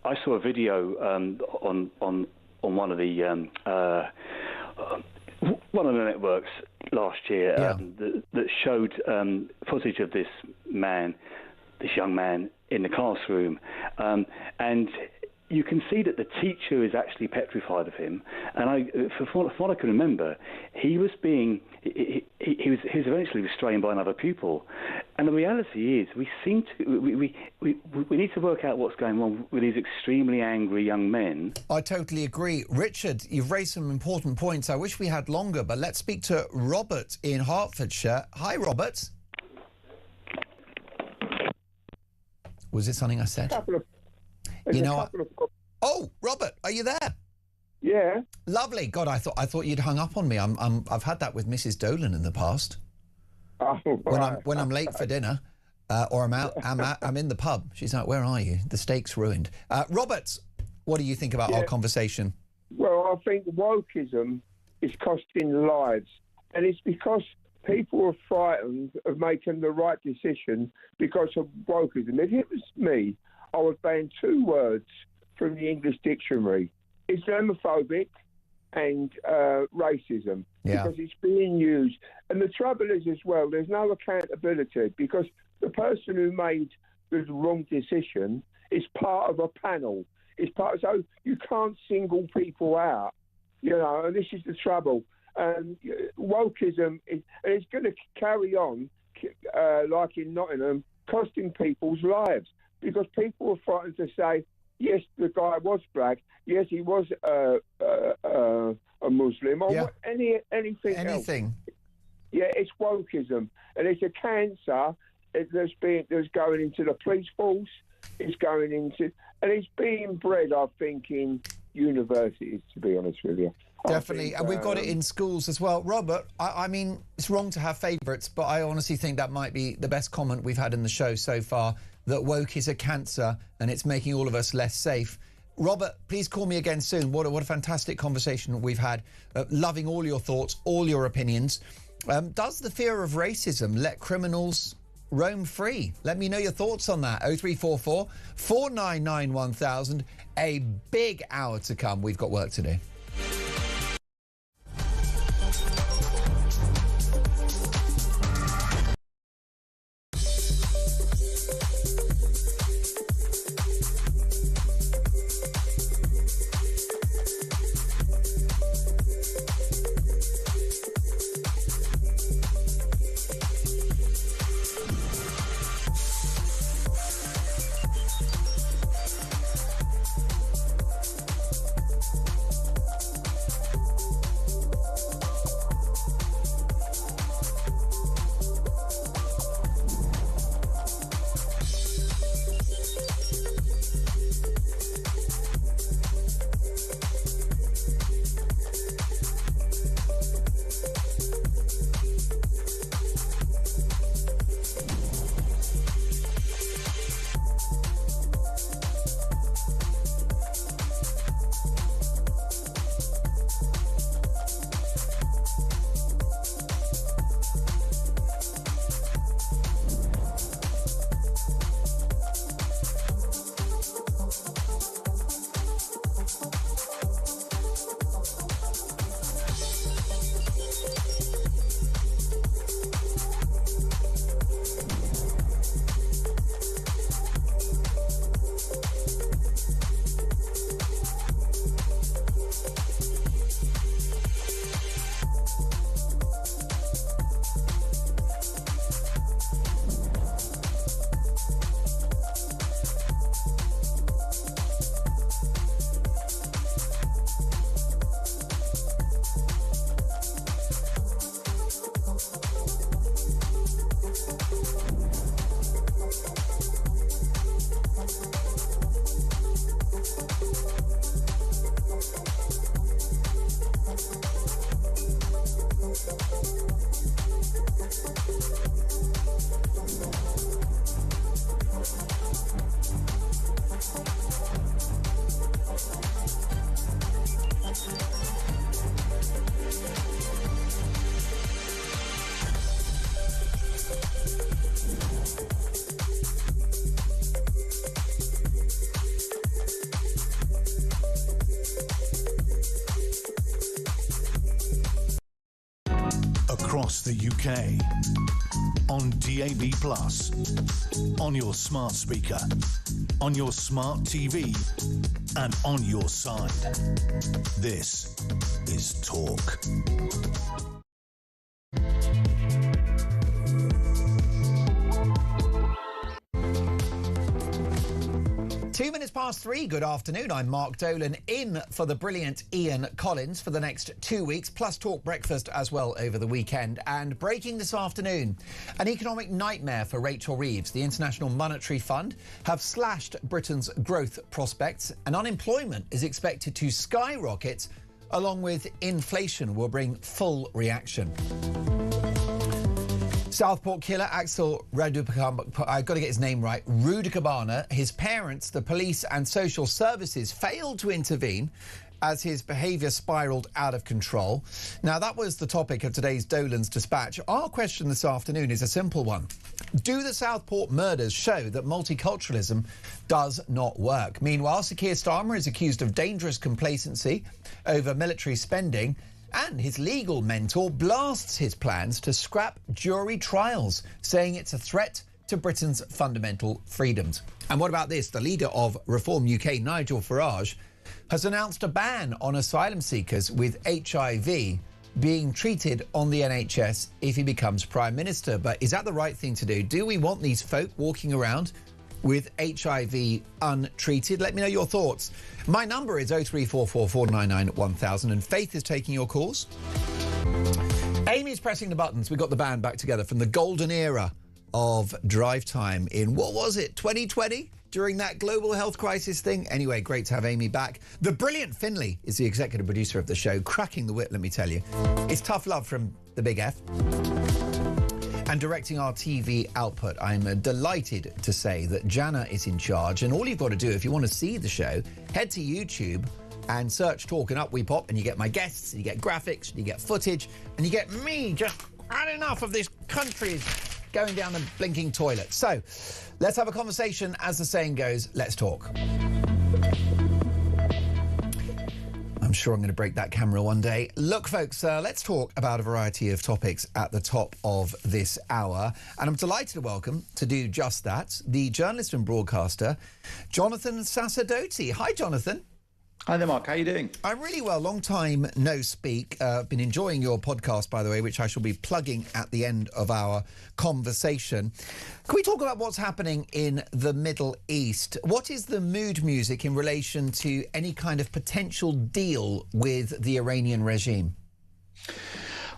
I saw a video on one of the networks last year that showed footage of this young man in the classroom, and you can see that the teacher is actually petrified of him. And from what I can remember, he was eventually restrained by another pupil. And the reality is, we need to work out what's going on with these extremely angry young men. I totally agree. Richard, you've raised some important points. I wish we had longer, but let's speak to Robert in Hertfordshire. Hi, Robert. Was it something I said? You know, oh, Robert, are you there? Yeah. Lovely. God, I thought you'd hung up on me. I've had that with Mrs. Dolan in the past. Oh, right. When I'm late for dinner, or I'm in the pub. She's like, "Where are you? The steak's ruined." Robert, what do you think about our conversation? Well, I think wokeism is costing lives, and it's because people are frightened of making the right decision because of wokeism. If it was me, I would ban 2 words from the English dictionary: Islamophobic and racism, because it's being used. And the trouble is, as well, there's no accountability, because the person who made the wrong decision is part of a panel. So you can't single people out, you know, and this is the trouble. Wokeism is going to carry on, like in Nottingham, costing people's lives, because people are frightened to say, yes, the guy was black. Yes, he was a Muslim, or anything else. Yeah, it's wokeism, and it's a cancer that's going into the police force. It's going into, and it's being bred, I think, in universities, to be honest with you. Definitely, and we've got it in schools as well. Robert, I mean, it's wrong to have favourites, but I honestly think that might be the best comment we've had in the show so far, that woke is a cancer and it's making all of us less safe. Robert, please call me again soon. What a fantastic conversation we've had. Loving all your thoughts, all your opinions. Does the fear of racism let criminals roam free? Let me know your thoughts on that. 0344 499 1000. A big hour to come. We've got work to do. Across the UK, on DAB+, on your smart speaker, on your smart TV, and on your side. This is Talk. 3:02. Good afternoon. I'm Mark Dolan, in for the brilliant Ian Collins for the next 2 weeks, plus Talk Breakfast as well over the weekend. And breaking this afternoon, an economic nightmare for Rachel Reeves. The International Monetary Fund have slashed Britain's growth prospects, and unemployment is expected to skyrocket, along with inflation will bring full reaction. Southport killer Axel Radukabana, I've got to get his name right, Rudakabana, his parents, the police and social services failed to intervene as his behaviour spiralled out of control. Now, that was the topic of today's Dolan's Dispatch. Our question this afternoon is a simple one. Do the Southport murders show that multiculturalism does not work? Meanwhile, Sir Keir Starmer is accused of dangerous complacency over military spending, and his legal mentor blasts his plans to scrap jury trials, saying it's a threat to Britain's fundamental freedoms. And what about this? The leader of Reform UK, Nigel Farage, has announced a ban on asylum seekers with HIV being treated on the NHS if he becomes Prime Minister. But is that the right thing to do? Do we want these folk walking around with HIV untreated? Let me know your thoughts. My number is 03444991000, and Faith is taking your calls. Amy's pressing the buttons. We got the band back together from the golden era of drive time in, what was it, 2020? During that global health crisis thing. Anyway, great to have Amy back. The brilliant Finlay is the executive producer of the show, cracking the whip, let me tell you. It's tough love from the Big F. And directing our TV output, I'm delighted to say that Jana is in charge. And all you've got to do, if you want to see the show, head to YouTube and search Talk and Up We Pop, and you get my guests, and you get graphics, and you get footage, and you get me just had enough of this country going down the blinking toilet. So let's have a conversation. As the saying goes, let's talk. I'm sure I'm going to break that camera one day. Look, folks, let's talk about a variety of topics at the top of this hour. And I'm delighted to welcome, to do just that, the journalist and broadcaster, Jonathan Sacerdoti. Hi, Jonathan. Hi there, Mark. How are you doing? I'm really well. Long time no speak. Been enjoying your podcast, by the way, which I shall be plugging at the end of our conversation. Can we talk about what's happening in the Middle East? What is the mood music in relation to any kind of potential deal with the Iranian regime?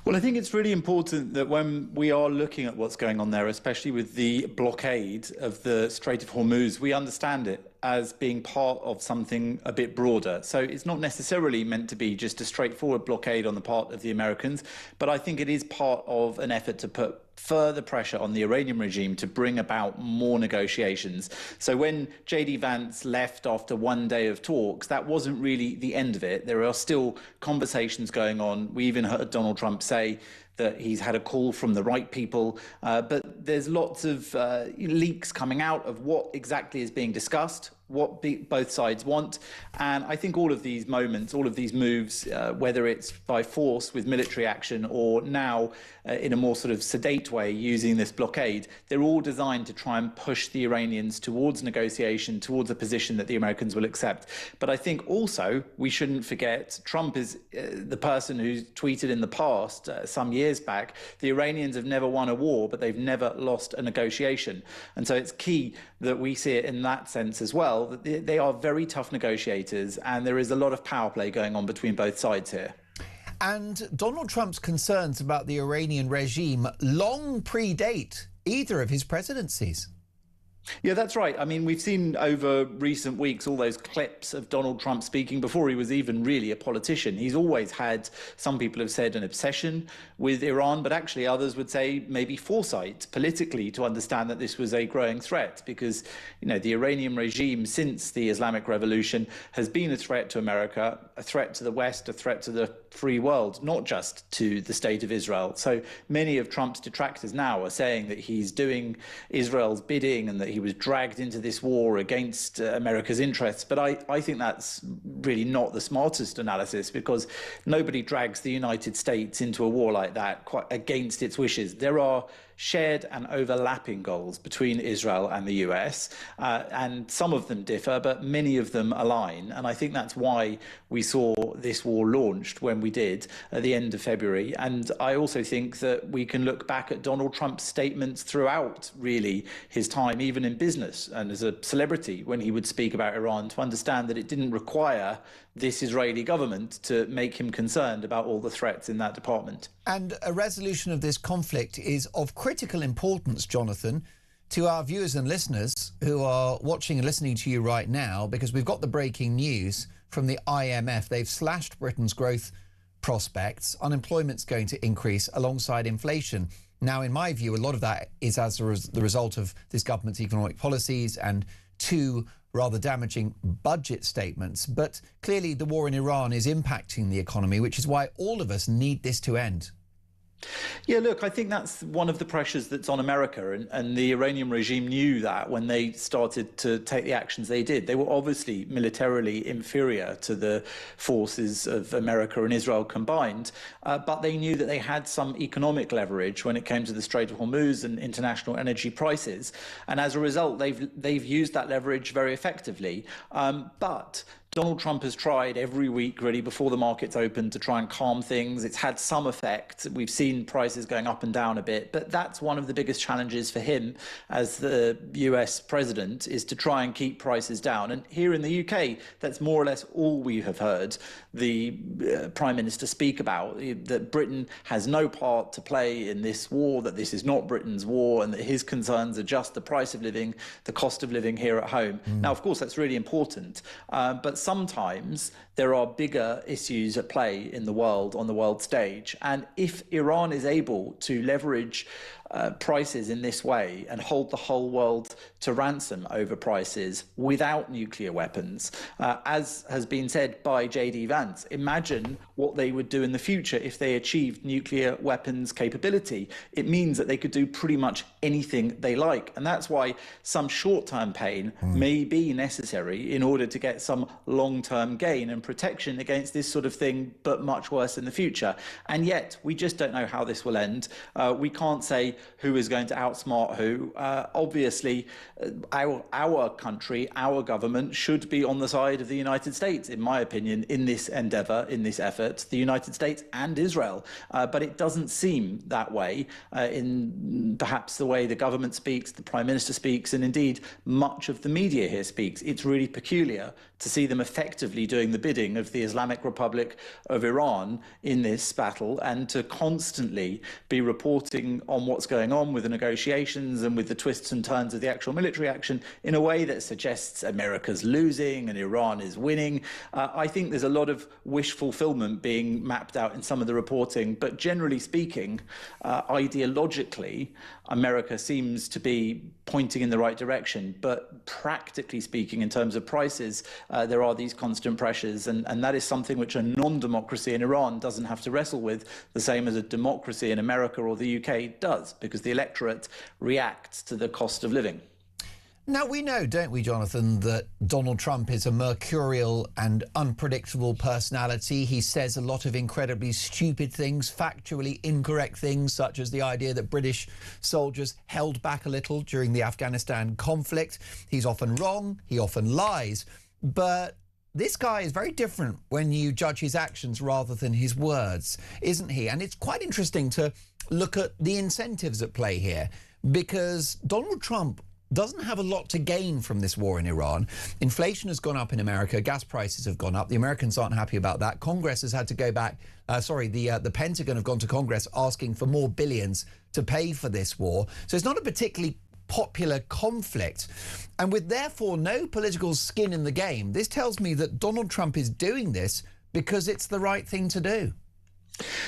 Well, I think it's really important that when we are looking at what's going on there, especially with the blockade of the Strait of Hormuz, we understand it as being part of something a bit broader. So it's not necessarily meant to be just a straightforward blockade on the part of the Americans, but I think it is part of an effort to put further pressure on the Iranian regime to bring about more negotiations. So when J.D. Vance left after one day of talks, that wasn't really the end of it. There are still conversations going on. We even heard Donald Trump say that he's had a call from the right people, but there's lots of leaks coming out of what exactly is being discussed, what both sides want. And I think all of these moments, all of these moves, whether it's by force with military action or now in a more sort of sedate way using this blockade, they're all designed to try and push the Iranians towards negotiation, towards a position that the Americans will accept. But I think also we shouldn't forget Trump is the person who's tweeted in the past, some years back, the Iranians have never won a war, but they've never lost a negotiation. And so it's key that we see it in that sense as well, that they are very tough negotiators, and there is a lot of power play going on between both sides here. And Donald Trump's concerns about the Iranian regime long predate either of his presidencies. Yeah, that's right. I mean, we've seen over recent weeks all those clips of Donald Trump speaking before he was even really a politician. He's always had, some people have said, an obsession with Iran, but actually others would say maybe foresight politically to understand that this was a growing threat because, you know, the Iranian regime since the Islamic Revolution has been a threat to America, a threat to the West, a threat to the free world, not just to the state of Israel. So many of Trump's detractors now are saying that he's doing Israel's bidding and that he was dragged into this war against America's interests. But I think that's really not the smartest analysis because nobody drags the United States into a war like that quite against its wishes. There are shared and overlapping goals between Israel and the US, and some of them differ, but many of them align. And I think that's why we saw this war launched when we did at the end of February. And I also think that we can look back at Donald Trump's statements throughout, really, his time, even in business and as a celebrity, when he would speak about Iran, to understand that it didn't require this Israeli government to make him concerned about all the threats in that department. And a resolution of this conflict is of critical importance, Jonathan, to our viewers and listeners who are watching and listening to you right now, because we've got the breaking news from the IMF. They've slashed Britain's growth prospects. Unemployment's going to increase alongside inflation. Now, in my view, a lot of that is as the result of this government's economic policies and two rather damaging budget statements. But clearly the war in Iran is impacting the economy, which is why all of us need this to end. Yeah, look, I think that's one of the pressures that's on America, and the Iranian regime knew that when they started to take the actions they did. They were obviously militarily inferior to the forces of America and Israel combined, but they knew that they had some economic leverage when it came to the Strait of Hormuz and international energy prices. And as a result, they've used that leverage very effectively. But Donald Trump has tried every week, really, before the markets open to try and calm things. It's had some effect. We've seen prices going up and down a bit, but that's one of the biggest challenges for him as the US president, is to try and keep prices down. And here in the UK, that's more or less all we have heard the Prime Minister speak about, that Britain has no part to play in this war, that this is not Britain's war, and that his concerns are just the price of living, the cost of living here at home. Now, of course, that's really important, but sometimes there are bigger issues at play in the world, on the world stage. And if Iran is able to leverage prices in this way and hold the whole world to ransom over prices without nuclear weapons, as has been said by J.D. Vance, imagine what they would do in the future if they achieved nuclear weapons capability. It means that they could do pretty much anything they like. And that's why some short-term pain may be necessary in order to get some long-term gain and protection against this sort of thing, but much worse in the future. And yet, we just don't know how this will end. We can't say who is going to outsmart who. Obviously, our country, our government should be on the side of the United States, in my opinion, in this endeavour, in this effort, the United States and Israel. But it doesn't seem that way in perhaps the way the government speaks, the Prime Minister speaks, and indeed much of the media here speaks. It's really peculiar to see them effectively doing the bidding of the Islamic Republic of Iran in this battle, and to constantly be reporting on what's going on with the negotiations and with the twists and turns of the actual military action in a way that suggests America's losing and Iran is winning. I think there's a lot of wish fulfillment being mapped out in some of the reporting, but generally speaking, ideologically, America seems to be pointing in the right direction, but practically speaking, in terms of prices, there are these constant pressures, and that is something which a non-democracy in Iran doesn't have to wrestle with, the same as a democracy in America or the UK does, because the electorate reacts to the cost of living. Now, we know, don't we, Jonathan, that Donald Trump is a mercurial and unpredictable personality. He says a lot of incredibly stupid things, factually incorrect things, such as the idea that British soldiers held back a little during the Afghanistan conflict. He's often wrong, he often lies, but this guy is very different when you judge his actions rather than his words, isn't he? And it's quite interesting to look at the incentives at play here, because Donald Trump doesn't have a lot to gain from this war in Iran. Inflation has gone up in America. Gas prices have gone up. The Americans aren't happy about that. Congress has had to go back. The Pentagon have gone to Congress asking for more billions to pay for this war. So it's not a particularly popular conflict. And with therefore no political skin in the game, this tells me that Donald Trump is doing this because it's the right thing to do.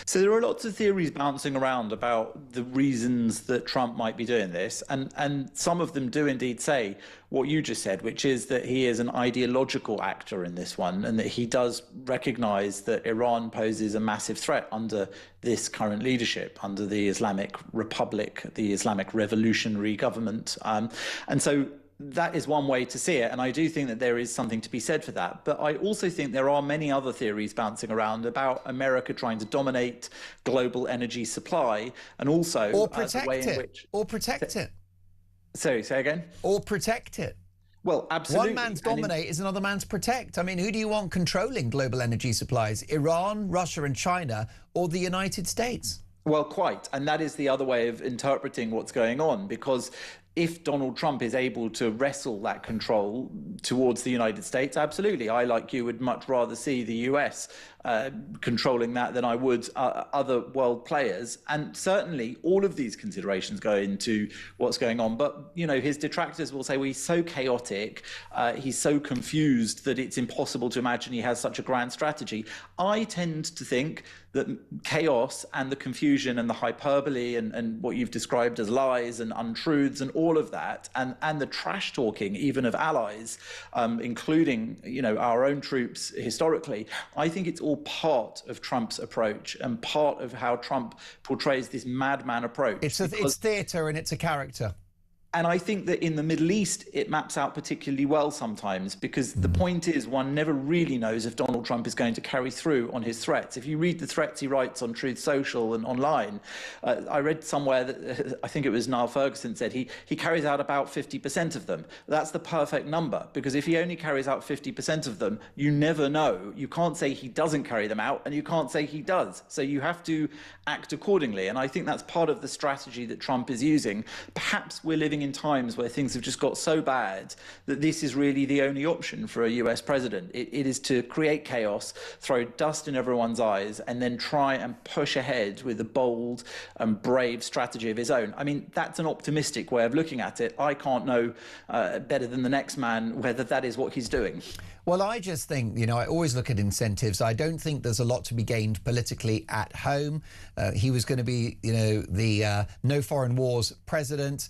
So there are lots of theories bouncing around about the reasons that Trump might be doing this, and some of them do indeed say what you just said, which is that he is an ideological actor in this one, and that he does recognise that Iran poses a massive threat under this current leadership, under the Islamic Republic, the Islamic revolutionary government. And so that is one way to see it, and I do think that there is something to be said for that. But I also think there are many other theories bouncing around about America trying to dominate global energy supply, and also or protect the way in it, which... or protect it. Sorry, say again? Or protect it. Well, absolutely. One man's dominate is another man's protect. I mean, who do you want controlling global energy supplies? Iran, Russia and China, or the United States? Well, quite. And that is the other way of interpreting what's going on, because if Donald Trump is able to wrestle that control towards the United States, absolutely. I, like you, would much rather see the US controlling that than I would other world players. And certainly all of these considerations go into what's going on. But, you know, his detractors will say, well, he's so chaotic, he's so confused that it's impossible to imagine he has such a grand strategy. I tend to think that chaos and the confusion and the hyperbole and what you've described as lies and untruths and all of that, and the trash talking even of allies, including, you know, our own troops historically, I think it's all part of Trump's approach and part of how Trump portrays this madman approach. It's theatre and it's a character. And I think that in the Middle East, it maps out particularly well sometimes, because the point is one never really knows if Donald Trump is going to carry through on his threats. If you read the threats he writes on Truth Social and online, I read somewhere that I think it was Niall Ferguson said he carries out about 50% of them. That's the perfect number, because if he only carries out 50% of them, you never know. You can't say he doesn't carry them out, and you can't say he does. So you have to act accordingly. And I think that's part of the strategy that Trump is using. Perhaps we're living in times where things have just got so bad that this is really the only option for a US president. It is to create chaos, throw dust in everyone's eyes, and then try and push ahead with a bold and brave strategy of his own. I mean, that's an optimistic way of looking at it. I can't know better than the next man whether that is what he's doing. Well, I just think, you know, I always look at incentives. I don't think there's a lot to be gained politically at home. He was going to be, you know, the no foreign wars president.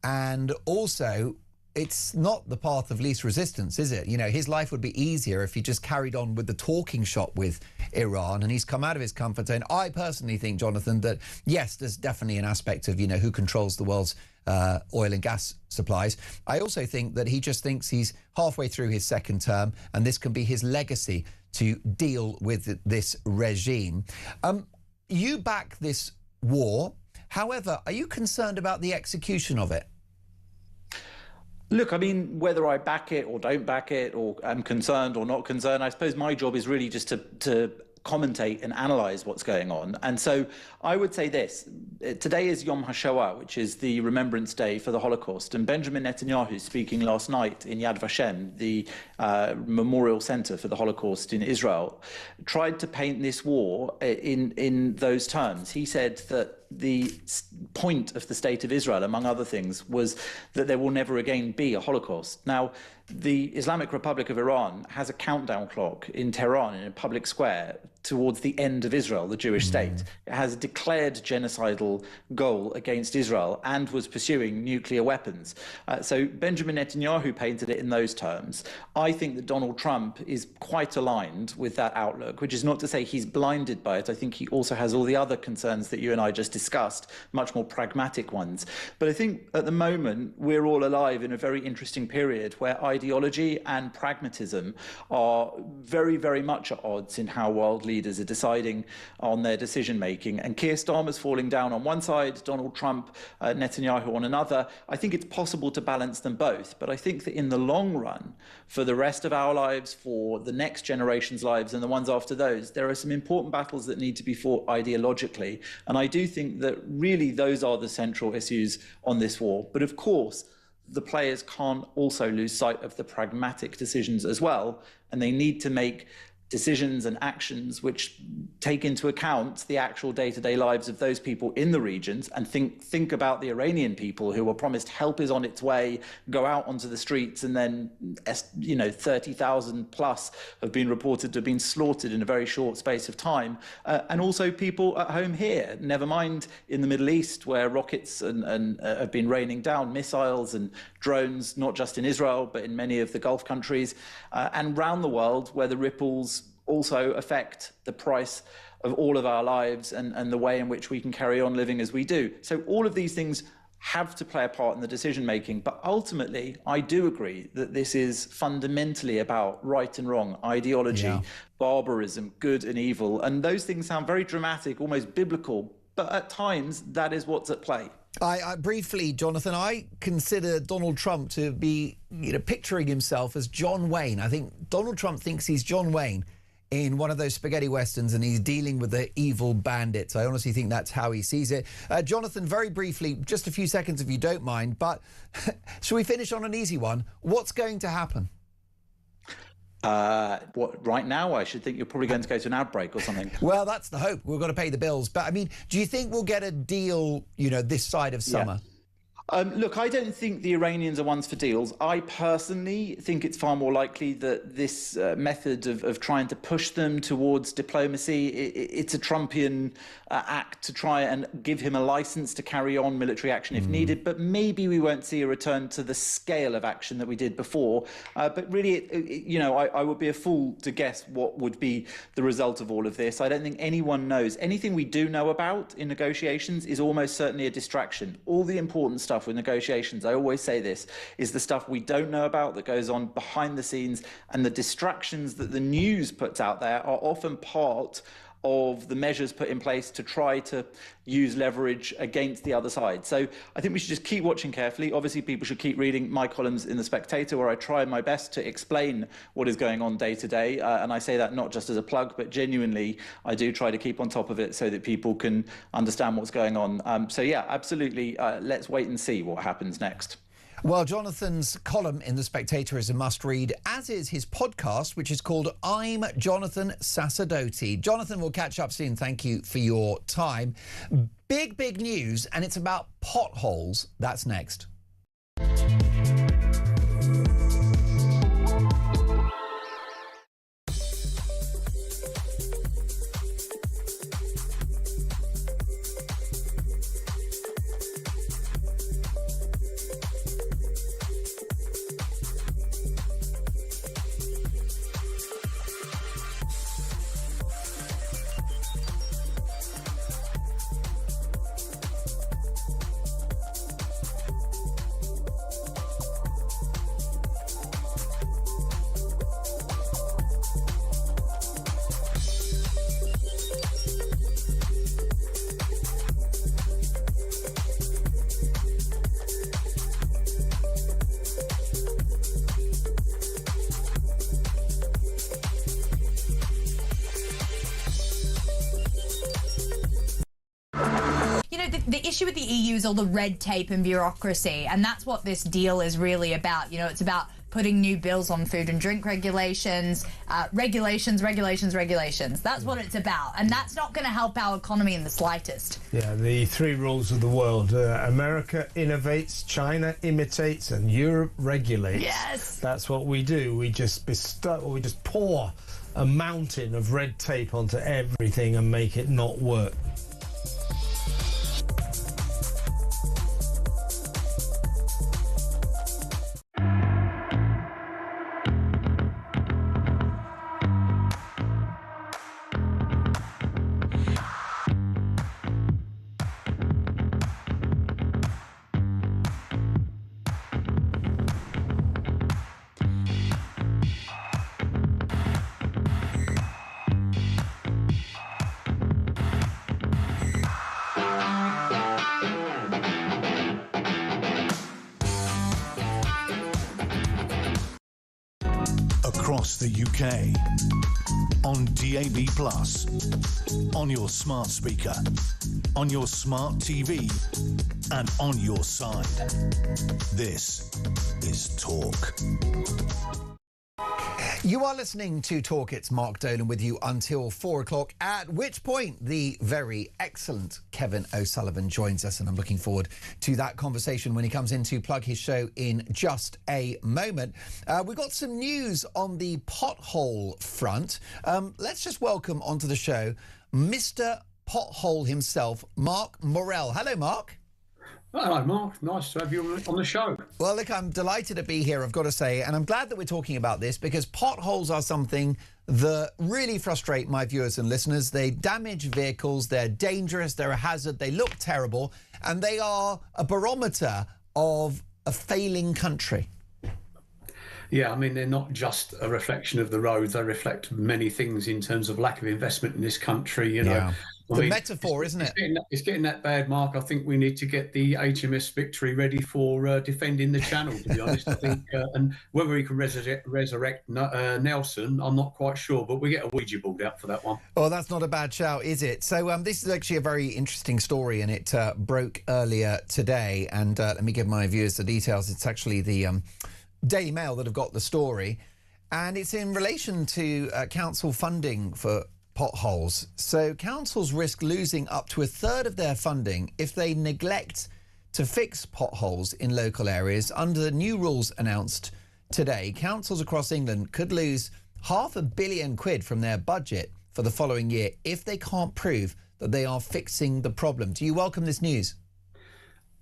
And also, it's not the path of least resistance, is it? You know, his life would be easier if he just carried on with the talking shop with Iran, and he's come out of his comfort zone. I personally think, Jonathan, that yes, there's definitely an aspect of, you know, who controls the world's oil and gas supplies. I also think that he just thinks he's halfway through his second term, and this can be his legacy to deal with this regime. You back this war. However, are you concerned about the execution of it? Look, I mean, whether I back it or don't back it, or am concerned or not concerned, I suppose my job is really just to commentate and analyse what's going on. And so I would say this. Today is Yom HaShoah, which is the Remembrance Day for the Holocaust. And Benjamin Netanyahu, speaking last night in Yad Vashem, the memorial centre for the Holocaust in Israel, tried to paint this war in those terms. He said that the point of the State of Israel, among other things, was that there will never again be a Holocaust. Now, the Islamic Republic of Iran has a countdown clock in Tehran, in a public square, towards the end of Israel, the Jewish state. It has a declared genocidal goal against Israel and was pursuing nuclear weapons. So Benjamin Netanyahu painted it in those terms. I think that Donald Trump is quite aligned with that outlook, which is not to say he's blinded by it. I think he also has all the other concerns that you and I just discussed, much more pragmatic ones. But I think at the moment, we're all alive in a very interesting period where ideology and pragmatism are very, very much at odds in how world leaders are deciding on their decision making. And Keir Starmer's falling down on one side, Donald Trump, Netanyahu on another. I think it's possible to balance them both. But I think that in the long run, for the rest of our lives, for the next generation's lives and the ones after those, there are some important battles that need to be fought ideologically. And I do think that really those are the central issues on this war. But of course, the players can't also lose sight of the pragmatic decisions as well. And they need to make decisions and actions which take into account the actual day-to-day lives of those people in the regions, and think about the Iranian people who were promised help is on its way, go out onto the streets, and then, you know, 30,000 plus have been reported to have been slaughtered in a very short space of time. And also people at home here, never mind in the Middle East, where rockets and have been raining down, missiles and drones, not just in Israel, but in many of the Gulf countries, and around the world, where the ripples also affect the price of all of our lives and the way in which we can carry on living as we do. So all of these things have to play a part in the decision making. But ultimately, I do agree that this is fundamentally about right and wrong, ideology, barbarism, good and evil. And those things sound very dramatic, almost biblical. But at times, that is what's at play. I briefly, Jonathan, I consider Donald Trump to be, picturing himself as John Wayne. I think Donald Trump thinks he's John Wayne in one of those spaghetti westerns, and he's dealing with the evil bandits. I honestly think that's how he sees it. Jonathan, very briefly, just a few seconds if you don't mind, but shall we finish on an easy one? What's going to happen? Right now, I should think you're probably going to go to an outbreak or something. Well, that's the hope. We've got to pay the bills. But, I mean, do you think we'll get a deal, this side of summer? Look, I don't think the Iranians are ones for deals. I personally think it's far more likely that this method of trying to push them towards diplomacy, it's a Trumpian act to try and give him a license to carry on military action if needed. But maybe we won't see a return to the scale of action that we did before. But really, I would be a fool to guess what would be the result of all of this. I don't think anyone knows. Anything we do know about in negotiations is almost certainly a distraction. All the important stuff with negotiations, I always say this, is the stuff we don't know about that goes on behind the scenes, and the distractions that the news puts out there are often part of the measures put in place to try to use leverage against the other side. So I think we should just keep watching carefully. Obviously, people should keep reading my columns in The Spectator, where I try my best to explain what is going on day to day. And I say that not just as a plug, but genuinely, I do try to keep on top of it so that people can understand what's going on. So yeah, absolutely. Let's wait and see what happens next. Well, Jonathan's column in The Spectator is a must-read, as is his podcast, which is called I'm Jonathan Sacerdoti. Jonathan, we'll catch up soon. Thank you for your time. Big news, and it's about potholes. That's next. The issue with the EU is all the red tape and bureaucracy, and that's what this deal is really about. It's about putting new bills on food and drink regulations, regulations. That's what it's about, and that's not going to help our economy in the slightest. Yeah, the three rules of the world. America innovates, China imitates, and Europe regulates. Yes! That's what we do. We just pour a mountain of red tape onto everything and make it not work. Across the UK, on DAB+, on your smart speaker, on your smart TV, and on your side. This is Talk. You are listening to Talk. It's Mark Dolan with you until 4 o'clock, at which point the very excellent Kevin O'Sullivan joins us, and I'm looking forward to that conversation when he comes in to plug his show in just a moment. We've got some news on the pothole front. Let's just welcome onto the show Mr. Pothole himself, Mark Morell. Hello, Mark. Hello, Mark. Nice to have you on the show. Well, look, I'm delighted to be here, I've got to say, and I'm glad that we're talking about this because potholes are something that really frustrate my viewers and listeners. They damage vehicles, they're dangerous, they're a hazard, they look terrible, and they are a barometer of a failing country. Yeah, I mean, they're not just a reflection of the roads. They reflect many things in terms of lack of investment in this country, you know. Yeah. I It's a mean, metaphor, isn't it? It's getting that bad, Mark. I think we need to get the HMS Victory ready for defending the channel, to be honest. I think, and whether we can resurrect Nelson, I'm not quite sure, but we get a Ouija board out for that one. Well, that's not a bad shout, is it? So this is actually a very interesting story, and it broke earlier today. And let me give my viewers the details. It's actually the Daily Mail that have got the story, and it's in relation to council funding for potholes. So councils risk losing up to a third of their funding if they neglect to fix potholes in local areas. Under the new rules announced today, councils across England could lose £500 million from their budget for the following year if they can't prove that they are fixing the problem. Do you welcome this news?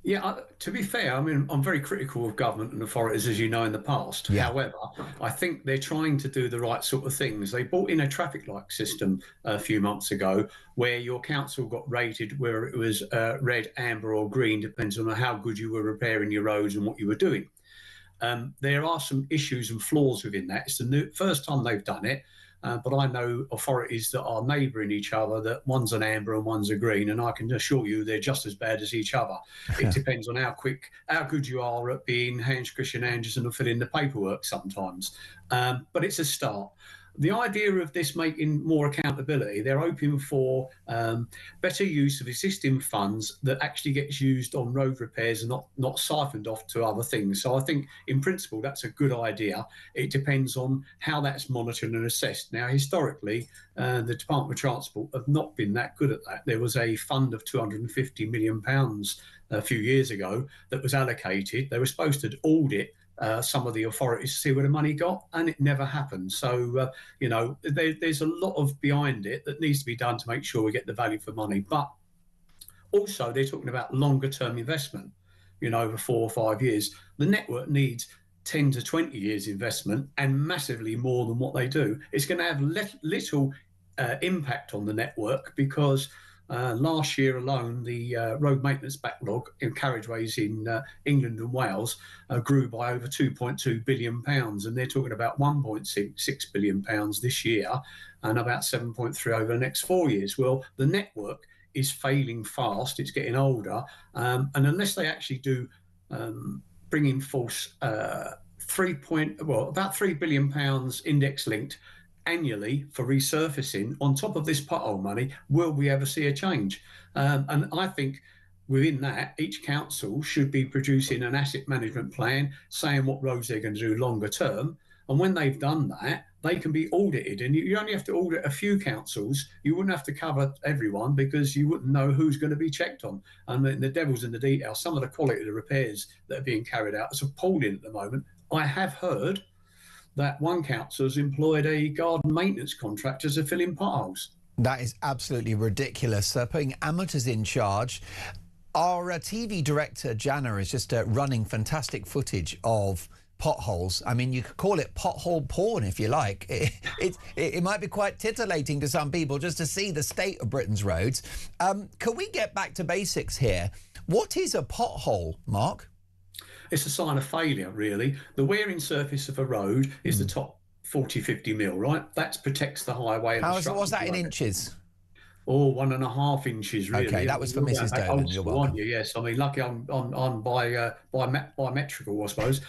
Yeah, to be fair, I mean, I'm very critical of government and authorities, as you know, in the past. Yeah. However, I think they're trying to do the right sort of things. They brought in a traffic light system a few months ago where your council got rated where it was red, amber or green, depends on how good you were repairing your roads and what you were doing. There are some issues and flaws within that. It's the first time they've done it. But I know authorities that are neighbouring each other, that one's an amber and one's a green, and I can assure you they're just as bad as each other. It depends on how good you are at being Hans Christian Andersen and filling the paperwork sometimes. But it's a start. The idea of this making more accountability, they're hoping for better use of existing funds that actually gets used on road repairs and not siphoned off to other things. So I think in principle, that's a good idea. It depends on how that's monitored and assessed. Now, historically, the Department of Transport have not been that good at that. There was a fund of £250 million a few years ago that was allocated. They were supposed to audit some of the authorities to see where the money got, and it never happened. So, you know, there's a lot of behind it that needs to be done to make sure we get the value for money. But also, they're talking about longer term investment, you know, over 4 or 5 years. The network needs 10 to 20 years investment and massively more than what they do. It's going to have little impact on the network because last year alone, the road maintenance backlog in carriageways in England and Wales grew by over £2.2 billion, and they're talking about £1.6 billion this year and about 7.3 over the next 4 years. Well, the network is failing fast. It's getting older, and unless they actually do bring in force about £3 billion index linked annually for resurfacing on top of this pothole money, will we ever see a change? And I think within that, each council should be producing an asset management plan saying what roads they're going to do longer term. And when they've done that, they can be audited. And you only have to audit a few councils. You wouldn't have to cover everyone because you wouldn't know who's going to be checked on. And the devil's in the detail. Some of the quality of the repairs that are being carried out is appalling at the moment. I have heard that one council has employed a garden maintenance contractor to fill in potholes. That is absolutely ridiculous. Putting amateurs in charge. Our TV director, Jana, is just running fantastic footage of potholes. I mean, you could call it pothole porn if you like. It might be quite titillating to some people just to see the state of Britain's roads. Can we get back to basics here? What is a pothole, Mark? It's a sign of failure, really. The wearing surface of a road is the top 40, 50 mil, right? That protects the highway. What's that in inches? Oh, 1.5 inches, really. Okay, that was for Mrs. Dolan. You're welcome. Yes, I mean, lucky I'm biometrical, I suppose.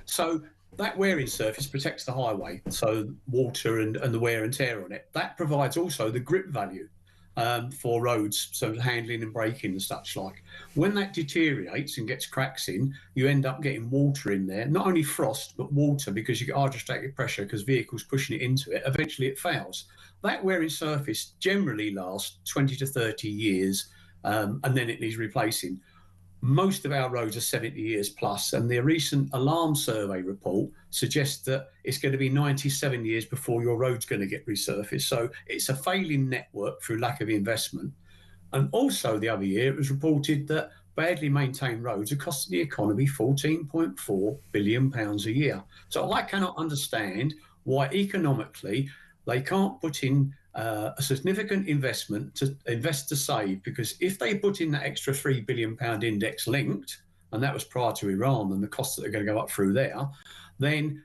So that wearing surface protects the highway, so water and the wear and tear on it. That provides also the grip value for roads, so handling and braking and such like. When that deteriorates and gets cracks in, you end up getting water in there, not only frost, but water, because you get hydrostatic pressure because vehicles pushing it into it. Eventually it fails. That wearing surface generally lasts 20 to 30 years, and then it needs replacing. Most of our roads are 70 years plus, and the recent alarm survey report suggests that it's going to be 97 years before your road's going to get resurfaced. So it's a failing network through lack of investment. And also the other year, it was reported that badly maintained roads are costing the economy £14.4 billion a year. So I cannot understand why economically they can't put in a significant investment to invest to save, because if they put in that extra £3 billion index linked, and that was prior to Iran and the costs that are going to go up through there, then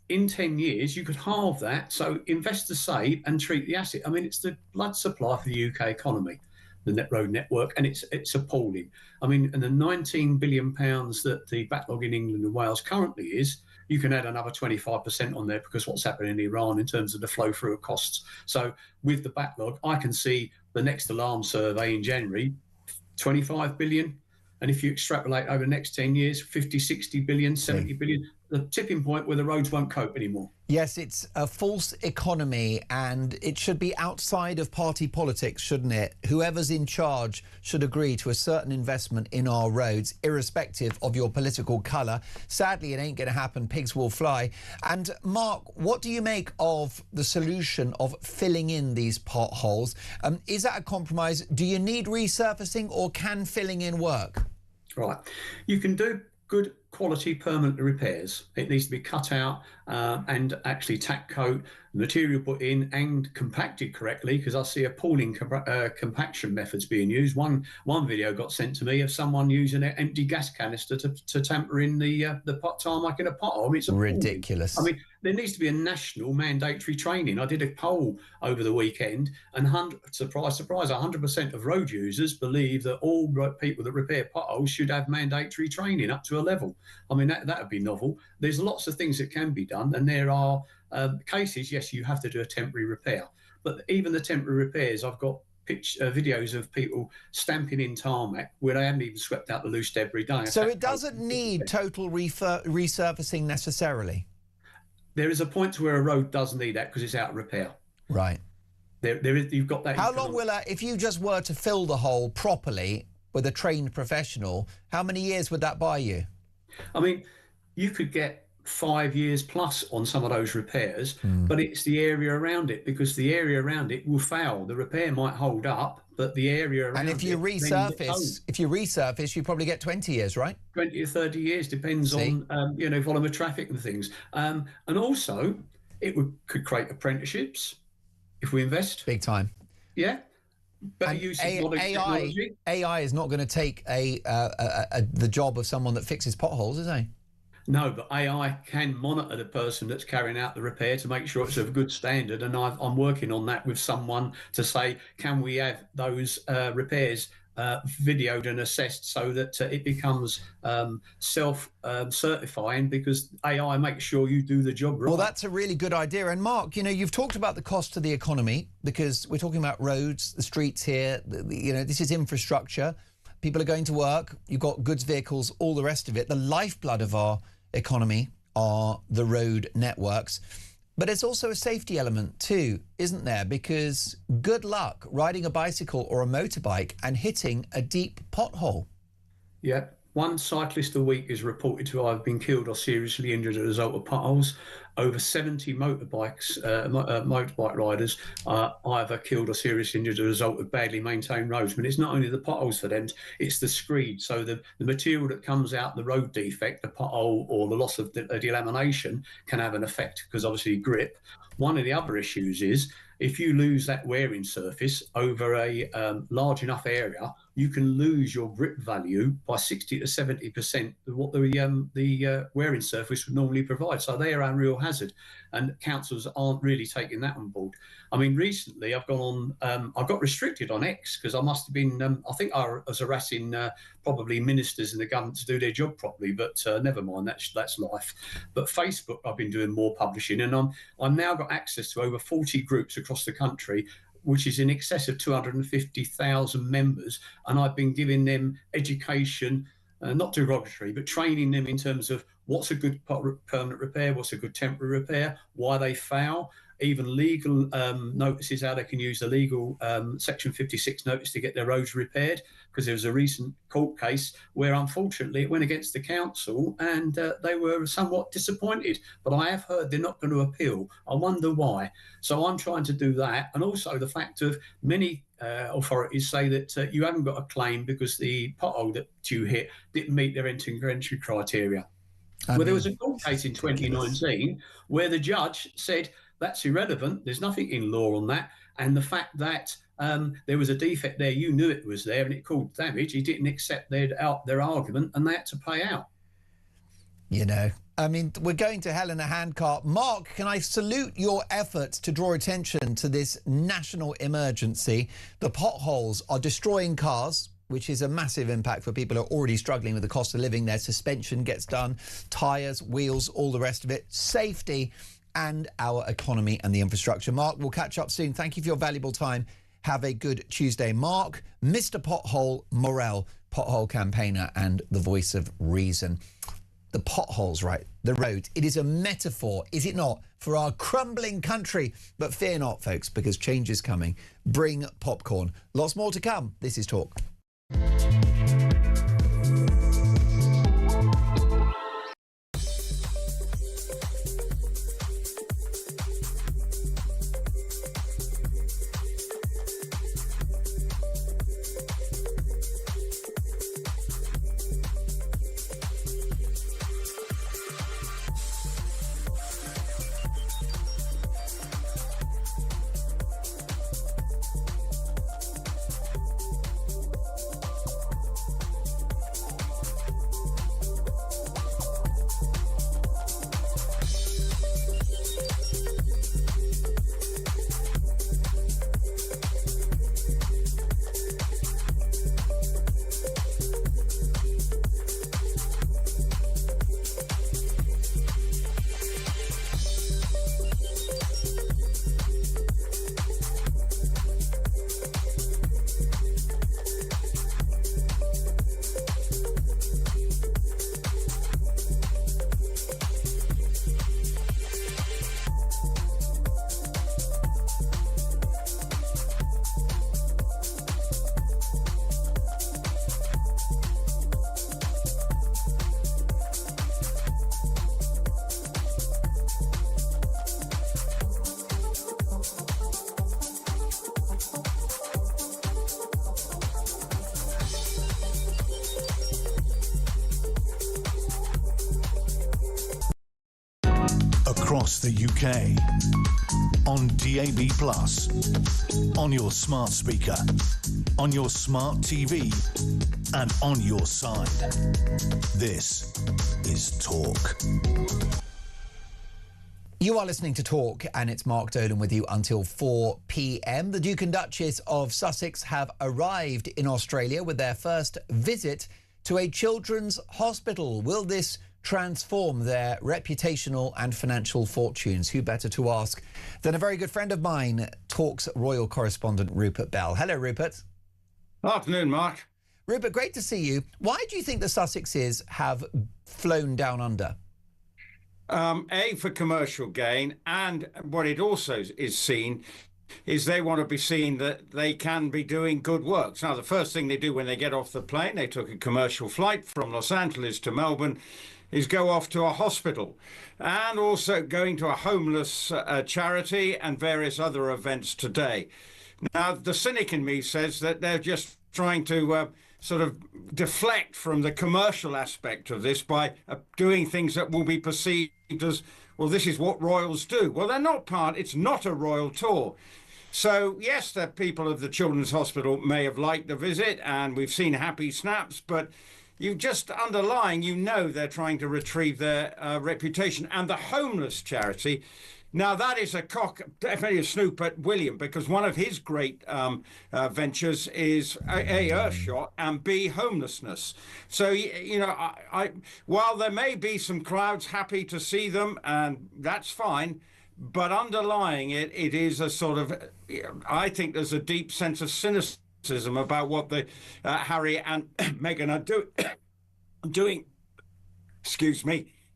in 10 years, you could halve that. So invest to save and treat the asset. I mean, it's the blood supply for the UK economy, the net road network, and it's appalling. I mean, and the £19 billion that the backlog in England and Wales currently is, you can add another 25% on there because what's happening in Iran in terms of the flow through of costs. So with the backlog, I can see the next alarm survey in January, 25 billion. And if you extrapolate over the next 10 years, 50, 60 billion, 70 billion, the tipping point where the roads won't cope anymore. Yes, it's a false economy, and it should be outside of party politics, shouldn't it? Whoever's in charge should agree to a certain investment in our roads, irrespective of your political colour. Sadly, it ain't going to happen. Pigs will fly. And Mark, what do you make of the solution of filling in these potholes? Is that a compromise? Do you need resurfacing, or can filling in work? Right. You can do good quality permanent repairs. It needs to be cut out and actually tack coat, material put in and compacted correctly, because I see appalling compaction methods being used. One video got sent to me of someone using an empty gas canister to tamper in the tarmac in a pothole. I mean, it's appalling. Ridiculous. I mean, there needs to be a national mandatory training. I did a poll over the weekend, and surprise, surprise, 100% of road users believe that all people that repair potholes should have mandatory training up to a level. I mean, that would be novel. There's lots of things that can be done, and there are cases, yes, you have to do a temporary repair. But even the temporary repairs, I've got videos of people stamping in tarmac where they haven't even swept out the loose debris. So it doesn't need total resurfacing necessarily? There is a point to where a road does need that because it's out of repair. Right. There is. You've got that. How long will if you just were to fill the hole properly with a trained professional, how many years would that buy you? I mean, you could get 5 years plus on some of those repairs, but it's the area around it, because the area around it will fail. The repair might hold up, but the area around it... And if you resurface, you probably get 20 years, right? 20 or 30 years, depends on, volume of traffic and things. And also, it could create apprenticeships if we invest. Big time. Yeah. Better use of modern technology. AI is not going to take the job of someone that fixes potholes, is it? No, but AI can monitor the person that's carrying out the repair to make sure it's of good standard. And I'm working on that with someone to say, can we have those repairs videoed and assessed so that it becomes self-certifying, because AI makes sure you do the job right. Well, that's a really good idea. And Mark, you've talked about the cost to the economy, because we're talking about roads, the streets here, this is infrastructure. People are going to work, you've got goods vehicles, all the rest of it. The lifeblood of our economy are the road networks. But it's also a safety element too, isn't there? Because good luck riding a bicycle or a motorbike and hitting a deep pothole. Yeah. One cyclist a week is reported to have been killed or seriously injured as a result of potholes. Over 70 motorbike riders are either killed or seriously injured as a result of badly maintained roads. But it's not only the potholes for them, it's the screed. So the material that comes out, the road defect, the pothole or the loss of delamination can have an effect, because obviously grip. One of the other issues is if you lose that wearing surface over a large enough area, you can lose your grip value by 60 to 70% of what the wearing surface would normally provide. So they are a real hazard, and councils aren't really taking that on board. I mean, recently I've gone on, I got restricted on X because I must have been, I think I was harassing probably ministers in the government to do their job properly, but never mind, that's life. But Facebook, I've been doing more publishing, and I've now got access to over 40 groups across the country, which is in excess of 250,000 members. And I've been giving them education, not derogatory, but training them in terms of what's a good permanent repair, what's a good temporary repair, why they fail, even legal notices, how they can use the legal Section 56 notice to get their roads repaired, because there was a recent court case where unfortunately it went against the council and they were somewhat disappointed. But I have heard they're not going to appeal. I wonder why. So I'm trying to do that. And also the fact of many authorities say that you haven't got a claim because the pothole that you hit didn't meet their entry criteria. Well, there was a court case in 2019 where the judge said that's irrelevant. There's nothing in law on that. And the fact that there was a defect there, you knew it was there and it caused damage. He didn't accept their argument and they had to pay out. You know, I mean, we're going to hell in a handcart. Mark, can I salute your efforts to draw attention to this national emergency? The potholes are destroying cars, which is a massive impact for people who are already struggling with the cost of living. Their suspension gets done, tyres, wheels, all the rest of it. Safety and our economy and the infrastructure. Mark, we'll catch up soon. Thank you for your valuable time. Have a good Tuesday. Mark, Mr. Pothole Morel, pothole campaigner and the voice of reason. The potholes, right? The roads. It is a metaphor, is it not, for our crumbling country? But fear not, folks, because change is coming. Bring popcorn. Lots more to come. This is Talk. Across the UK, on DAB+, on your smart speaker, on your smart TV, and on your side. This is Talk. You are listening to Talk, and it's Mark Dolan with you until 4 p.m. The Duke and Duchess of Sussex have arrived in Australia with their first visit to a children's hospital. Will this transform their reputational and financial fortunes? Who better to ask than a very good friend of mine, Talk's royal correspondent Rupert Bell. Hello, Rupert. Afternoon, Mark. Rupert, great to see you. Why do you think the Sussexes have flown down under? A, for commercial gain, and what it also is seen is they want to be seen that they can be doing good work. Now, the first thing they do when they get off the plane, they took a commercial flight from Los Angeles to Melbourne, is go off to a hospital and also going to a homeless charity and various other events today. Now, the cynic in me says that they're just trying to sort of deflect from the commercial aspect of this by doing things that will be perceived as, well, this is what royals do. Well, they're not it's not a royal tour. So, yes, the people of the Children's Hospital may have liked the visit and we've seen happy snaps, but you just underlying, you know, they're trying to retrieve their reputation. And the homeless charity, now that is definitely a snoop at William, because one of his great ventures is A, Earthshot, and B, homelessness. So, you know, while there may be some crowds happy to see them, and that's fine, but underlying it is a sort of, I think there's a deep sense of cynicism about what the Harry and Meghan are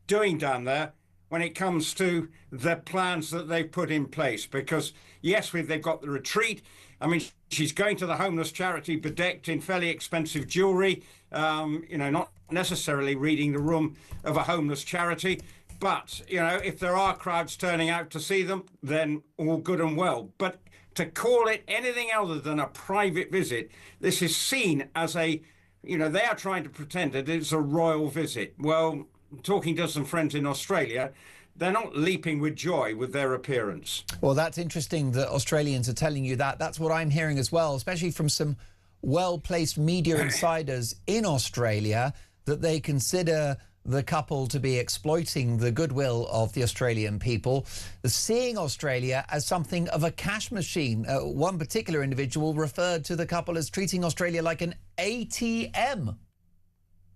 doing down there when it comes to the plans that they've put in place. Because yes, they've got the retreat. I mean, she's going to the homeless charity bedecked in fairly expensive jewelry, you know, not necessarily reading the room of a homeless charity. But, you know, if there are crowds turning out to see them, then all good and well. But to call it anything other than a private visit, this is seen as a, they are trying to pretend that it's a royal visit. Well, talking to some friends in Australia, they're not leaping with joy with their appearance. Well, that's interesting that Australians are telling you that. That's what I'm hearing as well, especially from some well-placed media insiders in Australia, that they consider the couple to be exploiting the goodwill of the Australian people, seeing Australia as something of a cash machine. One particular individual referred to the couple as treating Australia like an ATM.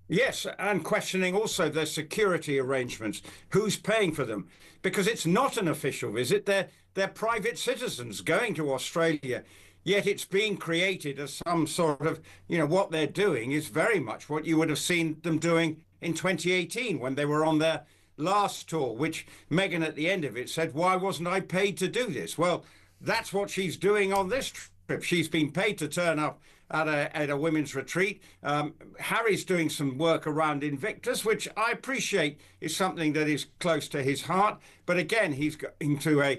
Yes, and questioning also their security arrangements. Who's paying for them? Because it's not an official visit. They're private citizens going to Australia. Yet it's being created as some sort of, what they're doing is very much what you would have seen them doing in 2018 when they were on their last tour, which Meghan at the end of it said, why wasn't I paid to do this? Well, that's what she's doing on this trip. She's been paid to turn up at a women's retreat. Harry's doing some work around Invictus, which I appreciate is something that is close to his heart. But again, he's going to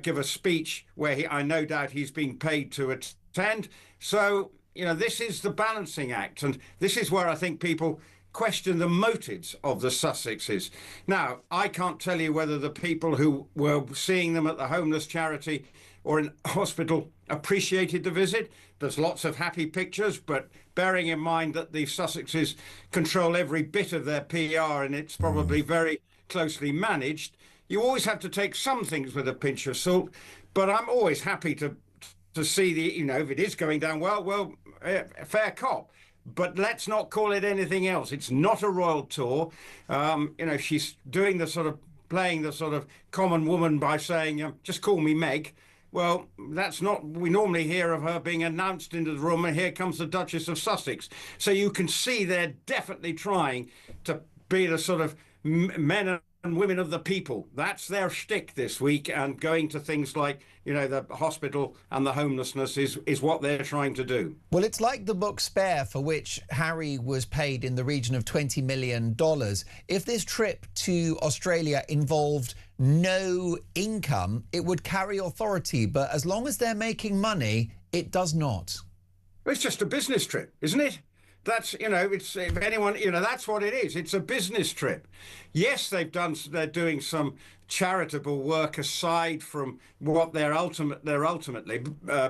give a speech where I no doubt he's being paid to attend. So, this is the balancing act. And this is where I think people question the motives of the Sussexes. Now, I can't tell you whether the people who were seeing them at the homeless charity or in hospital appreciated the visit. There's lots of happy pictures, but bearing in mind that the Sussexes control every bit of their PR and it's probably very closely managed, you always have to take some things with a pinch of salt. But I'm always happy to see the, if it is going down well, fair cop. But let's not call it anything else. It's not a royal tour. She's doing playing the sort of common woman by saying, just call me Meg. Well, that's not, we normally hear of her being announced into the room and here comes the Duchess of Sussex. So you can see they're definitely trying to be the sort of men and women of the people. That's their shtick this week, and going to things like, the hospital and the homelessness is what they're trying to do. Well, it's like the book Spare, for which Harry was paid in the region of $20 million. If this trip to Australia involved no income, it would carry authority. But as long as they're making money, it does not. It's just a business trip, isn't it? That's, it's, if anyone, that's what it is. It's a business trip. Yes, they're doing some charitable work aside from what their ultimately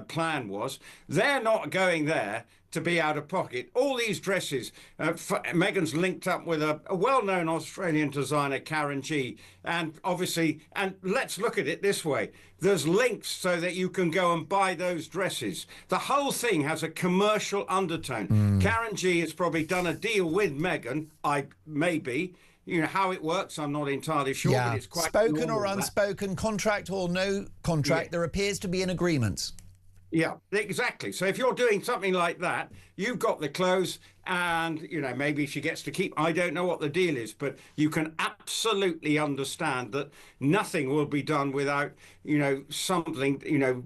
plan was. They're not going there to be out of pocket. All these dresses, Meghan's linked up with a well-known Australian designer, Karen G, and obviously, and let's look at it this way, there's links so that you can go and buy those dresses. The whole thing has a commercial undertone. Karen G has probably done a deal with Meghan, maybe. How it works, I'm not entirely sure, but it's quite spoken or unspoken, contract or no contract, there appears to be an agreement. Yeah, exactly. So if you're doing something like that, you've got the clothes and, maybe she gets to keep, I don't know what the deal is, but you can absolutely understand that nothing will be done without, something,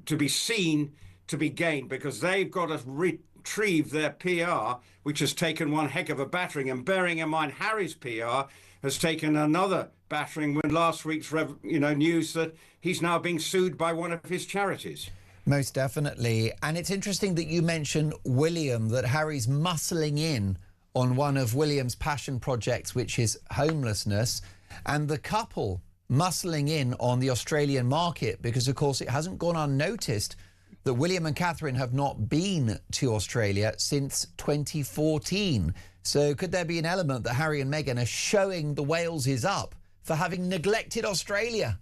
to be seen, to be gained, because they've got to retrieve their PR, which has taken one heck of a battering. And bearing in mind, Harry's PR has taken another battering when last week's, news that he's now being sued by one of his charities. Most definitely. And it's interesting that you mentioned William, that Harry's muscling in on one of William's passion projects, which is homelessness, and the couple muscling in on the Australian market, because, of course, it hasn't gone unnoticed that William and Catherine have not been to Australia since 2014. So could there be an element that Harry and Meghan are showing the Waleses up for having neglected Australia?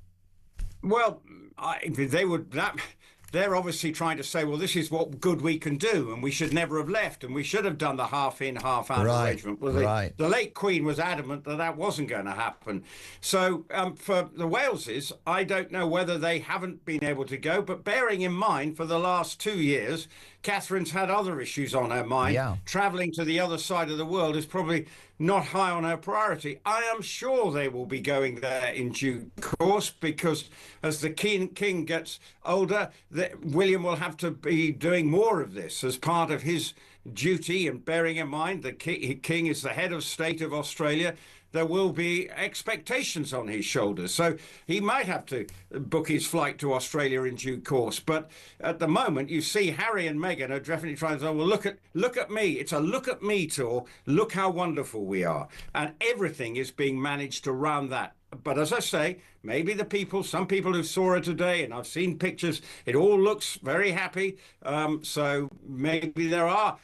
Well, they're obviously trying to say, well, this is what good we can do, and we should never have left, and we should have done the half-in, half-out arrangement. Well, the late Queen was adamant that wasn't going to happen. So for the Waleses, I don't know whether they haven't been able to go, but bearing in mind, for the last 2 years, Catherine's had other issues on her mind. Travelling to the other side of the world is probably not high on her priority. I am sure they will be going there in due course, because as the king gets older, William will have to be doing more of this as part of his duty. And bearing in mind the king is the head of state of Australia, there will be expectations on his shoulders. So he might have to book his flight to Australia in due course. But at the moment, you see Harry and Meghan are definitely trying to say, well, look at me. It's a look at me tour. Look how wonderful we are. And everything is being managed around that. But as I say, maybe some people who saw her today, and I've seen pictures, it all looks very happy. So maybe there are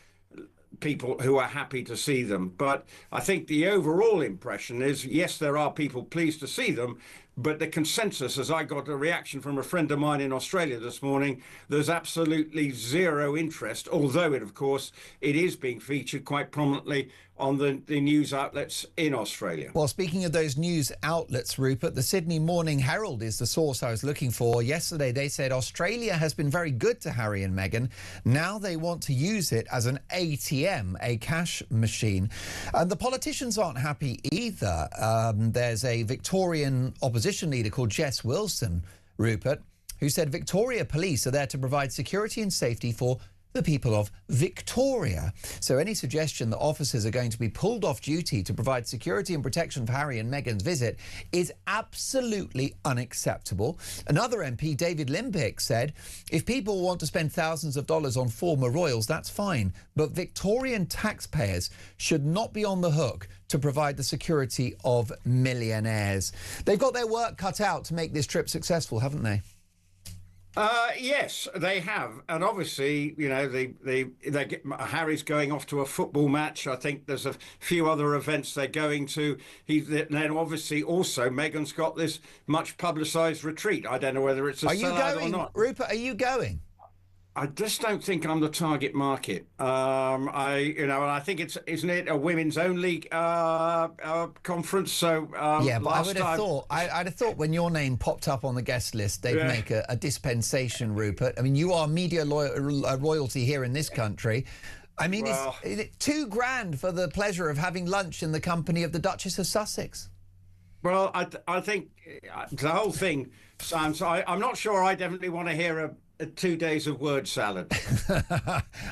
people who are happy to see them. But I think the overall impression is, yes, there are people pleased to see them, but the consensus, as I got a reaction from a friend of mine in Australia this morning, there's absolutely zero interest, although of course, it is being featured quite prominently on the news outlets in Australia. Well, speaking of those news outlets, Rupert, the Sydney Morning Herald is the source I was looking for. Yesterday, they said Australia has been very good to Harry and Meghan. Now they want to use it as an ATM, a cash machine. And the politicians aren't happy either. There's a Victorian opposition leader called Jess Wilson, Rupert, who said Victoria Police are there to provide security and safety for the people of Victoria. So any suggestion that officers are going to be pulled off duty to provide security and protection for Harry and Meghan's visit is absolutely unacceptable. Another MP, David Limpick, said, if people want to spend thousands of dollars on former royals, that's fine, but Victorian taxpayers should not be on the hook to provide the security of millionaires. They've got their work cut out to make this trip successful, haven't they? Yes, they have, and obviously, you know, Harry's going off to a football match. I think there's a few other events they're going to. Then obviously also Meghan's got this much publicised retreat. I don't know whether it's a sellout or not. Rupert, are you going? I just don't think I'm the target market. And I think isn't it a women's only conference? So yeah, but I would have thought I'd have thought when your name popped up on the guest list, they'd make a dispensation, Rupert. I mean, you are media royalty here in this country. I mean, it's $2,000 for the pleasure of having lunch in the company of the Duchess of Sussex. Well, I think the whole thing sounds. I'm not sure. I definitely want to hear 2 days of word salad.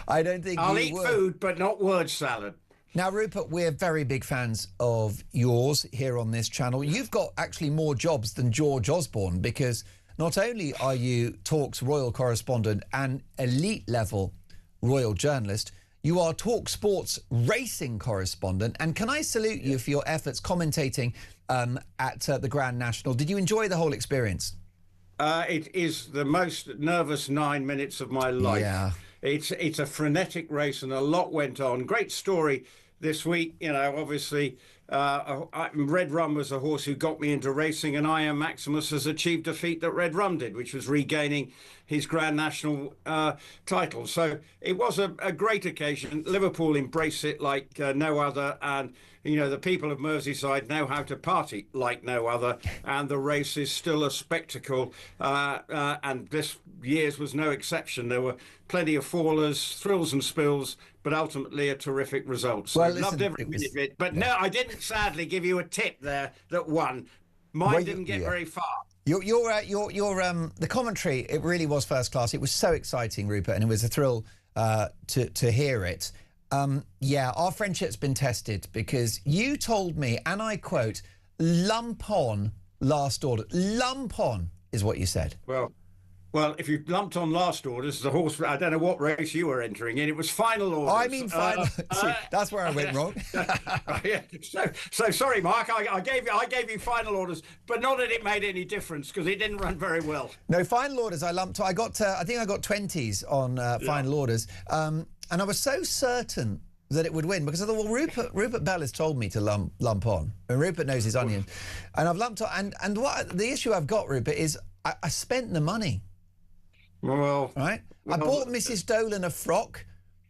I don't think I'll eat food, but not word salad. Now, Rupert, we're very big fans of yours here on this channel. You've got actually more jobs than George Osborne, because not only are you Talk's royal correspondent and elite level royal journalist, you are Talk Sports racing correspondent. And can I salute you for your efforts commentating at the Grand National? Did you enjoy the whole experience? It is the most nervous 9 minutes of my life. Yeah. It's a frenetic race and a lot went on. Great story this week. You know, obviously, Red Rum was a horse who got me into racing, and I Am Maximus has achieved a feat that Red Rum did, which was regaining his Grand National title. So it was a great occasion. Liverpool embrace it like no other, and you know, the people of Merseyside know how to party like no other, and the race is still a spectacle, and this year's was no exception. There were plenty of fallers, thrills and spills, but ultimately a terrific result. So loved every minute of it. But no, I didn't sadly give you a tip there that won. Mine didn't get very far. The commentary, it really was first class. It was so exciting, Rupert, and it was a thrill to hear it. Yeah, our friendship's been tested because you told me, and I quote, lump on last order. Lump on is what you said. Well, if you lumped on last orders, the horse, I don't know what race you were entering in. It was final orders. Oh, I mean final. See, that's where I went wrong. Yeah. So sorry, Mark. I gave you final orders, but not that it made any difference because it didn't run very well. No, final orders. I lumped. I think I got 20s on final orders, and I was so certain that it would win because I thought, well, Rupert Bell has told me to lump on, and Rupert knows his onion, and I've lumped on. And what the issue I've got, Rupert, is I spent the money. Well, right. I bought Mrs. Dolan a frock,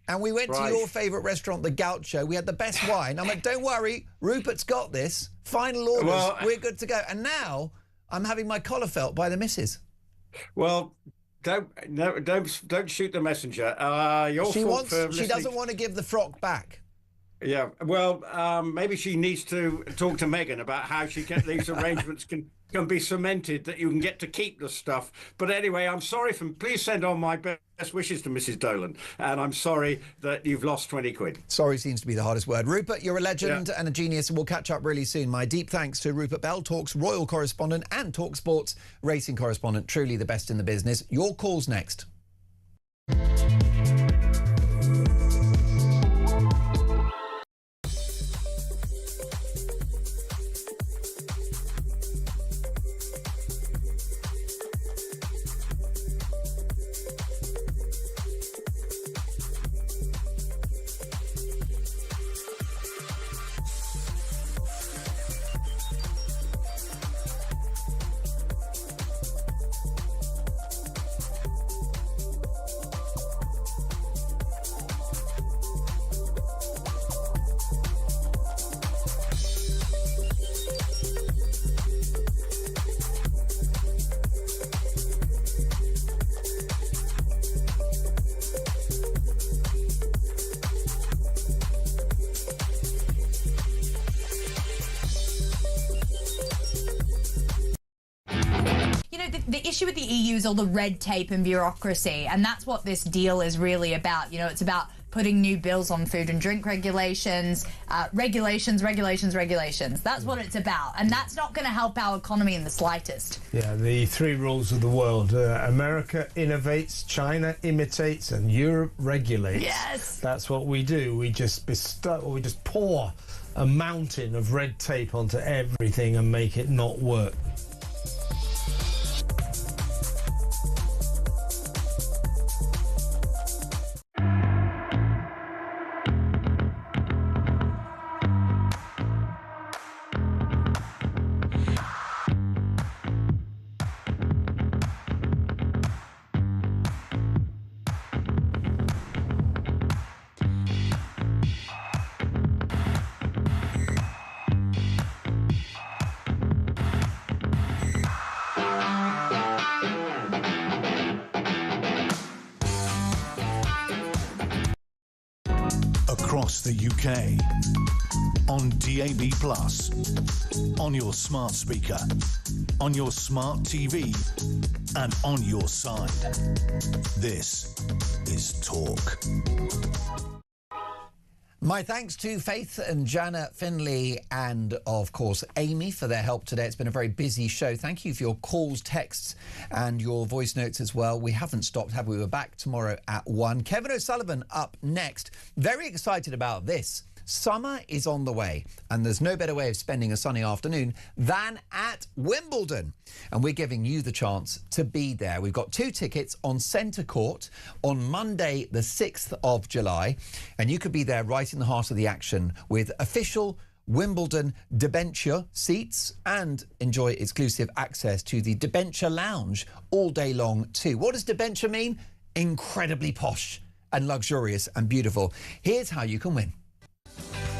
and we went to your favourite restaurant, the Gaucho. We had the best wine. I'm like, don't worry, Rupert's got this. Final orders, we're good to go. And now I'm having my collar felt by the missus. Well, don't shoot the messenger. She doesn't want to give the frock back. Yeah, well, maybe she needs to talk to Meghan about how these arrangements can be cemented, that you can get to keep the stuff. But anyway, I'm sorry. Please send on my best wishes to Mrs. Dolan, and I'm sorry that you've lost 20 quid. Sorry seems to be the hardest word. Rupert, you're a legend and a genius, and we'll catch up really soon. My deep thanks to Rupert Bell, Talk's royal correspondent and Talk Sports racing correspondent, truly the best in the business. Your call's next. The issue with the EU is all the red tape and bureaucracy, and that's what this deal is really about. It's about putting new bills on food and drink regulations, regulations. That's what it's about, and that's not going to help our economy in the slightest. Yeah, the three rules of the world. America innovates, China imitates, and Europe regulates. Yes! That's what we do. We just pour a mountain of red tape onto everything and make it not work. Across the UK, on DAB+, on your smart speaker, on your smart TV, and on your side. This is Talk. My thanks to Faith and Jana Finley and, of course, Amy for their help today. It's been a very busy show. Thank you for your calls, texts and your voice notes as well. We haven't stopped, have we? We're back tomorrow at 1. Kevin O'Sullivan up next. Very excited about this. Summer is on the way, and there's no better way of spending a sunny afternoon than at Wimbledon. And we're giving you the chance to be there. We've got 2 tickets on Centre Court on Monday, the 6th of July. And you could be there right in the heart of the action with official Wimbledon debenture seats and enjoy exclusive access to the debenture lounge all day long too. What does debenture mean? Incredibly posh and luxurious and beautiful. Here's how you can win.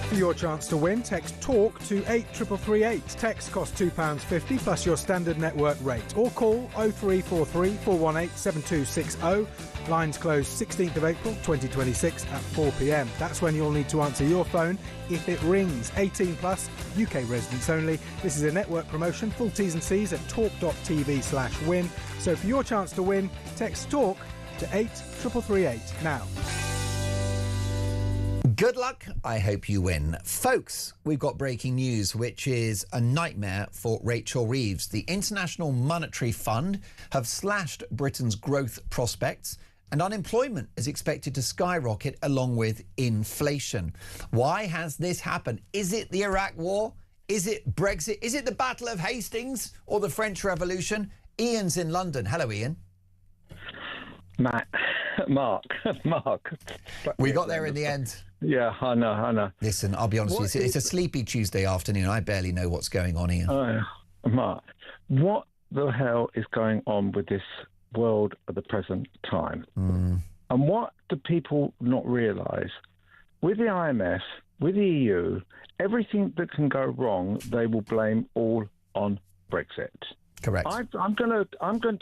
For your chance to win, text TALK to 83338. Text costs £2.50 plus your standard network rate. Or call 0343 418 7260. Lines close 16th of April 2026 at 4 p.m. That's when you'll need to answer your phone if it rings. 18 plus, UK residents only. This is a network promotion. Full T's and C's at talk.tv/win. So for your chance to win, text TALK to 83338 now. Good luck. I hope you win. Folks, we've got breaking news, which is a nightmare for Rachel Reeves. The International Monetary Fund have slashed Britain's growth prospects, and unemployment is expected to skyrocket along with inflation. Why has this happened? Is it the Iraq War? Is it Brexit? Is it the Battle of Hastings or the French Revolution? Ian's in London. Hello, Ian. Mark. We got there in the end. Yeah, I know. Listen, I'll be honest with you. It's a sleepy Tuesday afternoon. I barely know what's going on, Ian. Mark, what the hell is going on with this world at the present time? And what do people not realise? With the IMF, with the EU, everything that can go wrong, they will blame all on Brexit. Correct. I'm going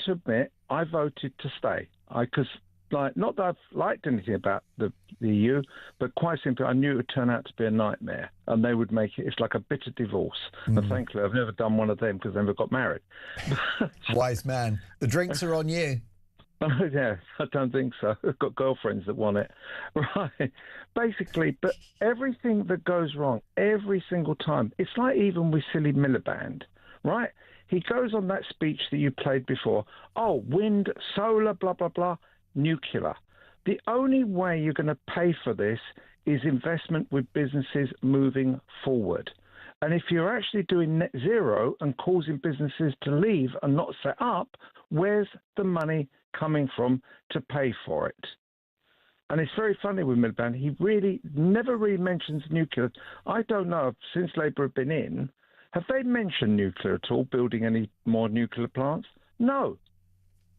to admit I voted to stay because like, not that I've liked anything about the EU, but quite simply, I knew it would turn out to be a nightmare, and they would make it. It's like a bitter divorce. And thankfully, I've never done one of them because I never got married. Wise man. The drinks are on you. Oh, yeah, I don't think so. I've got girlfriends that want it. Right. Basically, but everything that goes wrong every single time, it's like even with Silly Miliband, right? He goes on that speech that you played before. Oh, wind, solar, blah, blah, blah, nuclear. The only way you're going to pay for this is investment with businesses moving forward. And if you're actually doing net zero and causing businesses to leave and not set up, where's the money coming from to pay for it? And it's very funny with Miliband. He really never really mentions nuclear. I don't know, since Labour have been in, have they mentioned nuclear at all, building any more nuclear plants? No.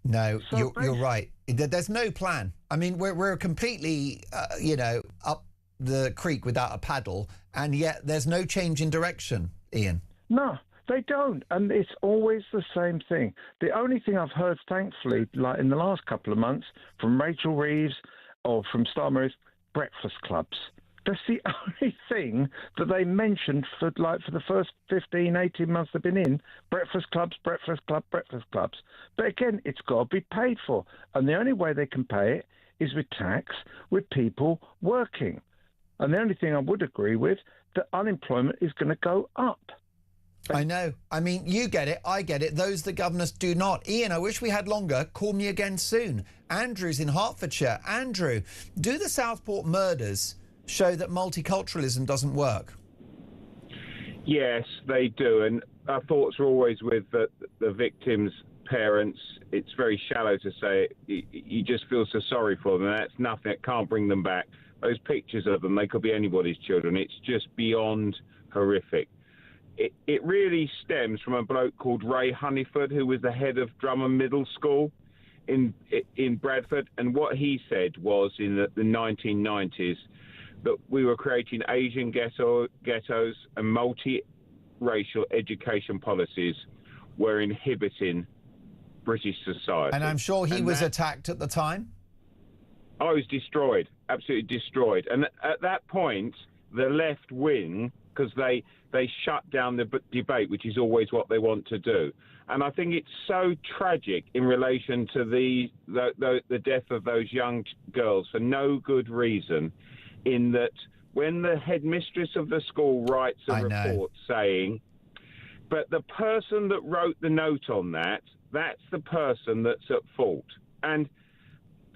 No, you're right. There's no plan. I mean, we're completely, up the creek without a paddle, and yet there's no change in direction, Ian. No, they don't. And it's always the same thing. The only thing I've heard, thankfully, like in the last couple of months, from Rachel Reeves or from Starmer is breakfast clubs. That's the only thing that they mentioned for the first 15, 18 months they've been in. Breakfast clubs, breakfast club, breakfast clubs. But again, it's got to be paid for. And the only way they can pay it is with tax, with people working. And the only thing I would agree with, that unemployment is going to go up. I know. I mean, you get it, I get it. Those that govern us do not. Ian, I wish we had longer. Call me again soon. Andrew's in Hertfordshire. Andrew, do the Southport murders show that multiculturalism doesn't work? Yes, they do. And our thoughts are always with the victims' parents. It's very shallow to say it. You just feel so sorry for them. And that's nothing. It can't bring them back. Those pictures of them, they could be anybody's children. It's just beyond horrific. It really stems from a bloke called Ray Honeyford, who was the head of Drummond Middle School in Bradford. And what he said was in the 1990s that we were creating Asian ghettos and multi-racial education policies were inhibiting British society. And I'm sure he was attacked at the time? I was destroyed, absolutely destroyed. And at that point, the left wing, because they shut down the debate, which is always what they want to do. And I think it's so tragic in relation to the death of those young girls for no good reason, in that when the headmistress of the school writes a report saying, but the person that wrote the note on that's the person that's at fault. And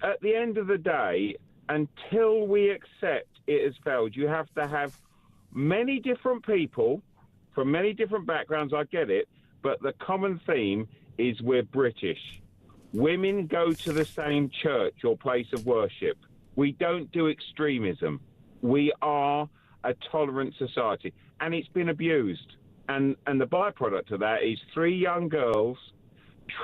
at the end of the day, until we accept it has failed, you have to have many different people from many different backgrounds, I get it, but the common theme is we're British. Women go to the same church or place of worship. We don't do extremism. We are a tolerant society, and it's been abused. And the byproduct of that is 3 young girls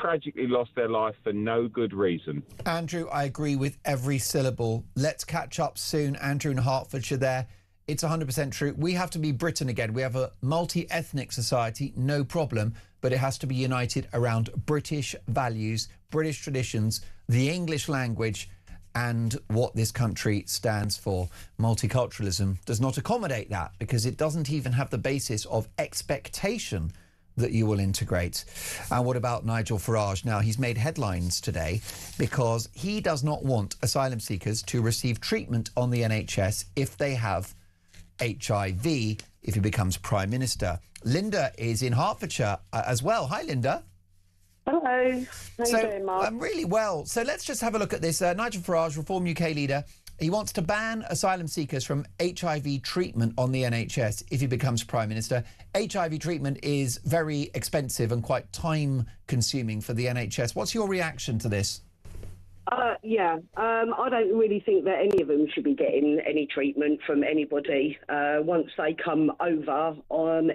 tragically lost their life for no good reason. Andrew, I agree with every syllable. Let's catch up soon. Andrew in Hertfordshire there. It's 100% true. We have to be Britain again. We have a multi-ethnic society, no problem, but it has to be united around British values, British traditions, the English language, and what this country stands for. Multiculturalism does not accommodate that because it doesn't even have the basis of expectation that you will integrate. And what about Nigel Farage? Now, he's made headlines today because he does not want asylum seekers to receive treatment on the NHS if they have HIV, if he becomes Prime Minister. Linda is in Hertfordshire as well. Hi, Linda. Hello. How you doing, Mark? I'm really well. So let's just have a look at this. Nigel Farage, Reform UK leader, he wants to ban asylum seekers from HIV treatment on the NHS if he becomes Prime Minister. HIV treatment is very expensive and quite time-consuming for the NHS. What's your reaction to this? I don't really think that any of them should be getting any treatment from anybody once they come over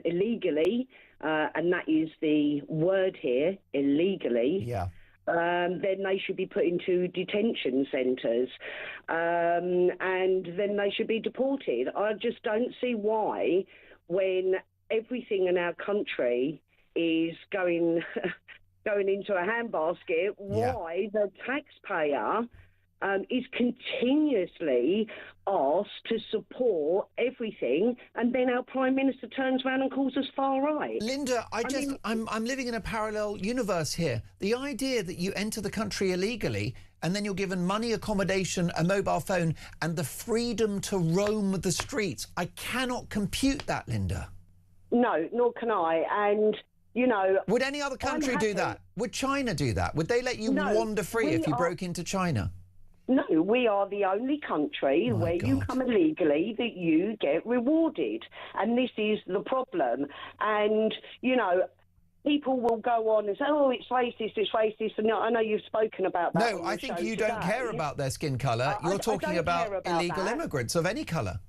illegally, and that is the word here, illegally. Yeah. Then they should be put into detention centres, and then they should be deported. I just don't see why, when everything in our country is going into a handbasket, why the taxpayer is continuously asked to support everything, and then our Prime Minister turns around and calls us far right. Linda, I'm living in a parallel universe here. The idea that you enter the country illegally and then you're given money, accommodation, a mobile phone, and the freedom to roam the streets, I cannot compute that, Linda. No, nor can I. And, you know... Would any other country do that? Would China do that? Would they let you wander free if you broke into China? No, we are the only country where you come illegally that you get rewarded. And this is the problem. And, you know, people will go on and say, oh, it's racist. And I know you've spoken about that. No, I think you don't care about their skin colour. You're talking about illegal immigrants of any colour.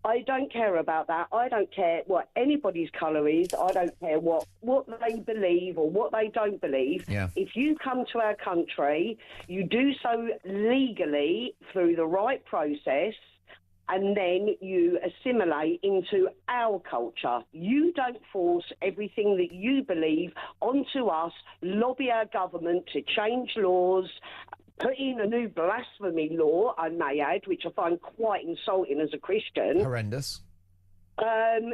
I don't care about that. I don't care what anybody's colour is. I don't care what they believe or what they don't believe. Yeah. If you come to our country, you do so legally through the right process, and then you assimilate into our culture. You don't force everything that you believe onto us, lobby our government to change laws, put in a new blasphemy law, I may add, which I find quite insulting as a Christian. Horrendous.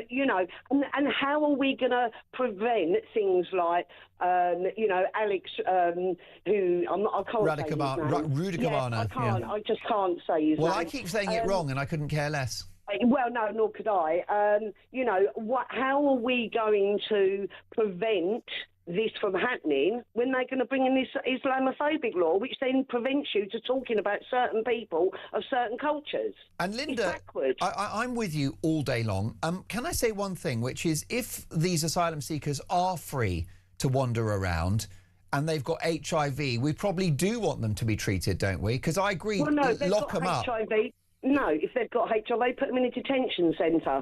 You know, and how are we going to prevent things like, you know, Alex, who I can't say his name. Rudicavano. I can't. Yeah. I just can't say his name. Well, I keep saying it wrong, and I couldn't care less. Well, no, nor could I. You know, how are we going to prevent this from happening when they're going to bring in this Islamophobic law, which then prevents you to talking about certain people of certain cultures? And Linda, I'm with you all day long. Can I say one thing, which is if these asylum seekers are free to wander around and they've got HIV, we probably do want them to be treated, don't we? Because I agree, well, no, lock them up. No, if they've got HIV, put them in a detention centre.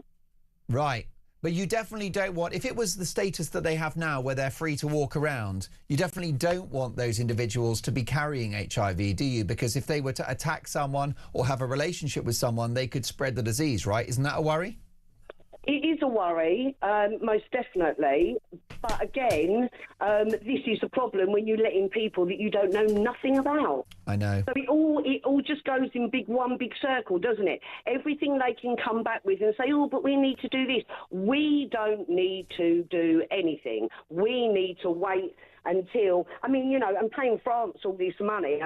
Right. But you definitely don't want, if it was the status that they have now where they're free to walk around, you definitely don't want those individuals to be carrying HIV, do you? Because if they were to attack someone or have a relationship with someone, they could spread the disease, right? Isn't that a worry? It is a worry, most definitely. But again, this is the problem when you let in people that you don't know nothing about. I know. So it all just goes in one big circle, doesn't it? Everything they can come back with and say, oh, but we need to do this. We don't need to do anything. We need to wait until, I mean, you know, I'm paying France all this money. I mean,